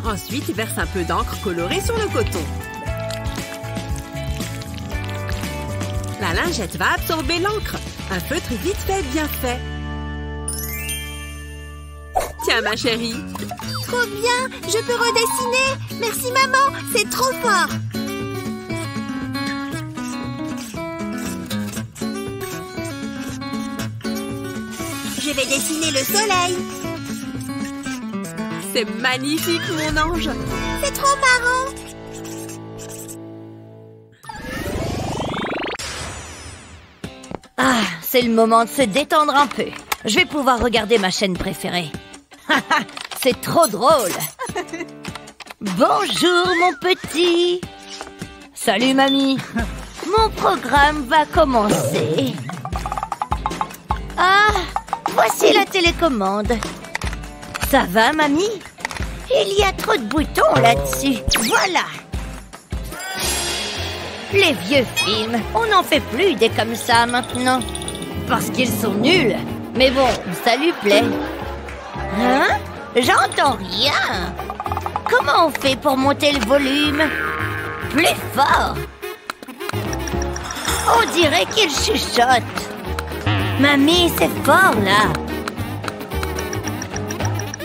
Ensuite, verse un peu d'encre colorée sur le coton. La lingette va absorber l'encre. Un feutre vite fait, bien fait. Tiens, ma chérie. Trop bien! Je peux redessiner! Merci maman! C'est trop fort! Je vais dessiner le soleil! C'est magnifique, mon ange! C'est trop marrant! Ah, c'est le moment de se détendre un peu. Je vais pouvoir regarder ma chaîne préférée. C'est trop drôle. Bonjour, mon petit. Salut, mamie. Mon programme va commencer. Ah, voici la télécommande. Ça va, mamie? Il y a trop de boutons là-dessus. Voilà. Les vieux films, on n'en fait plus des comme ça maintenant. Parce qu'ils sont nuls. Mais bon, ça lui plaît. Hein? J'entends rien. Comment on fait pour monter le volume? Plus fort. On dirait qu'il chuchote. Mamie, c'est fort là.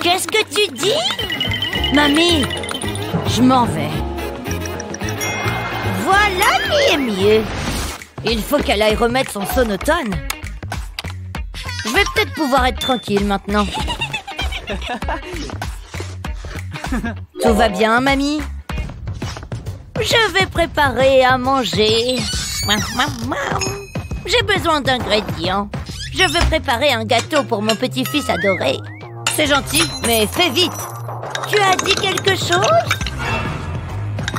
Qu'est-ce que tu dis? Mamie, je m'en vais. Voilà qui est mieux. Il faut qu'elle aille remettre son sonotone. Je vais peut-être pouvoir être tranquille maintenant. Tout va bien, mamie? Je vais préparer à manger. J'ai besoin d'ingrédients. Je veux préparer un gâteau pour mon petit-fils adoré. C'est gentil, mais fais vite. Tu as dit quelque chose?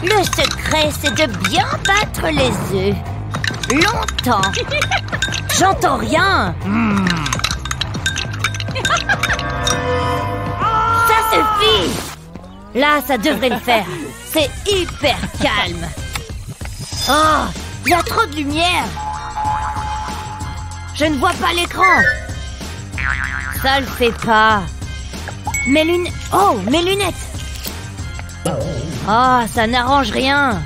Le secret, c'est de bien battre les œufs. Longtemps. J'entends rien. Ça suffit. Là, ça devrait le faire. C'est hyper calme. Oh, il y a trop de lumière. Je ne vois pas l'écran. Ça le fait pas. Mes lunettes. Oh, mes lunettes. Oh, ça n'arrange rien.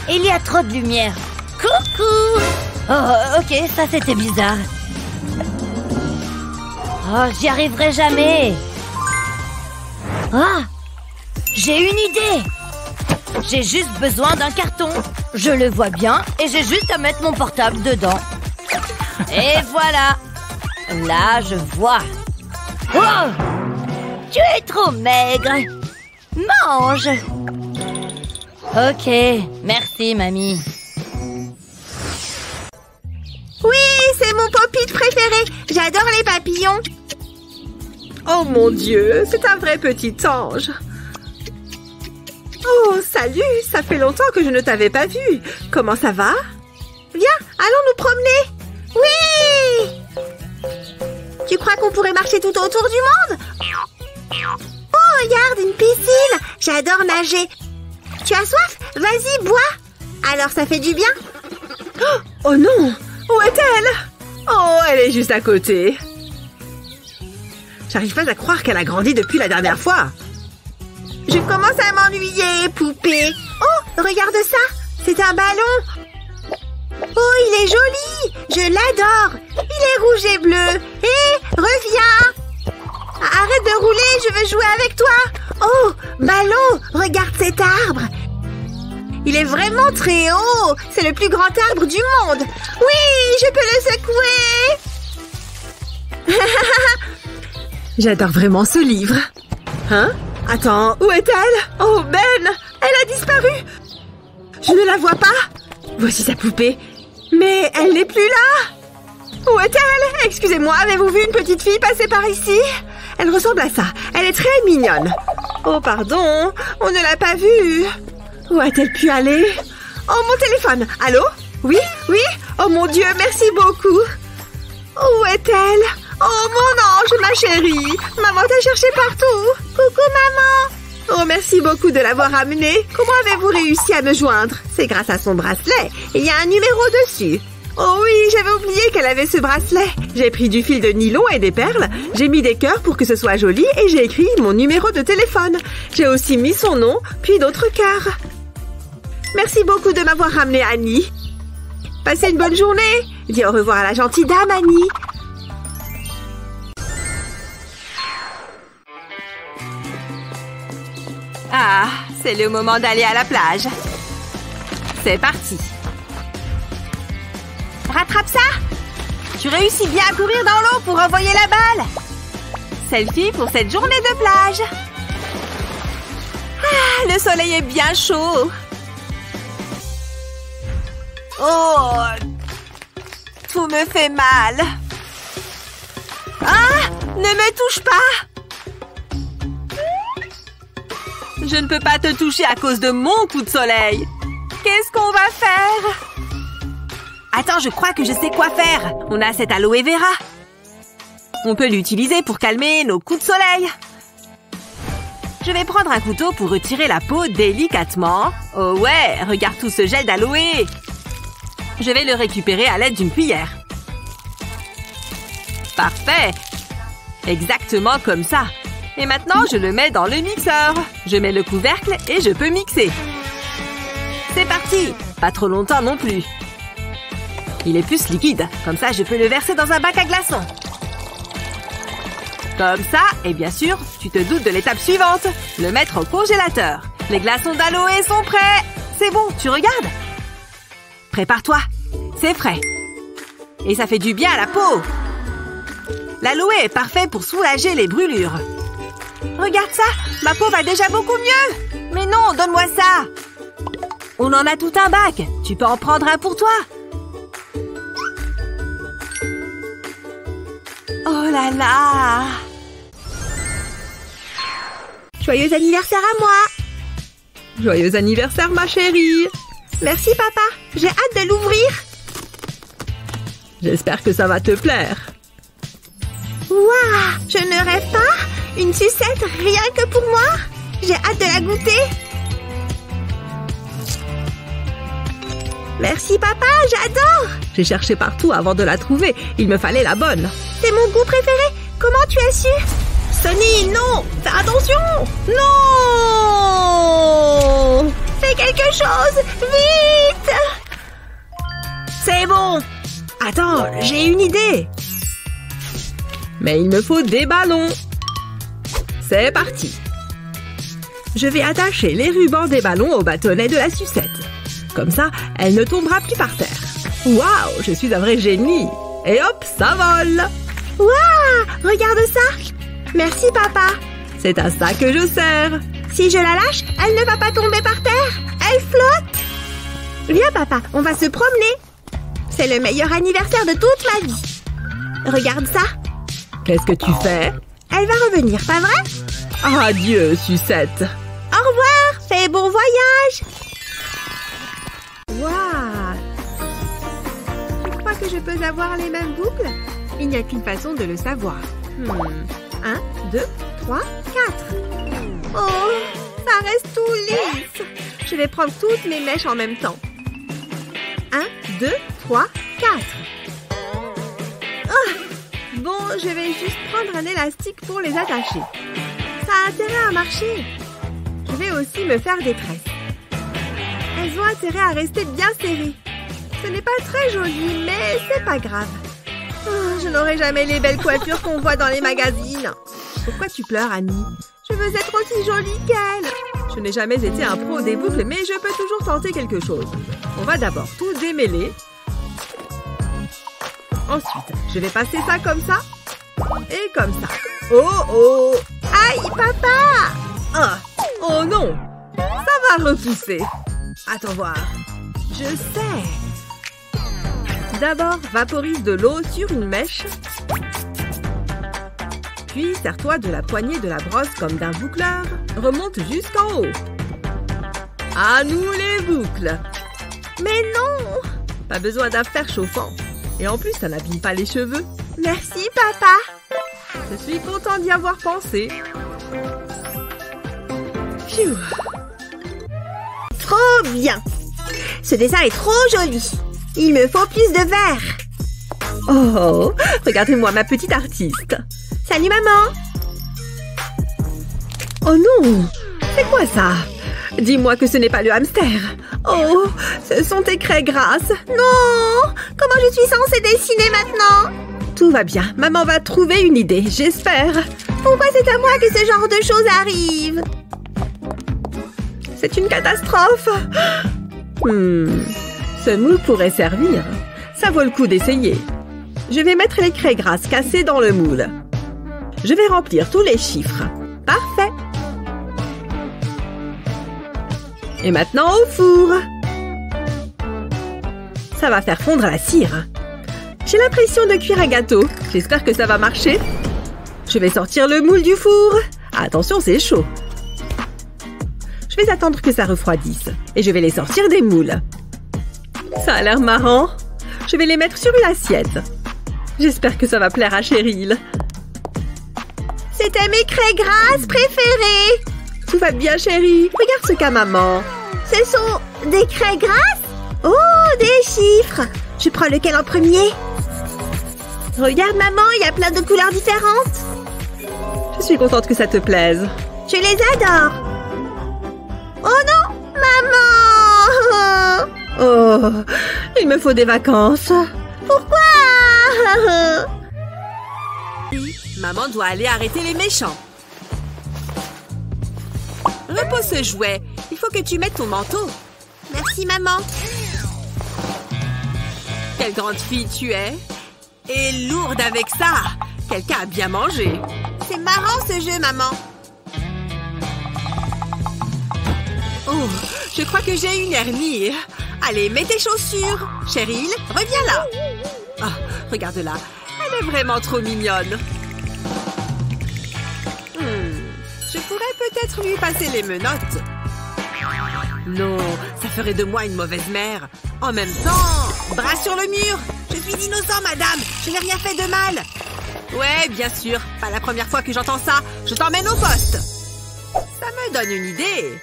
Il y a trop de lumière. Coucou. Oh, ok, ça c'était bizarre. Oh, j'y arriverai jamais. Ah, j'ai une idée. J'ai juste besoin d'un carton. Je le vois bien et j'ai juste à mettre mon portable dedans. Et voilà. Là, je vois. Oh, tu es trop maigre. Mange. Ok, merci, mamie. Oui, c'est mon pop-it préféré. J'adore les papillons. Oh mon Dieu, c'est un vrai petit ange. Oh, salut, ça fait longtemps que je ne t'avais pas vu. Comment ça va? Viens, allons nous promener. Oui! Tu crois qu'on pourrait marcher tout autour du monde? Oh, regarde, une piscine. J'adore nager. Tu as soif? Vas-y, bois. Alors, ça fait du bien. Oh non! Où est-elle? Oh, elle est juste à côté. J'arrive pas à croire qu'elle a grandi depuis la dernière fois. Je commence à m'ennuyer, poupée. Oh, regarde ça. C'est un ballon. Oh, il est joli. Je l'adore. Il est rouge et bleu. Hé, reviens. Arrête de rouler, je veux jouer avec toi. Oh, ballon, regarde cet arbre. Il est vraiment très haut. C'est le plus grand arbre du monde. Oui, je peux le secouer. J'adore vraiment ce livre. Hein? Attends, où est-elle? Oh, Ben! Elle a disparu! Je ne la vois pas. Voici sa poupée. Mais elle n'est plus là. Où est-elle? Excusez-moi, avez-vous vu une petite fille passer par ici? Elle ressemble à ça. Elle est très mignonne. Oh, pardon. On ne l'a pas vue. Où a-t-elle pu aller? Oh, mon téléphone. Allô? Oui? Oui? Oh, mon Dieu, merci beaucoup. Où est-elle? Oh, mon ange, ma chérie. Maman t'a cherché partout. Coucou, maman. Oh, merci beaucoup de l'avoir amenée. Comment avez-vous réussi à me joindre? C'est grâce à son bracelet. Il y a un numéro dessus. Oh oui, j'avais oublié qu'elle avait ce bracelet. J'ai pris du fil de nylon et des perles. J'ai mis des cœurs pour que ce soit joli et j'ai écrit mon numéro de téléphone. J'ai aussi mis son nom, puis d'autres cœurs. Merci beaucoup de m'avoir ramené, Annie. Passez une bonne journée. Dis au revoir à la gentille dame, Annie. Ah, c'est le moment d'aller à la plage. C'est parti. Rattrape ça. Tu réussis bien à courir dans l'eau pour envoyer la balle. Selfie pour cette journée de plage. Ah, le soleil est bien chaud. Oh, tout me fait mal. Ah, ne me touche pas. Je ne peux pas te toucher à cause de mon coup de soleil. Qu'est-ce qu'on va faire? Attends, je crois que je sais quoi faire. On a cette aloe vera. On peut l'utiliser pour calmer nos coups de soleil. Je vais prendre un couteau pour retirer la peau délicatement. Oh ouais, regarde tout ce gel d'aloe. Je vais le récupérer à l'aide d'une cuillère. Parfait. Exactement comme ça. Et maintenant, je le mets dans le mixeur. Je mets le couvercle et je peux mixer. C'est parti. Pas trop longtemps non plus. Il est plus liquide. Comme ça, je peux le verser dans un bac à glaçons. Comme ça, et bien sûr, tu te doutes de l'étape suivante. Le mettre au congélateur. Les glaçons d'aloe sont prêts. C'est bon, tu regardes? Prépare-toi. C'est frais. Et ça fait du bien à la peau. L'aloe est parfait pour soulager les brûlures. Regarde ça, ma peau va déjà beaucoup mieux. Mais non, donne-moi ça. On en a tout un bac. Tu peux en prendre un pour toi. Oh là là. Joyeux anniversaire à moi. Joyeux anniversaire, ma chérie. Merci, papa. J'ai hâte de l'ouvrir. J'espère que ça va te plaire. Waouh, je ne rêve pas. Une sucette rien que pour moi. J'ai hâte de la goûter. Merci, papa, j'adore. J'ai cherché partout avant de la trouver. Il me fallait la bonne. C'est mon goût préféré. Comment tu as su? Sonny, non! Fais attention! Non! Fais quelque chose! Vite! C'est bon! Attends, j'ai une idée! Mais il me faut des ballons! C'est parti! Je vais attacher les rubans des ballons au bâtonnet de la sucette. Comme ça, elle ne tombera plus par terre. Waouh! Je suis un vrai génie! Et hop, ça vole! Waouh! Regarde ça! Merci, papa. C'est à ça que je sers. Si je la lâche, elle ne va pas tomber par terre. Elle flotte. Viens, papa, on va se promener. C'est le meilleur anniversaire de toute ma vie. Regarde ça. Qu'est-ce que tu fais? Elle va revenir, pas vrai? Adieu, sucette. Au revoir. Fais bon voyage. Waouh! Je crois que je peux avoir les mêmes boucles. Il n'y a qu'une façon de le savoir. 1, 2, 3, 4. Oh, ça reste tout lisse. Je vais prendre toutes mes mèches en même temps. 1, 2, 3, 4. Oh, bon, je vais juste prendre un élastique pour les attacher. Ça a intérêt à marcher. Je vais aussi me faire des tresses. Elles ont intérêt à rester bien serrées. Ce n'est pas très joli, mais c'est pas grave. Oh, je n'aurai jamais les belles coiffures qu'on voit dans les magazines. Pourquoi tu pleures, Annie? Je veux être aussi jolie qu'elle. Je n'ai jamais été un pro des boucles, mais je peux toujours tenter quelque chose. On va d'abord tout démêler. Ensuite, je vais passer ça comme ça. Et comme ça. Oh, oh! Aïe, papa! Oh non! Ça va repousser. Attends voir. Je sais. D'abord, vaporise de l'eau sur une mèche. Puis, serre-toi de la poignée de la brosse comme d'un boucleur. Remonte jusqu'en haut. À nous les boucles. Mais non! Pas besoin d'un fer chauffant. Et en plus, ça n'abîme pas les cheveux. Merci, papa. Je suis content d'y avoir pensé. Phew. Trop bien. Ce dessin est trop joli. Il me faut plus de verre. Oh, regardez-moi ma petite artiste. Salut, maman. Oh non, c'est quoi ça? Dis-moi que ce n'est pas le hamster. Oh, ce sont tes craies grasses. Non, comment je suis censée dessiner maintenant? Tout va bien, maman va trouver une idée, j'espère. Pourquoi c'est à moi que ce genre de choses arrive? C'est une catastrophe. Ce moule pourrait servir. Ça vaut le coup d'essayer. Je vais mettre les craies grasses cassées dans le moule. Je vais remplir tous les chiffres. Parfait. Et maintenant au four. Ça va faire fondre la cire. J'ai l'impression de cuire un gâteau. J'espère que ça va marcher. Je vais sortir le moule du four. Attention, c'est chaud. Je vais attendre que ça refroidisse. Et je vais les sortir des moules. Ça a l'air marrant. Je vais les mettre sur une assiette. J'espère que ça va plaire à Cheryl. C'était mes craies grasses préférées. Tout va bien, chérie. Regarde ce qu'a maman. Ce sont des craies grasses? Oh, des chiffres. Je prends lequel en premier? Regarde, maman, il y a plein de couleurs différentes. Je suis contente que ça te plaise. Je les adore. Oh non, maman! Oh, il me faut des vacances. Pourquoi? Maman doit aller arrêter les méchants. Repose ce jouet. Il faut que tu mettes ton manteau. Merci, maman. Quelle grande fille tu es. Et lourde avec ça. Quelqu'un a bien mangé. C'est marrant ce jeu, maman. Oh, je crois que j'ai une hernie. Allez, mets tes chaussures. Cheryl, reviens là. Ah, regarde-la. Elle est vraiment trop mignonne. Je pourrais peut-être lui passer les menottes. Non, ça ferait de moi une mauvaise mère. En même temps, bras sur le mur. Je suis innocent, madame. Je n'ai rien fait de mal. Ouais, bien sûr. Pas la première fois que j'entends ça. Je t'emmène au poste. Ça me donne une idée.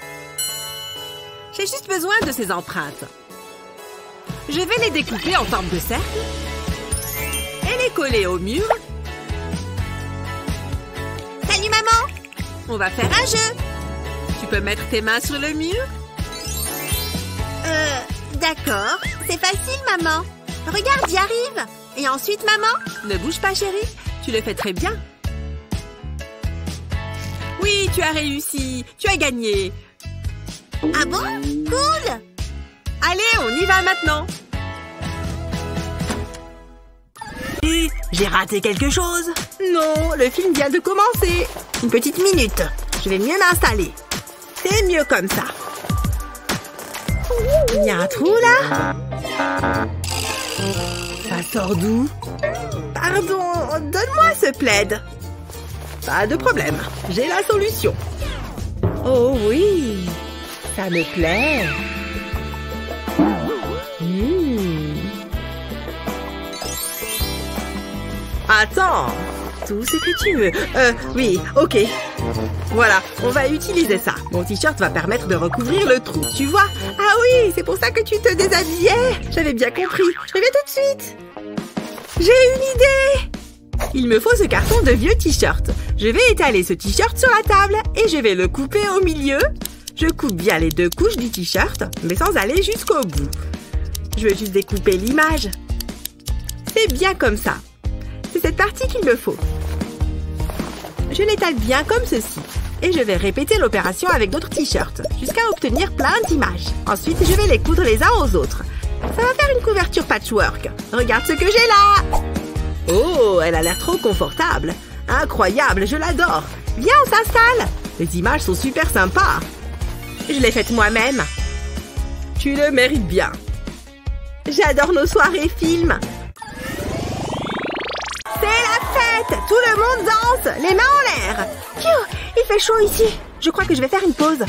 J'ai juste besoin de ces empreintes. Je vais les découper en forme de cercle et les coller au mur. Salut, maman! On va faire un jeu. Tu peux mettre tes mains sur le mur? D'accord. C'est facile, maman. Regarde, j'y arrive. Et ensuite, maman? Ne bouge pas, chérie. Tu le fais très bien. Oui, tu as réussi. Tu as gagné. Ah bon? Cool! Allez, on y va maintenant. Et j'ai raté quelque chose. Non, le film vient de commencer. Une petite minute. Je vais mieux m'installer. C'est mieux comme ça. Il y a un trou là? Ça sort d'où? Pardon, donne-moi ce plaid. Pas de problème, j'ai la solution. Oh oui, ça me plaît. Attends, tout ce que tu veux. Oui, ok. Voilà, on va utiliser ça. Mon t-shirt va permettre de recouvrir le trou, tu vois? Ah oui, c'est pour ça que tu te déshabillais. J'avais bien compris. Je reviens tout de suite. J'ai une idée. Il me faut ce carton de vieux t-shirt. Je vais étaler ce t-shirt sur la table et je vais le couper au milieu. Je coupe bien les deux couches du t-shirt, mais sans aller jusqu'au bout. Je veux juste découper l'image. C'est bien comme ça. C'est cette partie qu'il me faut. Je l'étale bien comme ceci. Et je vais répéter l'opération avec d'autres t-shirts, jusqu'à obtenir plein d'images. Ensuite, je vais les coudre les uns aux autres. Ça va faire une couverture patchwork. Regarde ce que j'ai là! Oh, elle a l'air trop confortable. Incroyable, je l'adore. Viens, on s'installe. Les images sont super sympas. Je l'ai faite moi-même. Tu le mérites bien. J'adore nos soirées films. C'est la fête! Tout le monde danse! Les mains en l'air! Il fait chaud ici. Je crois que je vais faire une pause.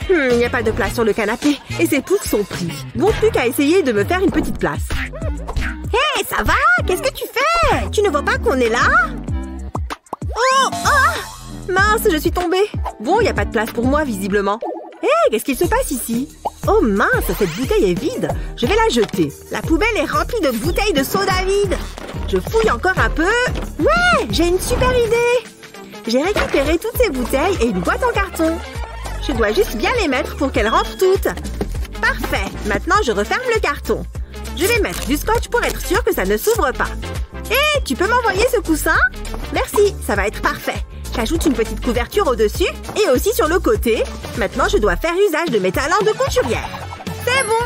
Il n'y a pas de place sur le canapé. Et ces poutres sont prises. Bon, plus qu'à essayer de me faire une petite place. Hé, ça va? Qu'est-ce que tu fais? Tu ne vois pas qu'on est là? Oh! Ah! Mince, je suis tombée. Bon, il n'y a pas de place pour moi, visiblement. Hé, qu'est-ce qu'il se passe ici? Oh mince, cette bouteille est vide. Je vais la jeter. La poubelle est remplie de bouteilles de soda vide. Je fouille encore un peu. Ouais, j'ai une super idée. J'ai récupéré toutes ces bouteilles et une boîte en carton. Je dois juste bien les mettre pour qu'elles rentrent toutes. Parfait. Maintenant, je referme le carton. Je vais mettre du scotch pour être sûr que ça ne s'ouvre pas. Hé, tu peux m'envoyer ce coussin? Merci, ça va être parfait. J'ajoute une petite couverture au-dessus et aussi sur le côté. Maintenant, je dois faire usage de mes talents de couturière. C'est bon.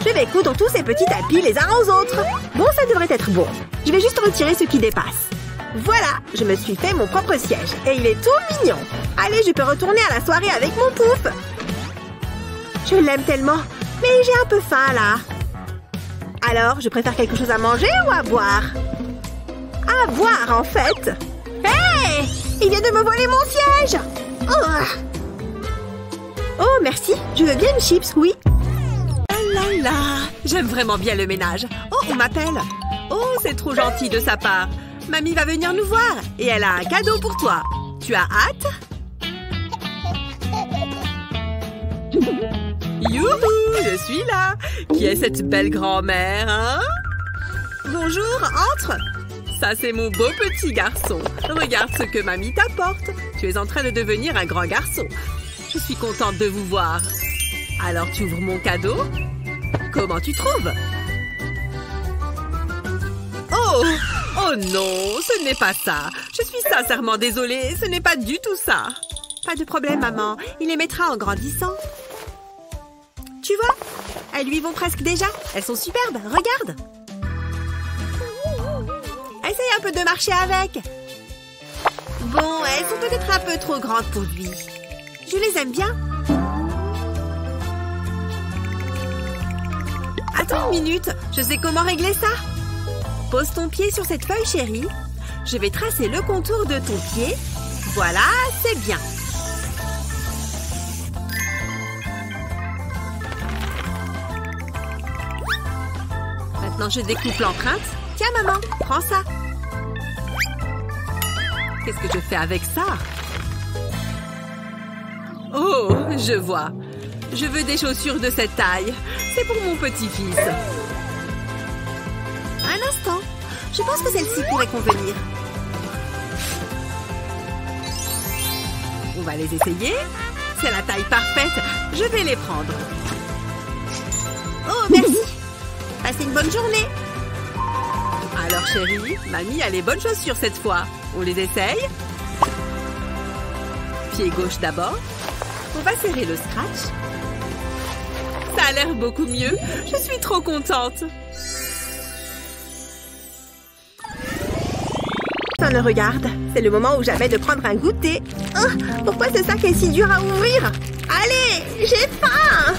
Je vais coudre tous ces petits tapis les uns aux autres. Bon, ça devrait être bon. Je vais juste retirer ce qui dépasse. Voilà, je me suis fait mon propre siège. Et il est tout mignon. Allez, je peux retourner à la soirée avec mon pouf. Je l'aime tellement. Mais j'ai un peu faim, là. Alors, je préfère quelque chose à manger ou à boire? À boire, en fait. Hé! Il vient de me voler mon siège! Oh, merci. Je veux bien une chips, oui. Ah là là! J'aime vraiment bien le ménage. Oh, on m'appelle. Oh, c'est trop gentil de sa part. Mamie va venir nous voir et elle a un cadeau pour toi. Tu as hâte? Youhou! Je suis là! Qui est cette belle grand-mère, hein? Bonjour, entre! Ça, c'est mon beau petit garçon. Regarde ce que mamie t'apporte. Tu es en train de devenir un grand garçon. Je suis contente de vous voir. Alors, tu ouvres mon cadeau? Comment tu trouves? Oh! Oh non, ce n'est pas ça. Je suis sincèrement désolée, ce n'est pas du tout ça. Pas de problème, maman. Il les mettra en grandissant. Tu vois? Elles lui vont presque déjà. Elles sont superbes, regarde! Essaye un peu de marcher avec. Bon, elles sont peut-être un peu trop grandes pour lui. Je les aime bien. Attends une minute, je sais comment régler ça. Pose ton pied sur cette feuille, chérie. Je vais tracer le contour de ton pied. Voilà, c'est bien. Maintenant, je découpe l'empreinte. Tiens, maman, prends ça. Qu'est-ce que je fais avec ça? Oh, je vois. Je veux des chaussures de cette taille. C'est pour mon petit-fils. Un instant. Je pense que celle-ci pourrait convenir. On va les essayer. C'est la taille parfaite. Je vais les prendre. Oh, merci. Passez une bonne journée. Alors, chérie, mamie a les bonnes chaussures cette fois. On les essaye? Pied gauche d'abord. On va serrer le scratch. Ça a l'air beaucoup mieux. Je suis trop contente. On le regarde. C'est le moment où j'avais de prendre un goûter. Oh, pourquoi ce sac est si dur à ouvrir? Allez, j'ai faim!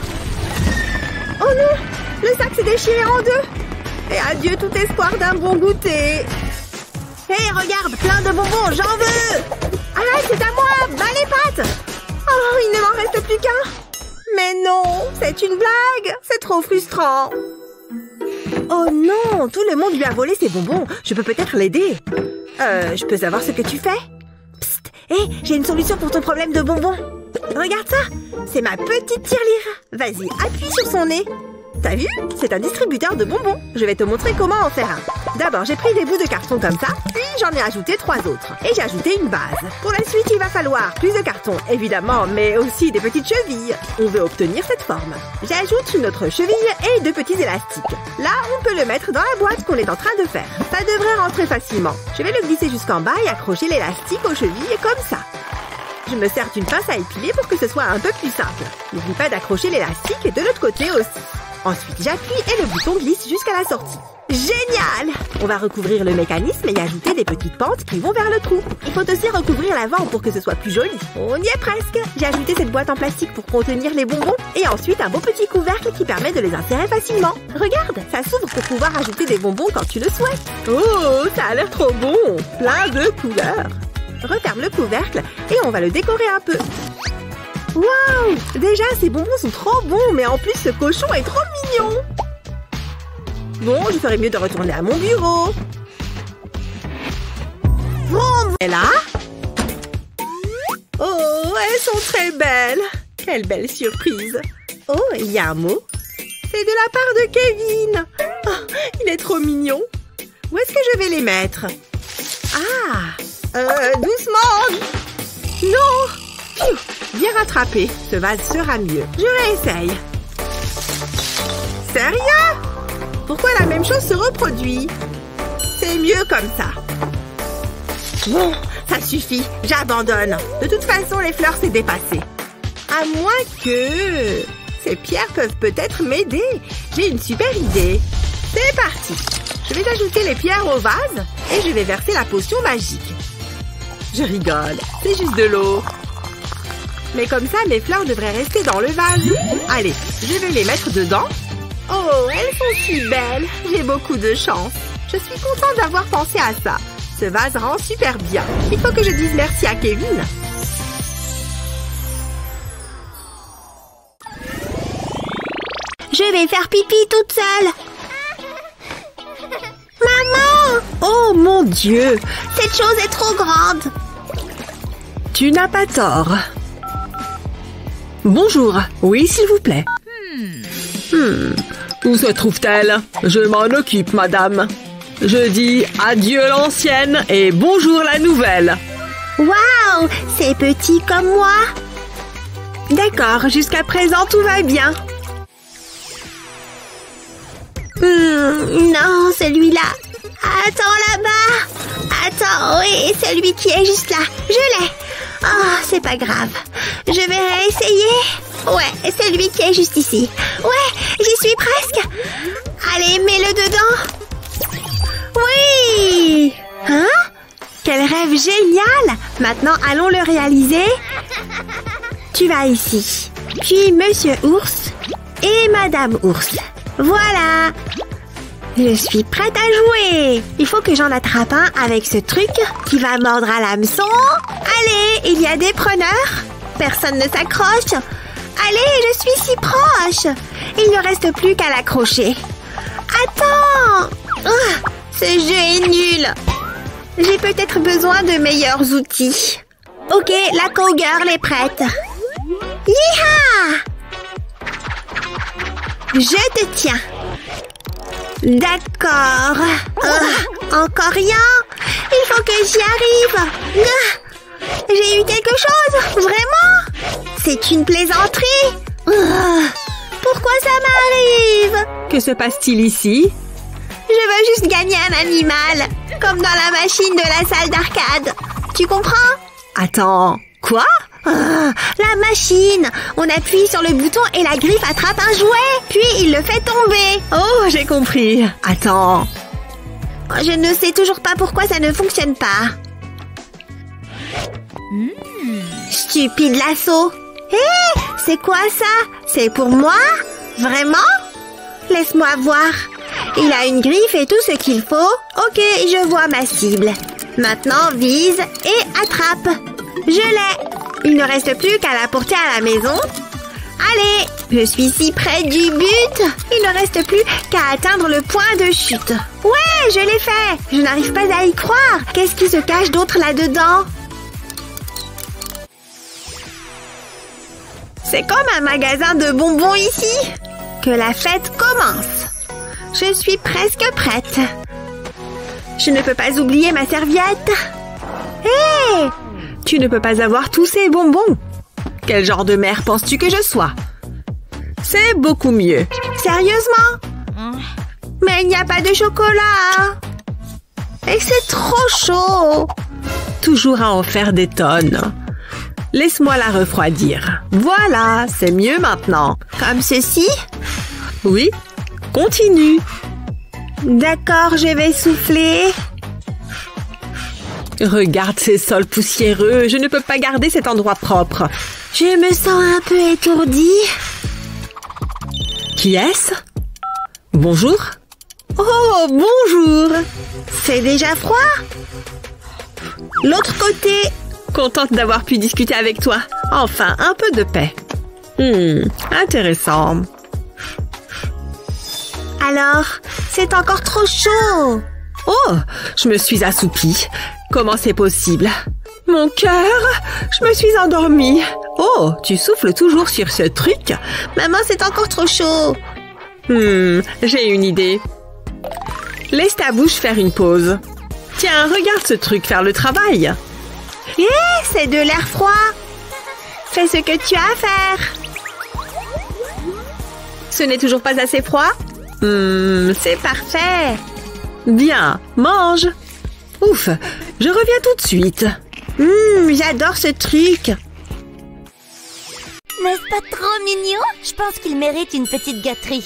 Oh non! Le sac s'est déchiré en deux. Et adieu tout espoir d'un bon goûter. Hé, regarde, plein de bonbons, j'en veux! Arrête, c'est à moi! Bas les pattes! Oh, il ne m'en reste plus qu'un! Mais non, c'est une blague! C'est trop frustrant! Oh non, tout le monde lui a volé ses bonbons. Je peux peut-être l'aider. Je peux savoir ce que tu fais? Psst, hé, j'ai une solution pour ton problème de bonbons. Regarde ça, c'est ma petite tirelire. Vas-y, appuie sur son nez. T'as vu? C'est un distributeur de bonbons. Je vais te montrer comment en faire un. D'abord, j'ai pris des bouts de carton comme ça, puis j'en ai ajouté 3 autres. Et j'ai ajouté une base. Pour la suite, il va falloir plus de carton, évidemment, mais aussi des petites chevilles. On veut obtenir cette forme. J'ajoute une autre cheville et 2 petits élastiques. Là, on peut le mettre dans la boîte qu'on est en train de faire. Ça devrait rentrer facilement. Je vais le glisser jusqu'en bas et accrocher l'élastique aux chevilles comme ça. Je me sers d'une pince à épiler pour que ce soit un peu plus simple. N'oublie pas d'accrocher l'élastique de l'autre côté aussi. Ensuite, j'appuie et le bouton glisse jusqu'à la sortie. Génial! On va recouvrir le mécanisme et y ajouter des petites pentes qui vont vers le trou. Il faut aussi recouvrir l'avant pour que ce soit plus joli. On y est presque! J'ai ajouté cette boîte en plastique pour contenir les bonbons et ensuite un beau petit couvercle qui permet de les insérer facilement. Regarde, ça s'ouvre pour pouvoir ajouter des bonbons quand tu le souhaites. Oh, ça a l'air trop bon! Plein de couleurs! Referme le couvercle et on va le décorer un peu. Waouh! Déjà, ces bonbons sont trop bons, mais en plus, ce cochon est trop mignon! Bon, je ferais mieux de retourner à mon bureau. Vroom! Et là? Oh, elles sont très belles! Quelle belle surprise! Oh, il y a un mot. C'est de la part de Kevin! Oh, il est trop mignon! Où est-ce que je vais les mettre? Ah! Doucement! Non! Pfiou, bien rattrapé. Ce vase sera mieux. Je réessaye. Sérieux? Pourquoi la même chose se reproduit? C'est mieux comme ça. Bon, ça suffit. J'abandonne. De toute façon, les fleurs, c'est dépassé. À moins que... Ces pierres peuvent peut-être m'aider. J'ai une super idée. C'est parti. Je vais ajouter les pierres au vase et je vais verser la potion magique. Je rigole. C'est juste de l'eau. Mais comme ça, mes fleurs devraient rester dans le vase. Allez, je vais les mettre dedans. Oh, elles sont si belles. J'ai beaucoup de chance. Je suis contente d'avoir pensé à ça. Ce vase rend super bien. Il faut que je dise merci à Kevin. Je vais faire pipi toute seule. Maman! Oh mon Dieu! Cette chose est trop grande. Tu n'as pas tort. Bonjour. Oui, s'il vous plaît. Où se trouve-t-elle? Je m'en occupe, madame. Je dis adieu l'ancienne et bonjour la nouvelle. Waouh! C'est petit comme moi. D'accord, jusqu'à présent, tout va bien. Non, celui-là. Attends là-bas. Attends, oui, celui qui est juste là. Je l'ai. Oh, c'est pas grave. Je vais réessayer. Ouais, celui qui est juste ici. Ouais, j'y suis presque. Allez, mets-le dedans. Oui! Hein? Quel rêve génial! Maintenant, allons le réaliser. Tu vas ici. Puis Monsieur Ours et Madame Ours. Voilà. Je suis prête à jouer. Il faut que j'en attrape un avec ce truc qui va mordre à l'hameçon. Allez, il y a des preneurs. Personne ne s'accroche. Allez, je suis si proche. Il ne reste plus qu'à l'accrocher. Attends. Ce jeu est nul. J'ai peut-être besoin de meilleurs outils. Ok, la cowgirl est prête. Yeeha! Je te tiens. D'accord. Encore rien. Il faut que j'y arrive. J'ai eu quelque chose. Vraiment? C'est une plaisanterie. Pourquoi ça m'arrive? Que se passe-t-il ici? Je veux juste gagner un animal. Comme dans la machine de la salle d'arcade. Tu comprends? Attends, quoi? La machine. On appuie sur le bouton et la griffe attrape un jouet. Puis il le fait tomber. Oh, j'ai compris. Attends. Je ne sais toujours pas pourquoi ça ne fonctionne pas. Stupide lasso. Hé, c'est quoi ça? C'est pour moi? Vraiment? Laisse-moi voir. Il a une griffe et tout ce qu'il faut. Ok, je vois ma cible. Maintenant, vise et attrape. Je l'ai. Il ne reste plus qu'à la porter à la maison. Allez, je suis si près du but. Il ne reste plus qu'à atteindre le point de chute. Ouais, je l'ai fait. Je n'arrive pas à y croire. Qu'est-ce qui se cache d'autre là-dedans? C'est comme un magasin de bonbons ici. Que la fête commence. Je suis presque prête. Je ne peux pas oublier ma serviette. Hé! Tu ne peux pas avoir tous ces bonbons. Quel genre de mère penses-tu que je sois? C'est beaucoup mieux. Sérieusement? Mais il n'y a pas de chocolat. Et c'est trop chaud. Toujours à en faire des tonnes. Laisse-moi la refroidir. Voilà, c'est mieux maintenant. Comme ceci? Oui, continue. D'accord, je vais souffler. Regarde ces sols poussiéreux. Je ne peux pas garder cet endroit propre. Je me sens un peu étourdie. Qui est-ce? Bonjour. Oh, bonjour. C'est déjà froid? L'autre côté. Contente d'avoir pu discuter avec toi. Enfin, un peu de paix. Intéressant. Alors, c'est encore trop chaud. Oh, je me suis assoupie. Comment c'est possible? Mon cœur, je me suis endormie. Oh, tu souffles toujours sur ce truc? Maman, c'est encore trop chaud. J'ai une idée. Laisse ta bouche faire une pause. Tiens, regarde ce truc faire le travail. Hé, c'est de l'air froid. Fais ce que tu as à faire. Ce n'est toujours pas assez froid? C'est parfait. Bien, mange. Ouf, je reviens tout de suite. J'adore ce truc. N'est-ce pas trop mignon? Je pense qu'il mérite une petite gâterie.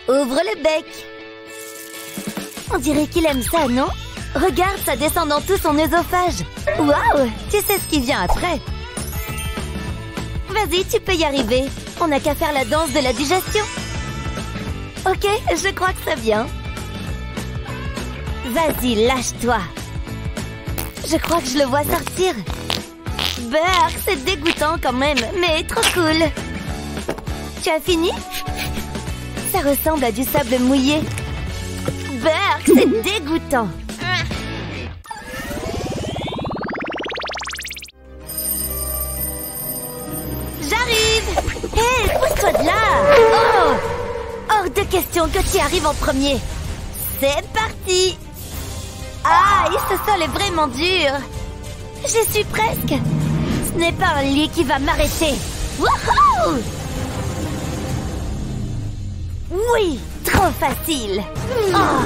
Ouvre le bec. On dirait qu'il aime ça, non? Regarde, ça descend dans tout son œsophage. Waouh! Tu sais ce qui vient après. Vas-y, tu peux y arriver. On n'a qu'à faire la danse de la digestion. Ok, je crois que ça vient. Vas-y, lâche-toi. Je crois que je le vois sortir. Burk, c'est dégoûtant quand même, mais trop cool. Tu as fini? Ça ressemble à du sable mouillé. Burk, c'est dégoûtant. J'arrive! Hé, pousse-toi de là! Oh! Hors de question que tu arrives en premier. C'est parti! Aïe, ce sol est vraiment dur. J'y suis presque. Ce n'est pas un lit qui va m'arrêter. Wouhou! Oui, trop facile. Oh!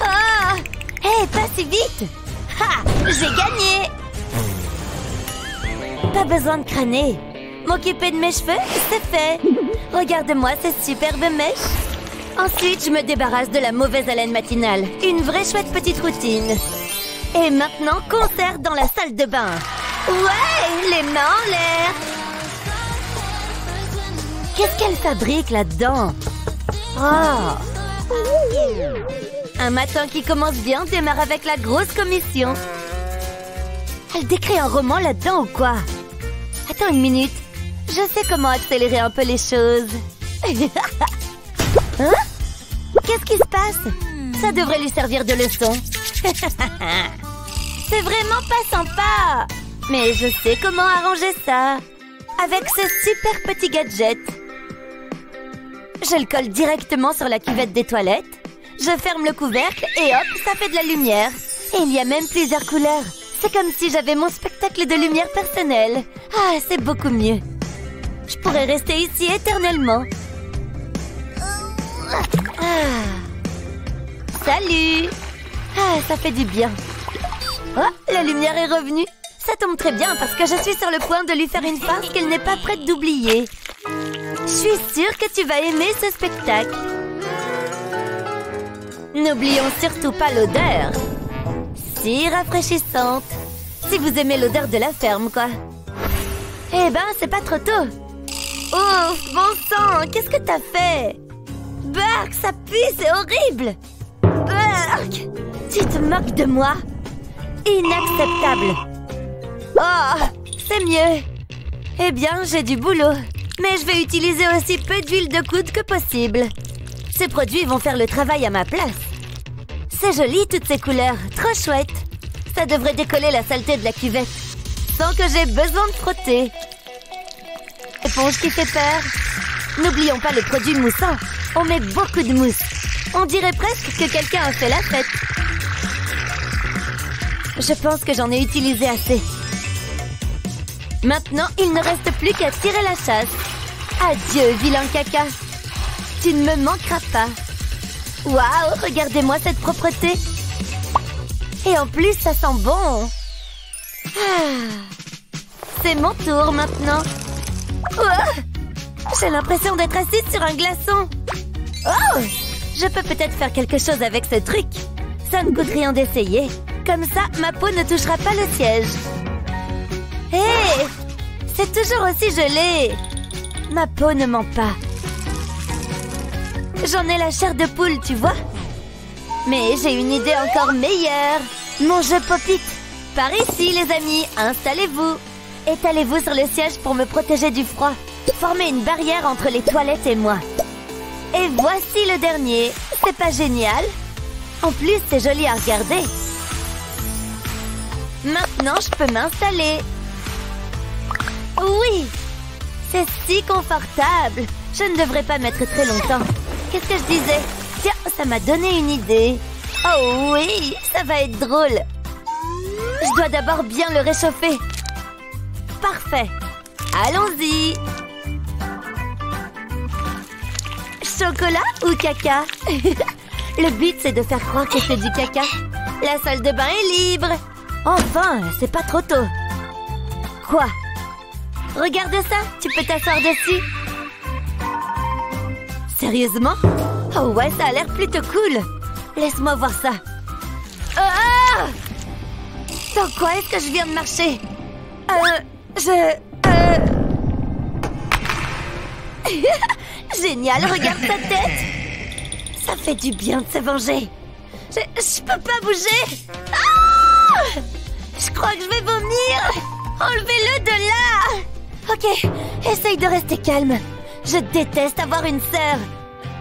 Ah! Hé, pas si vite! Ha! J'ai gagné! Pas besoin de crâner. M'occuper de mes cheveux, c'est fait. Regarde-moi ces superbes mèches. Ensuite, je me débarrasse de la mauvaise haleine matinale. Une vraie chouette petite routine. Et maintenant, concert dans la salle de bain. Ouais, les mains en l'air. Qu'est-ce qu'elle fabrique là-dedans? Oh. Un matin qui commence bien démarre avec la grosse commission. Elle décrit un roman là-dedans ou quoi? Attends une minute. Je sais comment accélérer un peu les choses. Hein? Qu'est-ce qui se passe? Ça devrait lui servir de leçon. C'est vraiment pas sympa. Mais je sais comment arranger ça. Avec ce super petit gadget. Je le colle directement sur la cuvette des toilettes. Je ferme le couvercle et hop, ça fait de la lumière. Et il y a même plusieurs couleurs. C'est comme si j'avais mon spectacle de lumière personnel. Ah, c'est beaucoup mieux. Je pourrais rester ici éternellement. Ah. Salut! Ah, ça fait du bien. Oh, la lumière est revenue. Ça tombe très bien parce que je suis sur le point de lui faire une farce qu'elle n'est pas prête d'oublier. Je suis sûre que tu vas aimer ce spectacle. N'oublions surtout pas l'odeur. Si rafraîchissante. Si vous aimez l'odeur de la ferme, quoi. Eh ben, c'est pas trop tôt. Oh, bon sang, qu'est-ce que t'as fait? Burk, ça pue, c'est horrible. Burk, tu te moques de moi? Inacceptable. Oh, c'est mieux. Eh bien, j'ai du boulot. Mais je vais utiliser aussi peu d'huile de coude que possible. Ces produits vont faire le travail à ma place. C'est joli, toutes ces couleurs. Trop chouette. Ça devrait décoller la saleté de la cuvette. Sans que j'ai besoin de frotter. Éponge qui fait peur. N'oublions pas le produit moussant. On met beaucoup de mousse. On dirait presque que quelqu'un a fait la fête. Je pense que j'en ai utilisé assez. Maintenant, il ne reste plus qu'à tirer la chasse. Adieu, vilain caca. Tu ne me manqueras pas. Waouh, regardez-moi cette propreté. Et en plus, ça sent bon. Ah. C'est mon tour maintenant. Oh, j'ai l'impression d'être assise sur un glaçon. Oh, je peux peut-être faire quelque chose avec ce truc. Ça ne coûte rien d'essayer. Comme ça, ma peau ne touchera pas le siège. Hé, hey, c'est toujours aussi gelé. Ma peau ne ment pas. J'en ai la chair de poule, tu vois. Mais j'ai une idée encore meilleure. Mon jeu Pop-It. Par ici, les amis, installez-vous. Étalez-vous sur le siège pour me protéger du froid. Formez une barrière entre les toilettes et moi. Et voici le dernier. C'est pas génial? En plus, c'est joli à regarder. Maintenant, je peux m'installer. Oui, c'est si confortable. Je ne devrais pas mettre très longtemps. Qu'est-ce que je disais? Tiens, ça m'a donné une idée. Oh oui, ça va être drôle. Je dois d'abord bien le réchauffer. Parfait. Allons-y. Chocolat ou caca? Le but, c'est de faire croire que c'est du caca. La salle de bain est libre. Enfin, c'est pas trop tôt. Quoi? Regarde ça, tu peux t'asseoir dessus. Sérieusement? Oh ouais, ça a l'air plutôt cool. Laisse-moi voir ça. Ah! Dans quoi est-ce que je viens de marcher? Génial, regarde sa tête. Ça fait du bien de se venger. Je peux pas bouger. Ah! Je crois que je vais vomir. Enlevez-le de là. Ok, essaye de rester calme. Je déteste avoir une sœur.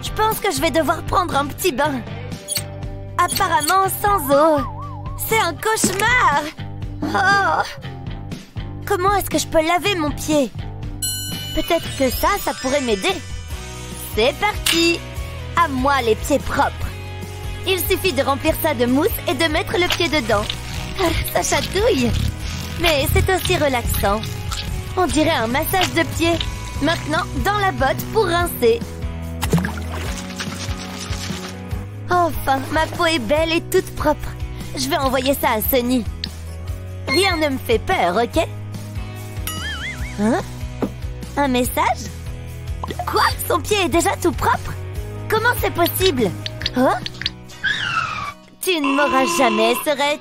Je pense que je vais devoir prendre un petit bain. Apparemment sans eau. C'est un cauchemar. Oh! Comment est-ce que je peux laver mon pied? Peut-être que ça pourrait m'aider. C'est parti. À moi les pieds propres. Il suffit de remplir ça de mousse et de mettre le pied dedans. Ça chatouille. Mais c'est aussi relaxant. On dirait un massage de pied. Maintenant, dans la botte pour rincer. Enfin, ma peau est belle et toute propre. Je vais envoyer ça à Sunny. Rien ne me fait peur, ok? Hein? Un message? Quoi? Son pied est déjà tout propre? Comment c'est possible? Hein? Tu ne m'auras jamais, sœurette.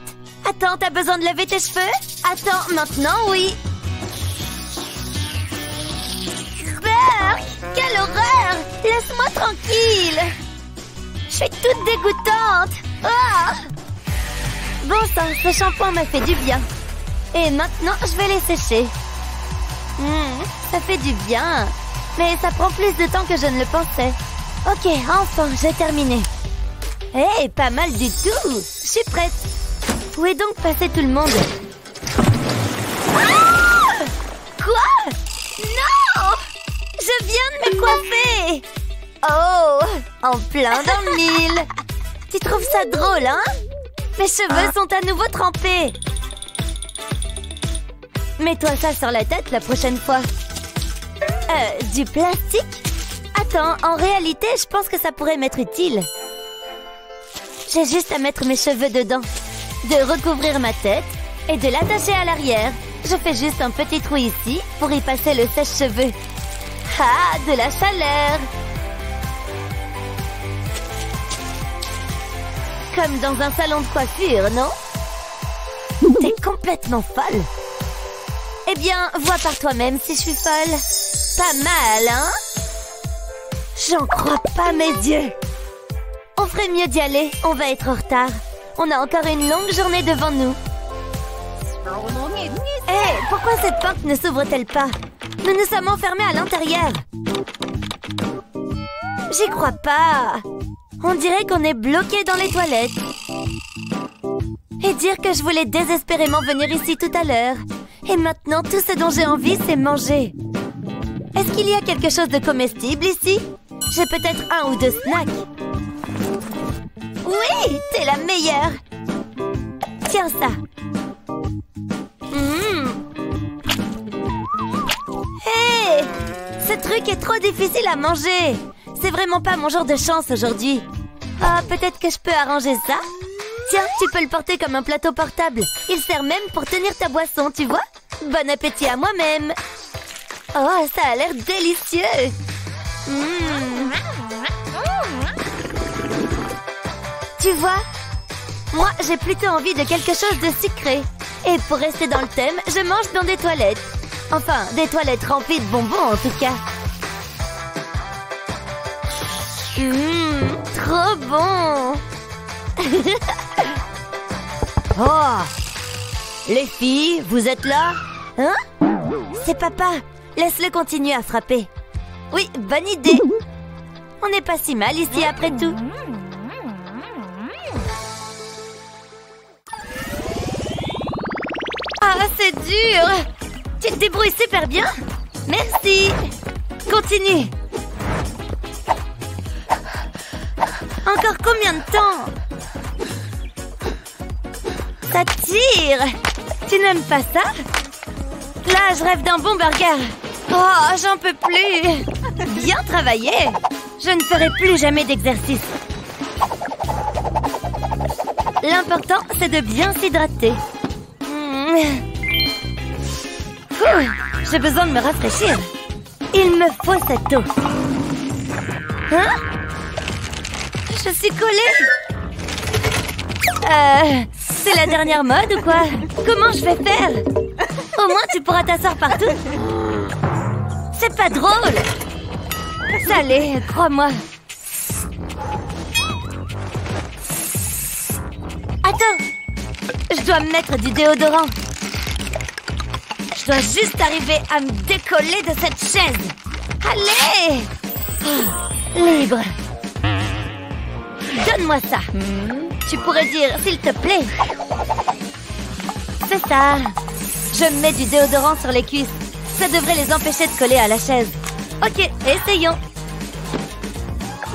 Attends, t'as besoin de laver tes cheveux? Attends, maintenant, oui. Arc, quelle horreur! Laisse-moi tranquille! Je suis toute dégoûtante! Ah! Bon sang, ce shampoing m'a fait du bien. Et maintenant, je vais les sécher. Ça fait du bien. Mais ça prend plus de temps que je ne le pensais. Ok, enfin, j'ai terminé. Hé, pas mal du tout! Je suis prête. Où est donc passé tout le monde? Ah! Quoi? Non! Je viens de me coiffer! Oh! En plein dans le mille! Tu trouves ça drôle, hein? Mes cheveux sont à nouveau trempés! Mets-toi ça sur la tête la prochaine fois. Du plastique? Attends, en réalité, je pense que ça pourrait m'être utile. J'ai juste à mettre mes cheveux dedans, de recouvrir ma tête et de l'attacher à l'arrière. Je fais juste un petit trou ici pour y passer le sèche-cheveux. Ah, de la chaleur! Comme dans un salon de coiffure, non? T'es complètement folle! Eh bien, vois par toi-même si je suis folle. Pas mal, hein? J'en crois pas mes yeux. On ferait mieux d'y aller, on va être en retard. On a encore une longue journée devant nous. Hé, pourquoi cette porte ne s'ouvre-t-elle pas? Nous nous sommes enfermés à l'intérieur. J'y crois pas. On dirait qu'on est bloqué dans les toilettes. Et dire que je voulais désespérément venir ici tout à l'heure. Et maintenant, tout ce dont j'ai envie, c'est manger. Est-ce qu'il y a quelque chose de comestible ici? J'ai peut-être un ou deux snacks. Oui, t'es la meilleure. Tiens ça. Hé! Ce truc est trop difficile à manger. C'est vraiment pas mon jour de chance aujourd'hui. Ah, peut-être que je peux arranger ça? Tiens, tu peux le porter comme un plateau portable. Il sert même pour tenir ta boisson, tu vois? Bon appétit à moi-même. Oh, ça a l'air délicieux. Tu vois? Moi, j'ai plutôt envie de quelque chose de sucré. Et pour rester dans le thème, je mange dans des toilettes. Enfin, des toilettes remplies de bonbons en tout cas. Trop bon. Oh! Les filles, vous êtes là? Hein? C'est papa. Laisse-le continuer à frapper. Oui, bonne idée. On n'est pas si mal ici après tout. Ah, c'est dur. Tu te débrouilles super bien. Merci. Continue. Encore combien de temps? Ça tire. Tu n'aimes pas ça? Là, je rêve d'un bon burger. Oh, j'en peux plus. Bien travaillé. Je ne ferai plus jamais d'exercice. L'important, c'est de bien s'hydrater. J'ai besoin de me rafraîchir. Il me faut cette eau. Hein? Je suis collée. C'est la dernière mode ou quoi? Comment je vais faire? Au moins, tu pourras t'asseoir partout. C'est pas drôle. Ça l'est, crois-moi. Attends. Je dois me mettre du déodorant. Je dois juste arriver à me décoller de cette chaise. Allez! Libre. Donne-moi ça. Tu pourrais dire, s'il te plaît. C'est ça. Je mets du déodorant sur les cuisses. Ça devrait les empêcher de coller à la chaise. Ok, essayons.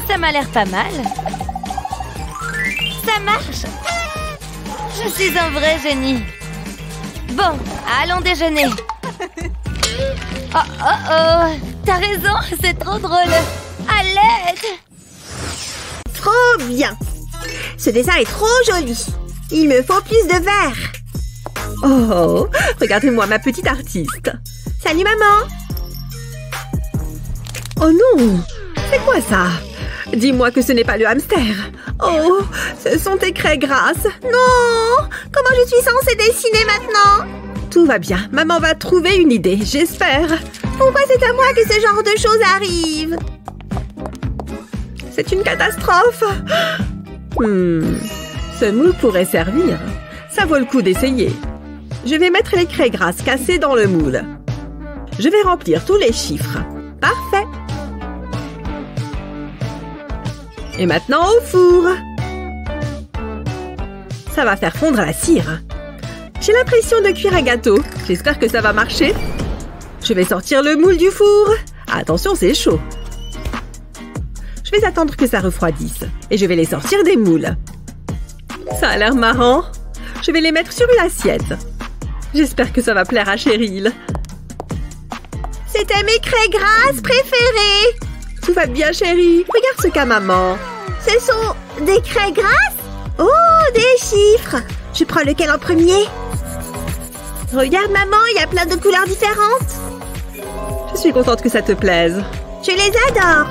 Ça m'a l'air pas mal. Ça marche. Je suis un vrai génie. Bon, allons déjeuner. Oh. T'as raison, c'est trop drôle. À l'aide. Trop bien. Ce dessin est trop joli. Il me faut plus de verre. Oh, regardez-moi ma petite artiste. Salut maman. Oh non, c'est quoi ça? Dis-moi que ce n'est pas le hamster. Oh, ce sont tes craies grasses. Non. Comment je suis censée dessiner maintenant? Tout va bien. Maman va trouver une idée, j'espère. Pourquoi c'est à moi que ce genre de choses arrive? C'est une catastrophe. Ce moule pourrait servir. Ça vaut le coup d'essayer. Je vais mettre les craies grasses cassées dans le moule. Je vais remplir tous les chiffres. Parfait. Et maintenant au four. Ça va faire fondre la cire. J'ai l'impression de cuire un gâteau. J'espère que ça va marcher. Je vais sortir le moule du four. Attention, c'est chaud. Je vais attendre que ça refroidisse. Et je vais les sortir des moules. Ça a l'air marrant. Je vais les mettre sur une assiette. J'espère que ça va plaire à Cheryl. C'était mes craies grasses préférées. Tout va bien, chérie. Regarde ce qu'a maman. Ce sont des craies grasses? Oh, des chiffres. Je prends lequel en premier? Regarde, maman, il y a plein de couleurs différentes. Je suis contente que ça te plaise. Je les adore.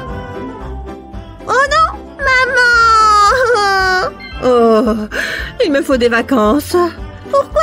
Oh non, maman! Oh, il me faut des vacances. Pourquoi?